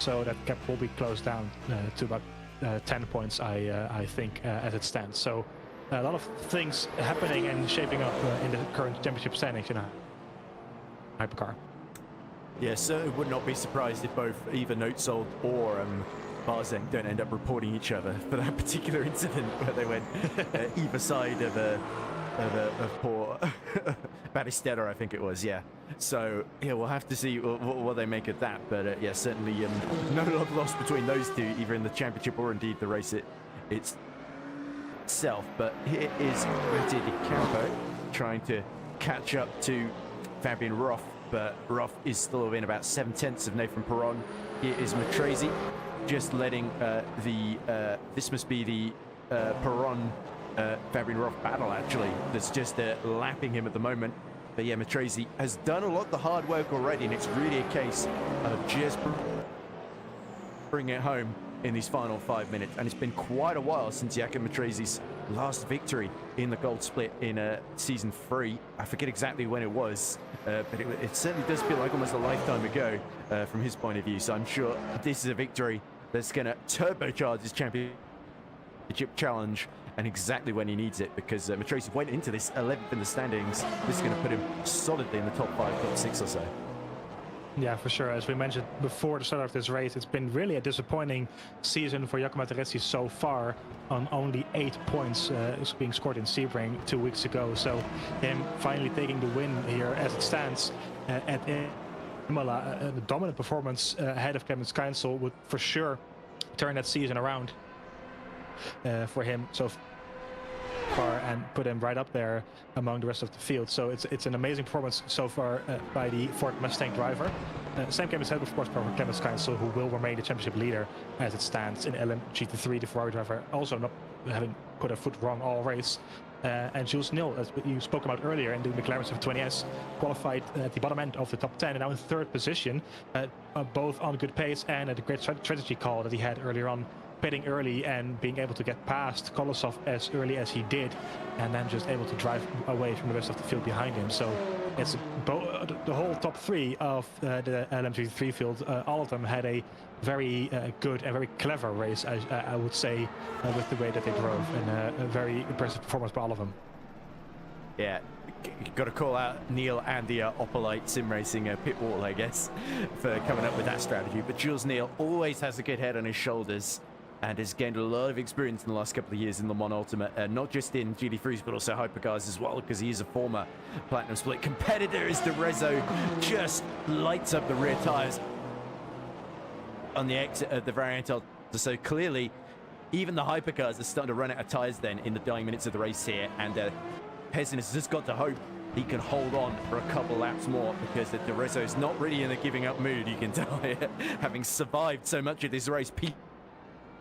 so that gap will be closed down to about 10 points, I think, as it stands. So a lot of things happening and shaping up in the current championship standings in a hypercar. Yeah, so would not be surprised if both either Notsold or Barzenk don't end up reporting each other for that particular incident where they went either side of poor Battistella, I think it was, yeah. So, yeah, we'll have to see what they make of that. But, yeah, certainly no love lost between those two, either in the championship or indeed the race itself. But here is Mattia Di Campo trying to catch up to Fabian Roth, but Roth is still within about 7/10 of Nathan Perron. Here is Matresi just letting this must be the Perron Fabian Roth battle, actually, that's just lapping him at the moment. But yeah, Matresi has done a lot of the hard work already, and it's really a case of just bringing it home in these final 5 minutes. And it's been quite a while since Jakob Matresi's last victory in the gold split in season 3. I forget exactly when it was, but it certainly does feel like almost a lifetime ago from his point of view. So I'm sure this is a victory that's going to turbocharge his championship challenge, and exactly when he needs it, because Matresi went into this 11th in the standings. This is going to put him solidly in the top 5, top 6 or so. Yeah, for sure. As we mentioned before the start of this race, it's been really a disappointing season for Jakob Matresi so far, on only 8 points being scored in Sebring 2 weeks ago. So him finally taking the win here as it stands at Imola, the dominant performance ahead of Clemens Keinsel would for sure turn that season around for him so far and put him right up there among the rest of the field. So it's an amazing performance so far by the Ford Mustang driver. Same game as head of course for Clemens Keinsel, who will remain the championship leader as it stands in LMGT3. The Ferrari driver also not having put a foot wrong all race. And Jules Nil, as you spoke about earlier, in the McLaren 720S, qualified at the bottom end of the top 10 and now in 3rd position, both on good pace and at a great strategy call that he had earlier on pitting early and being able to get past Kolosov as early as he did, and then just able to drive away from the rest of the field behind him. So it's the whole top three of the LMP3 field. All of them had a very good and very clever race, I would say, with the way that they drove, and a very impressive performance by all of them. Yeah, got to call out Neil and the Opelite Sim Racing pit wall, I guess, for coming up with that strategy. But Jules Neal always has a good head on his shoulders and has gained a lot of experience in the last couple of years in Le Mans Ultimate, not just in GT3s, but also Hypercars as well, because he is a former Platinum Split competitor as De Rezo just lights up the rear tyres on the exit of the variant. So clearly, even the Hypercars are starting to run out of tyres then in the dying minutes of the race here, and Peasant has just got to hope he can hold on for a couple laps more, because De Rezo is not really in a giving up mood, you can tell here, having survived so much of this race.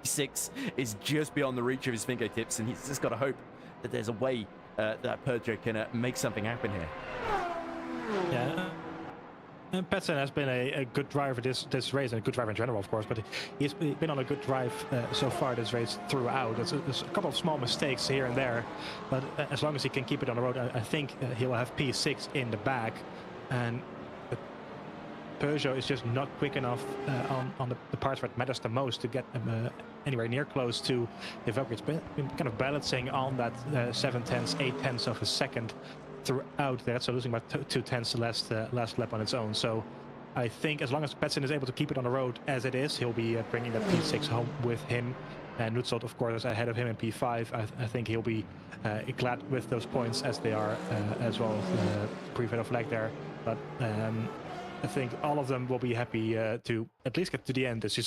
P6 is just beyond the reach of his fingertips, and he's just got to hope that there's a way that Peugeot can make something happen here. Yeah. And Petson has been a good driver this race, and a good driver in general, of course, but he's been on a good drive so far this race throughout. There's a couple of small mistakes here and there, but as long as he can keep it on the road, I think he will have P6 in the back, and Peugeot is just not quick enough on the parts where it matters the most to get them anywhere near close to the Valkyrie. It's been kind of balancing on that 7/10, 8/10 of a second throughout there, so losing about 2/10 the last lap on its own. So I think as long as Petson is able to keep it on the road as it is, he'll be bringing that P6 home with him. And Nutzelt, of course, ahead of him in P5. I think he'll be glad with those points as they are as well. Pre-fatal flag there, but I think all of them will be happy to at least get to the end, as we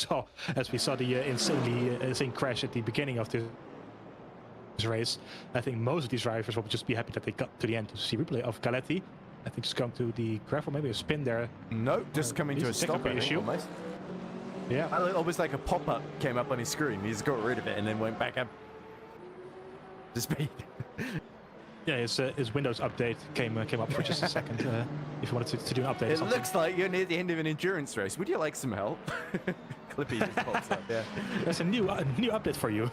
saw the insane crash at the beginning of this race. I think most of these drivers will just be happy that they got to the end. To see replay of Galetti, I think just come to the gravel, maybe a spin there. No, just coming to a stop issue. Almost. Yeah, almost like a pop-up came up on his screen. He just got rid of it and then went back up to speed. Yeah, his Windows update came up for just a second. If you wanted to do an update. It looks like you're near the end of an endurance race. Would you like some help? Clippy just pops up. Yeah, there's a new update for you.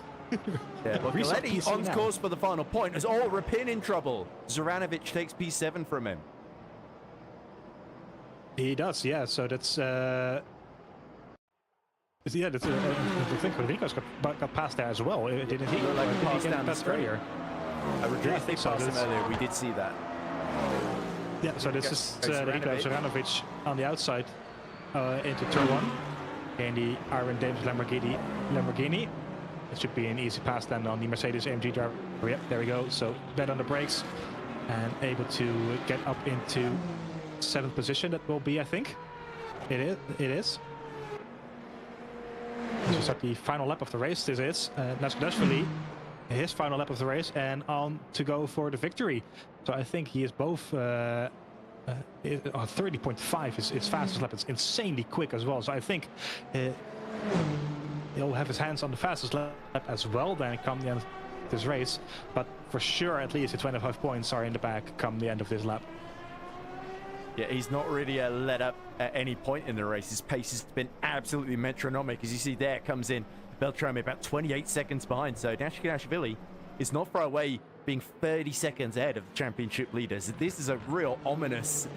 Yeah, well, Galetti on course for the final point. As Rapin in trouble. Zoranovic takes P7 from him. He does, yeah. So that's I think Rodrigo's got past there as well. Didn't he? Like he passed down earlier. I think passed him earlier. We did see that. Yeah. So this is Zoranovic on the outside into turn 1 in the Iron Dames Lamborghini. It should be an easy pass then on the Mercedes AMG driver. Yep, there we go. So bed on the brakes and able to get up into 7th position. That will be, I think. It is. This is at the final lap of the race. This is Niclas, his final lap of the race, and on to go for the victory. So I think he is both 30.5 is his fastest lap. It's insanely quick as well. So I think he'll have his hands on the fastest lap as well then come the end of this race. But for sure, at least the 25 points are in the back come the end of this lap. Yeah, he's not really let up at any point in the race. His pace has been absolutely metronomic. As you see there, comes in Beltrami about 28 seconds behind. So Nashikashvili is not far away, being 30 seconds ahead of the championship leaders. This is a real ominous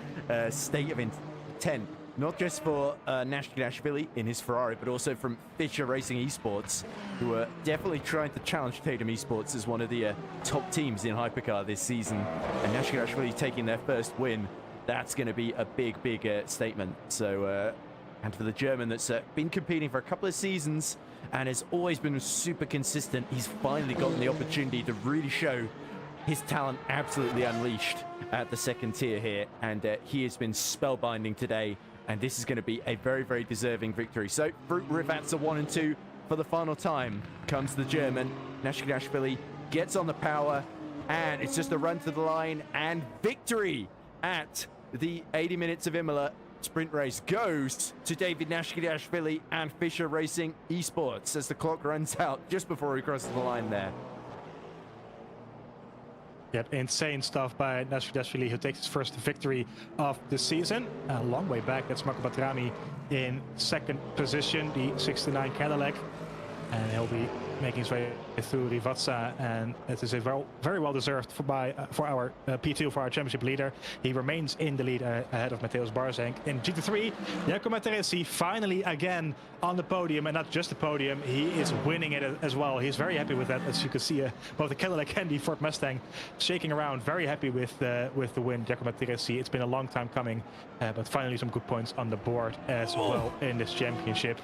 state of intent, not just for Nashikashvili in his Ferrari, but also from Fischer Racing Esports, who are definitely trying to challenge Tatum Esports as one of the top teams in Hypercar this season. And Nashikashvili taking their first win. That's going to be a big statement. So, and for the German that's been competing for a couple of seasons and has always been super consistent, he's finally gotten the opportunity to really show his talent absolutely unleashed at the second tier here. And he has been spellbinding today. And this is going to be a very deserving victory. So, Fruit Rivatsa 1 and 2 for the final time comes the German. Nashikashvili gets on the power, and it's just a run to the line, and victory at the 80 minutes of Imola sprint race goes to David Nashikashvili and Fischer Racing Esports as the clock runs out just before he crosses the line there. Yep, insane stuff by Nashikashvili, who takes his first victory of the season. A long way back, that's Marco Batrami in 2nd position, the 69 Cadillac. and he'll be making his way through Rivazza, and it is a very well deserved for our P2, for our championship leader. He remains in the lead ahead of Mateusz Barzenk. In GT3, Jaakko Materesi finally again on the podium, and not just the podium, he is winning it as well. He's very happy with that, as you can see both the Cadillac and the Ford Mustang shaking around, very happy with the win. Jaakko Materesi, it's been a long time coming, but finally some good points on the board as well in this championship.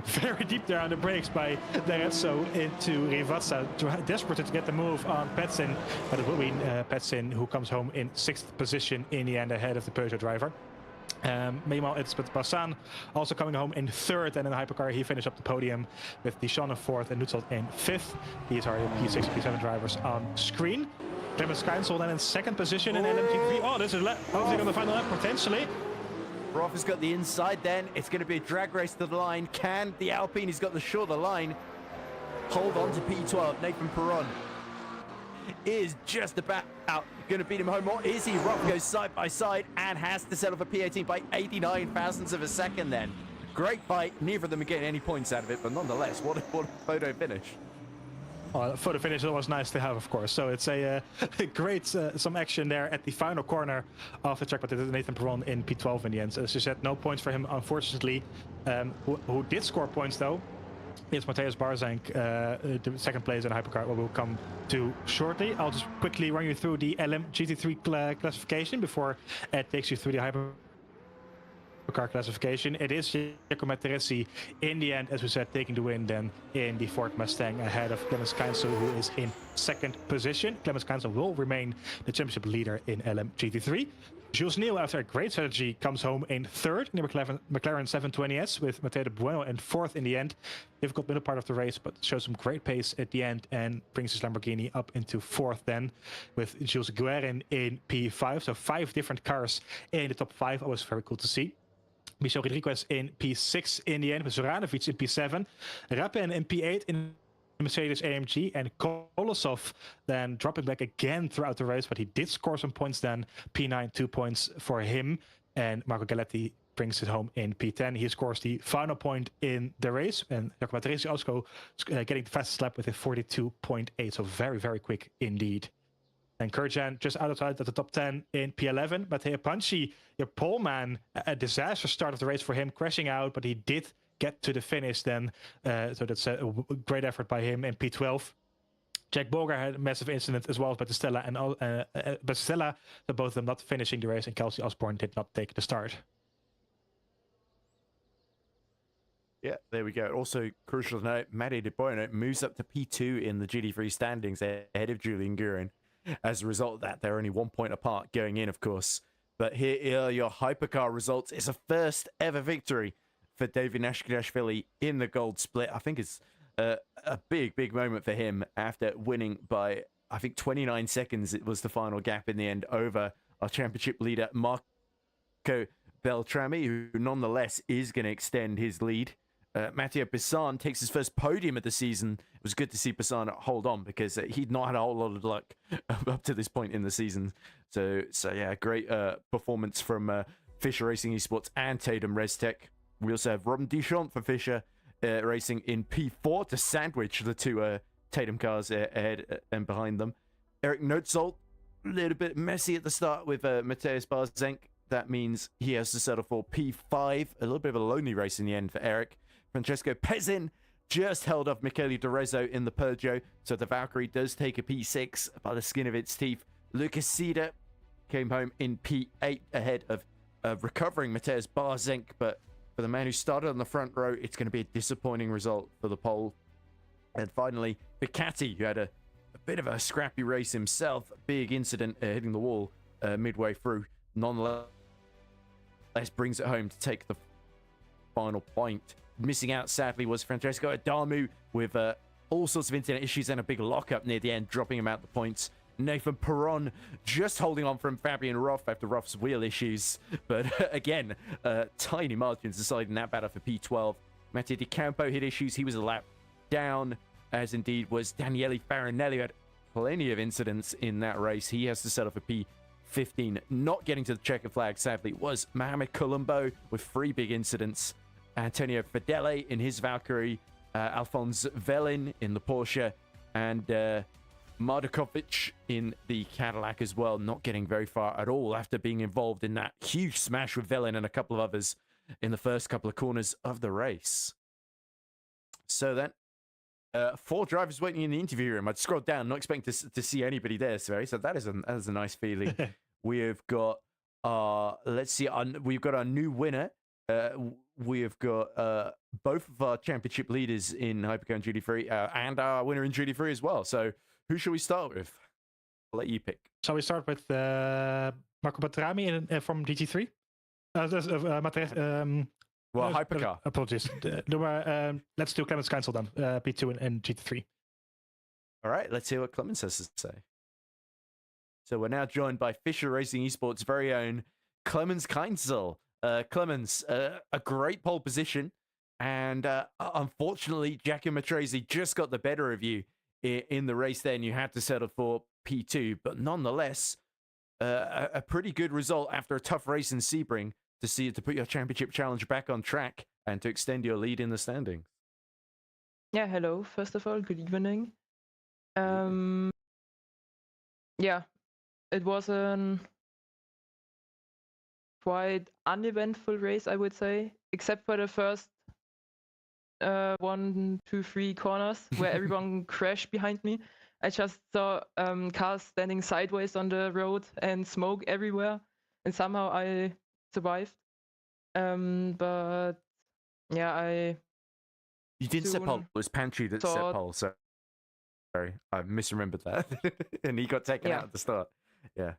Very deep there on the brakes by D'Arezzo into Rivazza, desperate to get the move on Petsin, but it will be Petsin who comes home in 6th position in the end, ahead of the Peugeot driver. Meanwhile, it's Bassan also coming home in 3rd, and in the Hypercar he finished up the podium with Dijon in 4th and Nutzelt in 5th. These are P6, P7 drivers on screen. Clemens Keinsel then in 2nd position in LMG3. Oh, this is hopefully on the final lap potentially. Roth has got the inside then. It's going to be a drag race to the line. Can the Alpine, he's got the shorter line, hold on to P12? Nathan Perron is just about going to beat him home. Or is he? Roth goes side by side and has to settle for P18 by 89 thousandths of a second then. Great fight. Neither of them are getting any points out of it, but nonetheless, what a photo finish. Well, photo finish is always nice to have, of course. So it's a great some action there at the final corner of the track, but it is Nathan Perron in P12 in the end. So as you said, no points for him, unfortunately. Who did score points though is Mateusz Barzenk, the 2nd place in Hypercar, where we'll come to shortly. I'll just quickly run you through the LM GT3 classification before Ed takes you through the Hypercar classification. It is Jaakko Materesi in the end, as we said, taking the win then in the Ford Mustang ahead of Clemens Keinsel, who is in 2nd position. Clemens Keinsel will remain the championship leader in LM GT3. Jules Neal, after a great strategy, comes home in 3rd in the McLaren 720S, with Matteo De Bueno in 4th in the end. Difficult middle part of the race, but shows some great pace at the end and brings his Lamborghini up into 4th then, with Jules Guerin in P5. So 5 different cars in the top 5. Always very cool to see. Michel Rodriguez in P6 in the end, with Zoranovic in P7, Rapin in P8 in Mercedes AMG, and Kolosov then dropping back again throughout the race, but he did score some points then. P9, 2 points for him, and Marco Galetti brings it home in P10. He scores the final point in the race, and Jaakko Materesi also getting the fastest lap with a 42.8, so very, very quick indeed. And Kurjan just outside of the top 10 in P11. Matteo Panchi, your pole man, a disastrous start of the race for him, crashing out, but he did get to the finish then. So that's a great effort by him in P12. Jack Boger had a massive incident as well as Battistella and Battistella, so both of them not finishing the race, and Kelsey Osborne did not take the start. Yeah, there we go. Also, crucial to note, Matty De Bueno moves up to P2 in the GT3 standings ahead of Julian Guerin. As a result of that, they're only 1 point apart going in, of course. But here are your Hypercar results. It's a first ever victory for David Nashkashvili in the gold split. I think it's a big moment for him after winning by, I think, 29 seconds. It was the final gap in the end over our championship leader, Marco Beltrami, who nonetheless is going to extend his lead. Matteo Bissan takes his first podium of the season. It was good to see Bissan hold on, because he'd not had a whole lot of luck up to this point in the season. So yeah, great performance from Fisher Racing Esports and Tatum ResTech. We also have Robin Duchamp for Fisher Racing in P4 to sandwich the 2 Tatum cars ahead and behind them. Eric Notzold, a little bit messy at the start with Mateusz Barzenk. That means he has to settle for P5. A little bit of a lonely race in the end for Eric. Francesco Pezzin just held off Michele D'Arezzo in the Peugeot, so the Valkyrie does take a P6 by the skin of its teeth. Lucas Cedar came home in P8 ahead of recovering Mateusz Barzenk, but for the man who started on the front row, it's going to be a disappointing result for the pole. And finally, Ducati, who had a bit of a scrappy race himself, big incident hitting the wall midway through, nonetheless brings it home to take the final point. Missing out, sadly, was Francesco Adamu with all sorts of internet issues and a big lockup near the end, dropping him out the points. Nathan Perron just holding on from Fabian Roth after Roth's wheel issues. But again, tiny margins deciding that battle for P12. Mattia Di Campo hit issues. He was a lap down, as indeed was Daniele Farinelli, who had plenty of incidents in that race. He has to settle for P15. Not getting to the checker flag, sadly, was Mohamed Colombo with 3 big incidents. Antonio Fedele in his Valkyrie Alphonse Velin in the Porsche, and Mardukovic in the Cadillac as well, not getting very far at all after being involved in that huge smash with Velin and a couple of others in the first couple of corners of the race. So then, 4 drivers waiting in the interview room. I'd scrolled down, not expecting to see anybody there, Sverre. So that is a nice feeling. We've got, let's see, we've got our new winner. We've got both of our championship leaders in Hypercar and GT3 and our winner in GT3 as well. So who should we start with? I'll let you pick. Shall we start with Marco Batrami from GT3? Hypercar. Apologies. Let's do Clemens Keinsel then, P2 and GT3. All right, let's hear what Clemens has to say. So we're now joined by Fischer Racing Esports' very own Clemens Keinsel. Clemens, a great pole position, and unfortunately, Giacomo Matrese just got the better of you in the race there, and you had to settle for P2, but nonetheless, a pretty good result after a tough race in Sebring to put your championship challenge back on track and to extend your lead in the standings. Yeah, hello, first of all, good evening. Yeah, it was a quite uneventful race, I would say, except for the first 1, 2, 3 corners where everyone crashed behind me. I just saw cars standing sideways on the road and smoke everywhere, and somehow I survived. But yeah, You didn't set pole. It was Pantry that set pole. So sorry, I misremembered that, and he got taken out at the start. Yeah.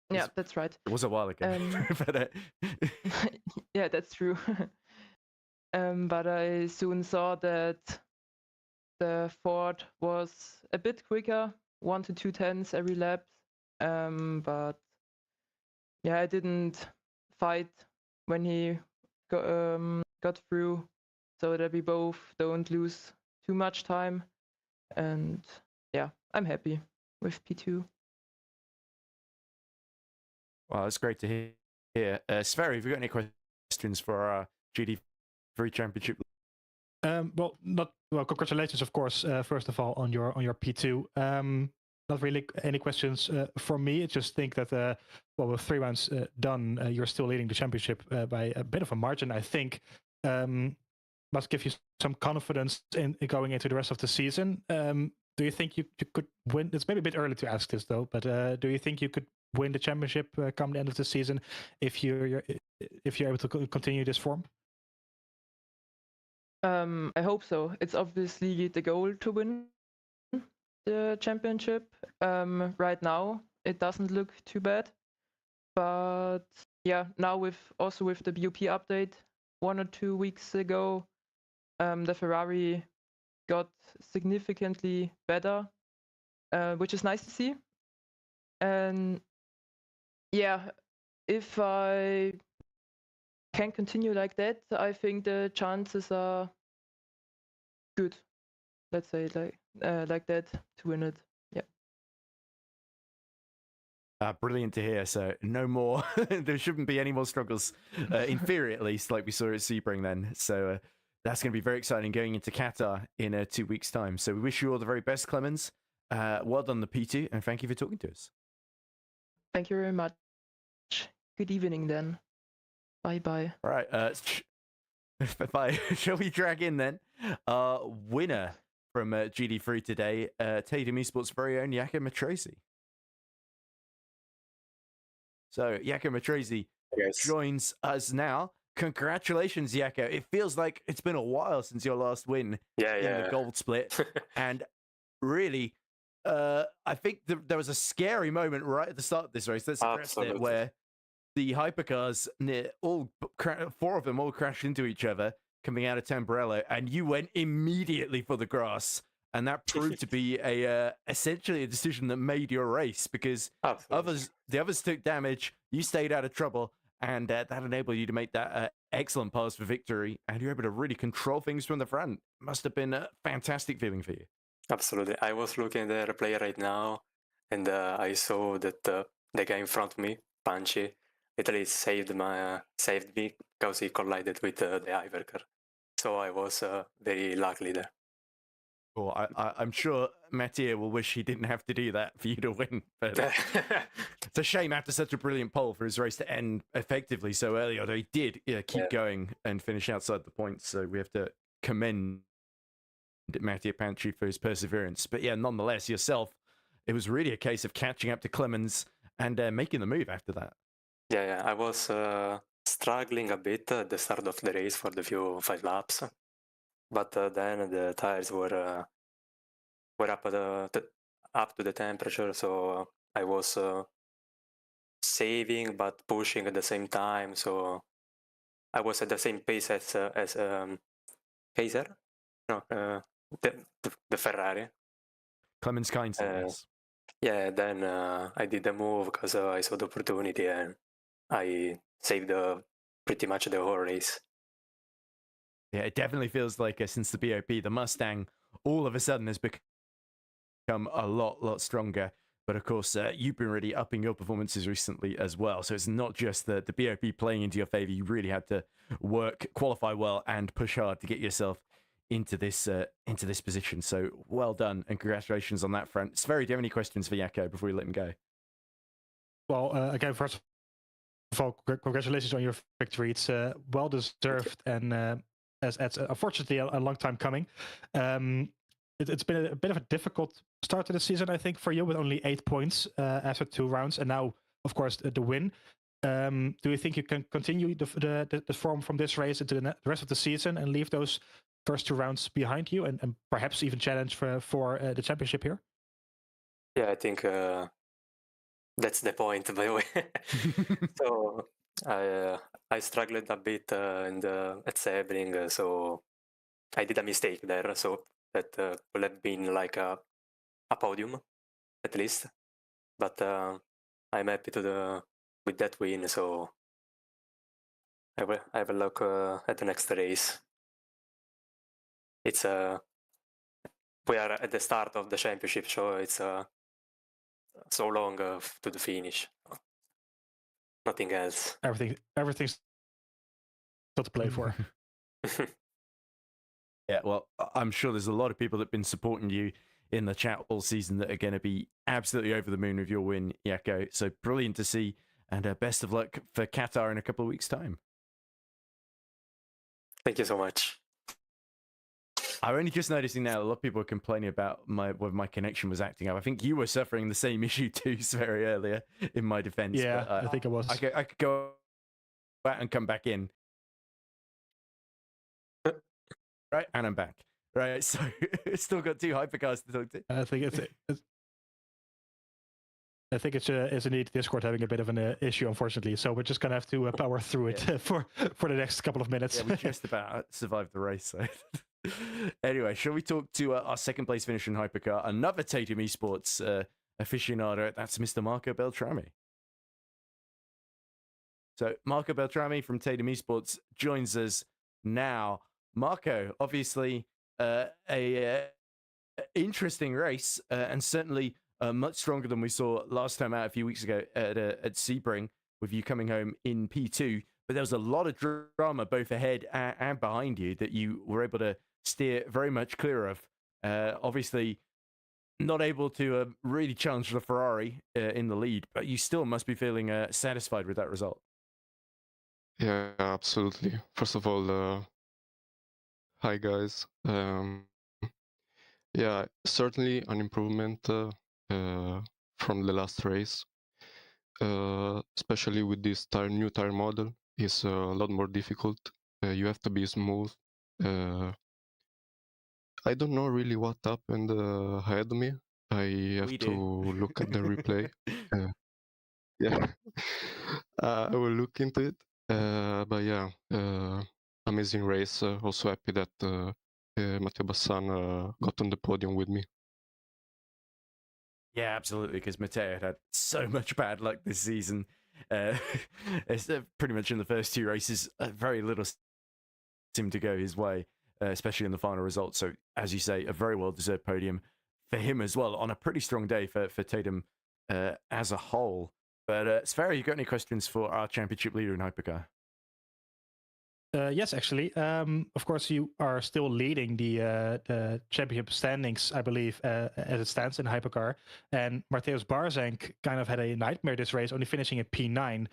Yeah, that's right. It was a while ago. But, yeah, that's true. But I soon saw that the Ford was a bit quicker, 1 to 2 tenths every lap. But yeah, I didn't fight when he got through, so that we both don't lose too much time. And yeah, I'm happy with P2. Well, that's great to hear. Sverre, have you got any questions for our GT3 championship? Well, congratulations, of course, first of all, on your P2. Not really any questions from me. I just think that, with 3 rounds done, you're still leading the championship by a bit of a margin, I think. Must give you some confidence in going into the rest of the season. Do you think you could win? It's maybe a bit early to ask this, though, but do you think you could win the championship come the end of the season if you're able to continue this form? I hope so. It's obviously the goal to win the championship. Right now, it doesn't look too bad. But yeah, now with the BOP update 1 or 2 weeks ago, the Ferrari got significantly better, which is nice to see. And yeah, if I can continue like that, I think the chances are good. Let's say like that to win it. Yeah. Brilliant to hear. So no more. There shouldn't be any more struggles, in theory at least, like we saw at Sebring then. So that's going to be very exciting going into Qatar in 2 weeks' time. So we wish you all the very best, Clemens. Well done, the P2, and thank you for talking to us. Thank you very much. Good evening then. Bye-bye. All right. Bye. Shall we drag in then our winner from GT3 today, Podium Esports' very own Giacomo Matrese. So Giacomo Matrese joins us now. Congratulations, Jaco. It feels like it's been a while since your last win in the gold split. And really, I think there was a scary moment right at the start of this race. Let's address it, where the hypercars, all 4 of them all crashed into each other coming out of Tamburello, and you went immediately for the grass. And that proved to be essentially a decision that made your race, because the others took damage, you stayed out of trouble, and that enabled you to make that excellent pass for victory, and you're able to really control things from the front. Must have been a fantastic feeling for you. Absolutely. I was looking at the replay right now, and I saw that the guy in front of me, Punchy, literally saved me because he collided with the Hypercar. So I was very lucky there. Well, I'm sure Mattia will wish he didn't have to do that for you to win. But it's a shame after such a brilliant pole for his race to end effectively so early, although he did keep going and finish outside the points. So we have to commend Mattia Panchi for his perseverance. But yeah, nonetheless, yourself, it was really a case of catching up to Clemens and making the move after that. Yeah, I was struggling a bit at the start of the race for the few 5 laps. But then the tires were up to the temperature, so I was saving but pushing at the same time. So I was at the same pace as Pacer, no, the Ferrari. Clemens Keinzel, yes. Yeah, then I did the move because I saw the opportunity and I saved pretty much the whole race. Yeah, it definitely feels like since the BOP, the Mustang all of a sudden has become a lot stronger. But of course, you've been really upping your performances recently as well. So it's not just the BOP playing into your favor. You really had to work, qualify well, and push hard to get yourself into this position. So well done and congratulations on that front. Sverre, do you have any questions for Jaakko before we let him go? Well, again, first of all, congratulations on your victory. It's well deserved and as unfortunately a long time coming. It's been a bit of a difficult start to the season, I think, for you, with only 8 points after 2 rounds, and now, of course, the win. Do you think you can continue the form from this race into the rest of the season and leave those first 2 rounds behind you, and perhaps even challenge for the championship here? Yeah, I think that's the point, by the way. So I struggled a bit at Sebring, so I did a mistake there. So that would have been like a podium, at least. But I'm happy with that win. So I will have a look at the next race. It's we are at the start of the championship, so it's so long to the finish. Nothing else. Everything's still to play for. Yeah, well, I'm sure there's a lot of people that have been supporting you in the chat all season that are going to be absolutely over the moon with your win, Jaakko. So brilliant to see, and best of luck for Qatar in a couple of weeks' time. Thank you so much. I'm only just noticing now a lot of people are complaining about whether my connection was acting up. I think you were suffering the same issue too, very earlier, in my defense. Yeah, but, I think it was. I could go out and come back in. Right, and I'm back. Right, so still got 2 hypercars to talk to. I think it's indeed Discord having a bit of an issue, unfortunately. So we're just gonna have to power through it for the next couple of minutes. Yeah, we just about survived the race. So. Anyway, shall we talk to our second place finisher in Hypercar, another Podium Esports aficionado? That's Mr. Marco Beltrami. So Marco Beltrami from Podium Esports joins us now. Marco, obviously a interesting race and certainly much stronger than we saw last time out a few weeks ago at Sebring, with you coming home in P2. But there was a lot of drama both ahead and behind you that you were able to steer very much clear of. Obviously not able to really challenge the Ferrari in the lead, but you still must be feeling satisfied with that result. Yeah, absolutely. First of all, hi guys. Yeah, certainly an improvement from the last race, especially with this new tire model. Is a lot more difficult. You have to be smooth. I don't know really what happened ahead of me. I have to look at the replay. Yeah, I will look into it. But yeah, amazing race. Also happy that Matteo Bassan got on the podium with me. Yeah, absolutely, because Matteo had so much bad luck this season. It's pretty much in the first 2 races, very little seemed to go his way, especially in the final result. So, as you say, a very well-deserved podium for him as well, on a pretty strong day for Tatum as a whole. But Sverre, you got any questions for our championship leader in Hypercar? Yes, actually. Of course, you are still leading the championship standings, I believe, as it stands in Hypercar. And Mateusz Barzank kind of had a nightmare this race, only finishing at P9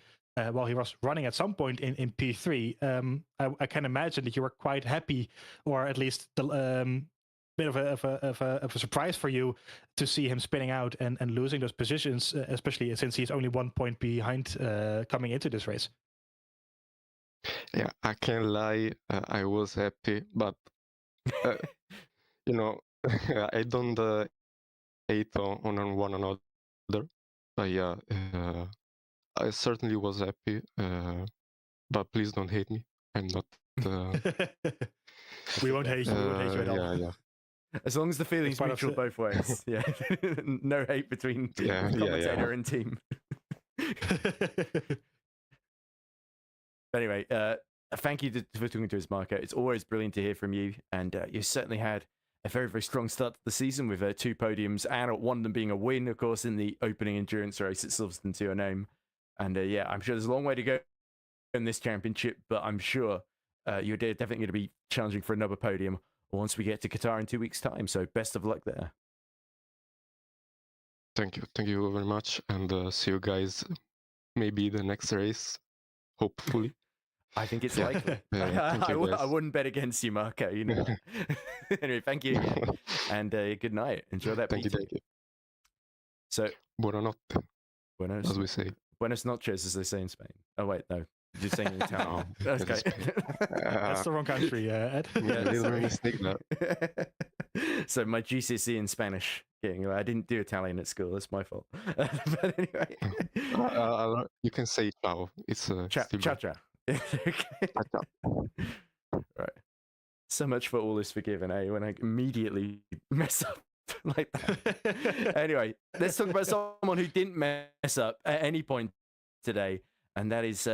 while he was running at some point in P3. I can imagine that you were quite happy, or at least bit of a surprise for you to see him spinning out and losing those positions, especially since he's only 1 point behind coming into this race. Yeah, I can't lie. I was happy, but you know, I don't hate on one another. But yeah, I certainly was happy. But please don't hate me. I'm not. We won't hate you. We won't hate you at all. Yeah. As long as the feeling's mutual both ways. Yeah. No hate between commentator and team. Anyway, thank you for talking to us, Marco. It's always brilliant to hear from you. And you certainly had a very, very strong start to the season with 2 podiums, and one of them being a win, of course, in the opening endurance race at Silverstone 209. And yeah, I'm sure there's a long way to go in this championship, but I'm sure you're definitely going to be challenging for another podium once we get to Qatar in 2 weeks' time. So best of luck there. Thank you very much, and see you guys maybe the next race, hopefully. I think it's likely. I wouldn't bet against you, Marco. You know. Anyway, thank you again, and good night. Enjoy that. Thank you. So, buonanotte, as we say. Buenos noches, as they say in Spain. Oh wait, no. You're saying in Italian. Okay. That's the wrong country, Ed. So my GCSE in Spanish. I didn't do Italian at school. That's my fault. But anyway, you can say ciao. It's ciao. Right. So much for all is forgiven, eh? When I immediately mess up like that. Anyway, let's talk about someone who didn't mess up at any point today, and that is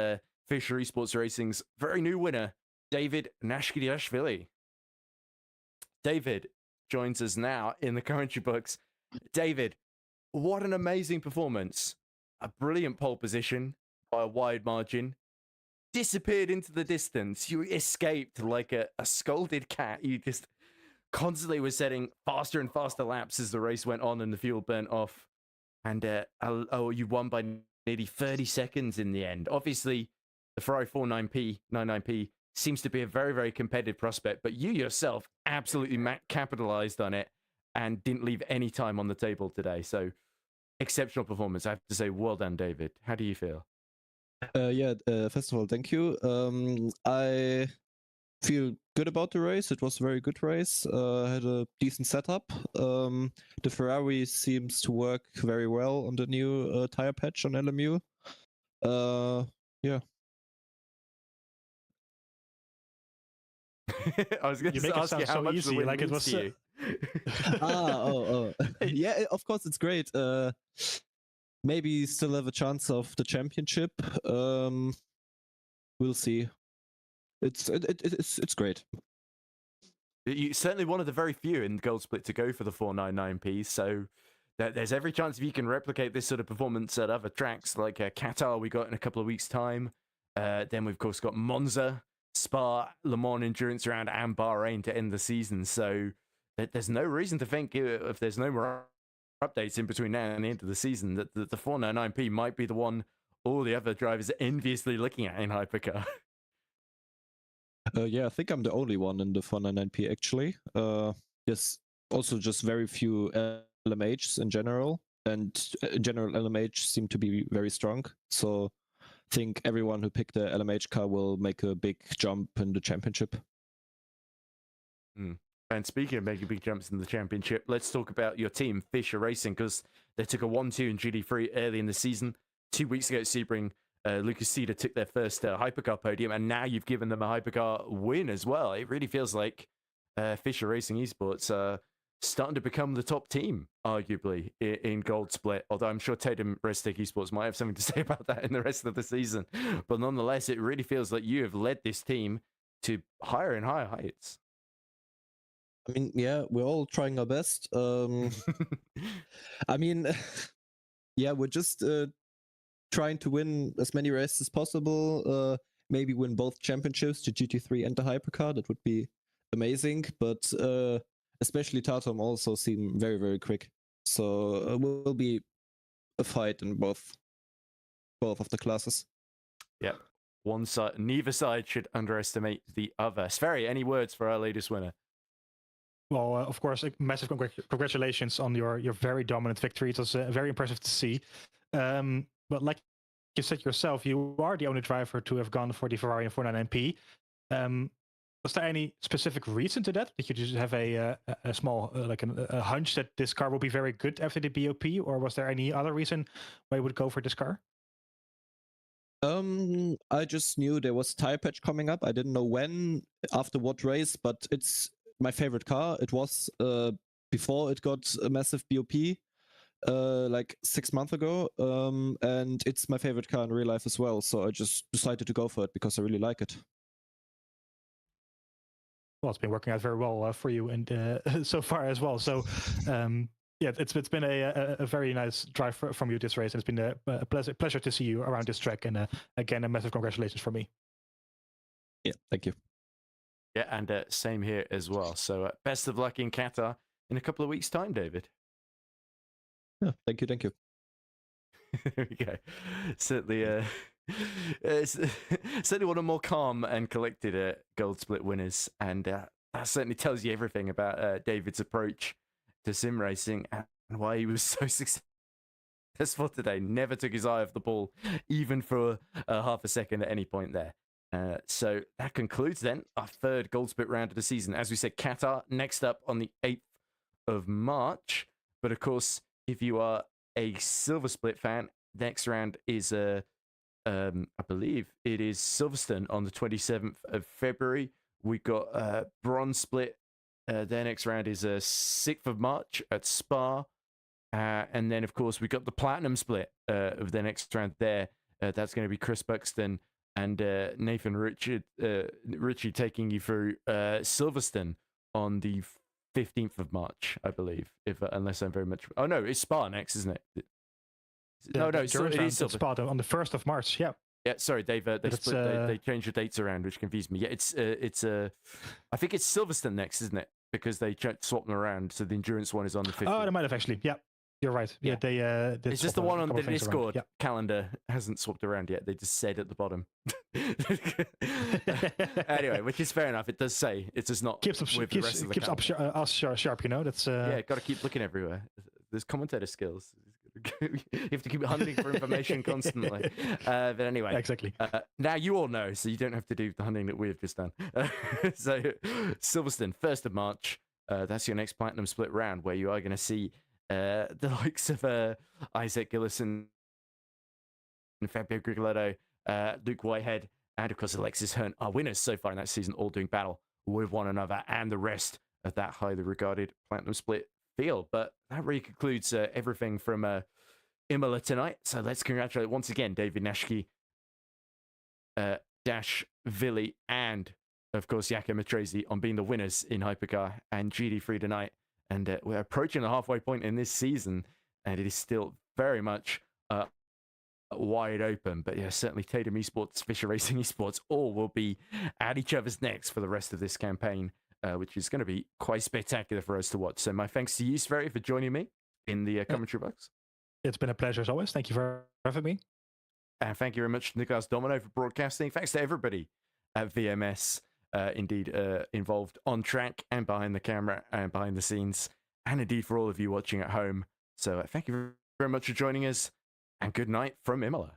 Fischer Esports Racing's very new winner, David Nashkiliashvili. David joins us now in the commentary books. David, what an amazing performance. A brilliant pole position by a wide margin. Disappeared into the distance. You escaped like a scolded cat. You just constantly were setting faster and faster laps as the race went on and the fuel burnt off. And you won by nearly 30 seconds in the end. Obviously, the Ferrari 99P seems to be a very, very competitive prospect, but you yourself absolutely capitalized on it and didn't leave any time on the table today. So, exceptional performance. I have to say, well done, David. How do you feel? First of all, thank you. I feel good about the race. It was a very good race. Had a decent setup. The Ferrari seems to work very well on the new tire patch on LMU. Yeah. I was going to ask you how much easy, the win like it was to you. Yeah, of course it's great. Maybe still have a chance of the championship. We'll see. It's great. You're certainly one of the very few in Gold Split to go for the 499P, so there's every chance if you can replicate this sort of performance at other tracks like Qatar we got in a couple of weeks' time. Then we've of course got Monza, Spa, Le Mans Endurance Round, and Bahrain to end the season. So there's no reason to think if there's no more updates in between now and the end of the season that the 499P might be the one all the other drivers are enviously looking at in Hypercar. Yeah, I think I'm the only one in the 499P actually. There's also just very few LMHs in general, and in general LMH seem to be very strong. So I think everyone who picked the LMH car will make a big jump in the championship. And speaking of making big jumps in the championship, let's talk about your team, Fischer Racing, because they took a 1-2 in GD3 early in the season. 2 weeks ago at Sebring, Lucas Cedar took their first Hypercar podium, and now you've given them a Hypercar win as well. It really feels like Fischer Racing Esports are starting to become the top team, arguably, in Gold Split. Although I'm sure Tatum Restec Esports might have something to say about that in the rest of the season. But nonetheless, it really feels like you have led this team to higher and higher heights. I mean, yeah, we're all trying our best. I mean, yeah, we're just trying to win as many races as possible. maybe win both championships, the GT3 and the Hypercar. That would be amazing. But especially Tatum also seem very, very quick. So will be a fight in both of the classes. Yep. One side, neither side should underestimate the other. Sverre, any words for our latest winner? Well, of course, massive congratulations on your very dominant victory. It was very impressive to see. But like you said yourself, you are the only driver to have gone for the Ferrari and 49MP. Was there any specific reason to that? Did you just have a small, a hunch that this car will be very good after the BOP? Or was there any other reason why you would go for this car? I just knew there was a tire patch coming up. I didn't know when, after what race, but it's my favorite car. It was before it got a massive BOP, like 6 months ago, and it's my favorite car in real life as well. So I just decided to go for it because I really like it. Well, it's been working out very well for you and so far as well. So yeah, it's been a very nice drive from you this race. It's been a pleasure to see you around this track, and again, a massive congratulations from me. Yeah, thank you. Yeah, and same here as well. So best of luck in Qatar in a couple of weeks' time, David. Yeah, thank you. There we go. Certainly, certainly one of the more calm and collected gold split winners, and that certainly tells you everything about David's approach to sim racing and why he was so successful today. Never took his eye off the ball, even for half a second at any point there. So that concludes then our third gold split round of the season. As we said, Qatar next up on the 8th of March. But of course, if you are a silver split fan, next round is I believe it is Silverstone on the 27th of February. We got bronze split. Their next round is 6th of March at Spa. And then, of course, we got the platinum split of the next round there. That's going to be Chris Buxton and Nathan Ritchie taking you through Silverstone on the 15th of March, I believe. Unless I'm very much... Oh, no, it's Spa next, isn't it? No, it is Silverstone. Spa on the 1st of March, yeah. Yeah, sorry, they changed the dates around, which confused me. Yeah, I think it's Silverstone next, isn't it? Because they swapped them around, so the endurance one is on the 15th. Oh, they might have actually. Yeah, you're right. Yeah, they. It's just the one on the Discord calendar hasn't swapped around yet. They just said at the bottom. Anyway, which is fair enough. It does say it's just not keeps us sharp. You know, that's. Yeah, got to keep looking everywhere. There's commentator skills. You have to keep hunting for information constantly. But anyway, exactly. Now you all know, so you don't have to do the hunting that we have just done. So Silverstone, 1st of March. That's your next platinum split round, where you are going to see the likes of Isaac Gillison, Fabio Grigolotto, Luke Whitehead, and of course Alexis Hearn, our winners so far in that season, all doing battle with one another and the rest of that highly regarded platinum split field. But that really concludes everything from Imola tonight. So let's congratulate once again David Nashke, Dash, Vili, and of course Jakob Matresi on being the winners in Hypercar and GT3 tonight. And we're approaching the halfway point in this season, and it is still very much wide open. But yeah, certainly Tatum Esports, Fisher Racing Esports, all will be at each other's necks for the rest of this campaign, which is going to be quite spectacular for us to watch. So my thanks to you, Sverre, for joining me in the commentary box. It's been a pleasure as always. Thank you for having me. And thank you very much to Niclas, Domino for broadcasting. Thanks to everybody at VMS. Indeed involved on track and behind the camera and behind the scenes, and indeed for all of you watching at home. So thank you very much for joining us, and good night from Imola.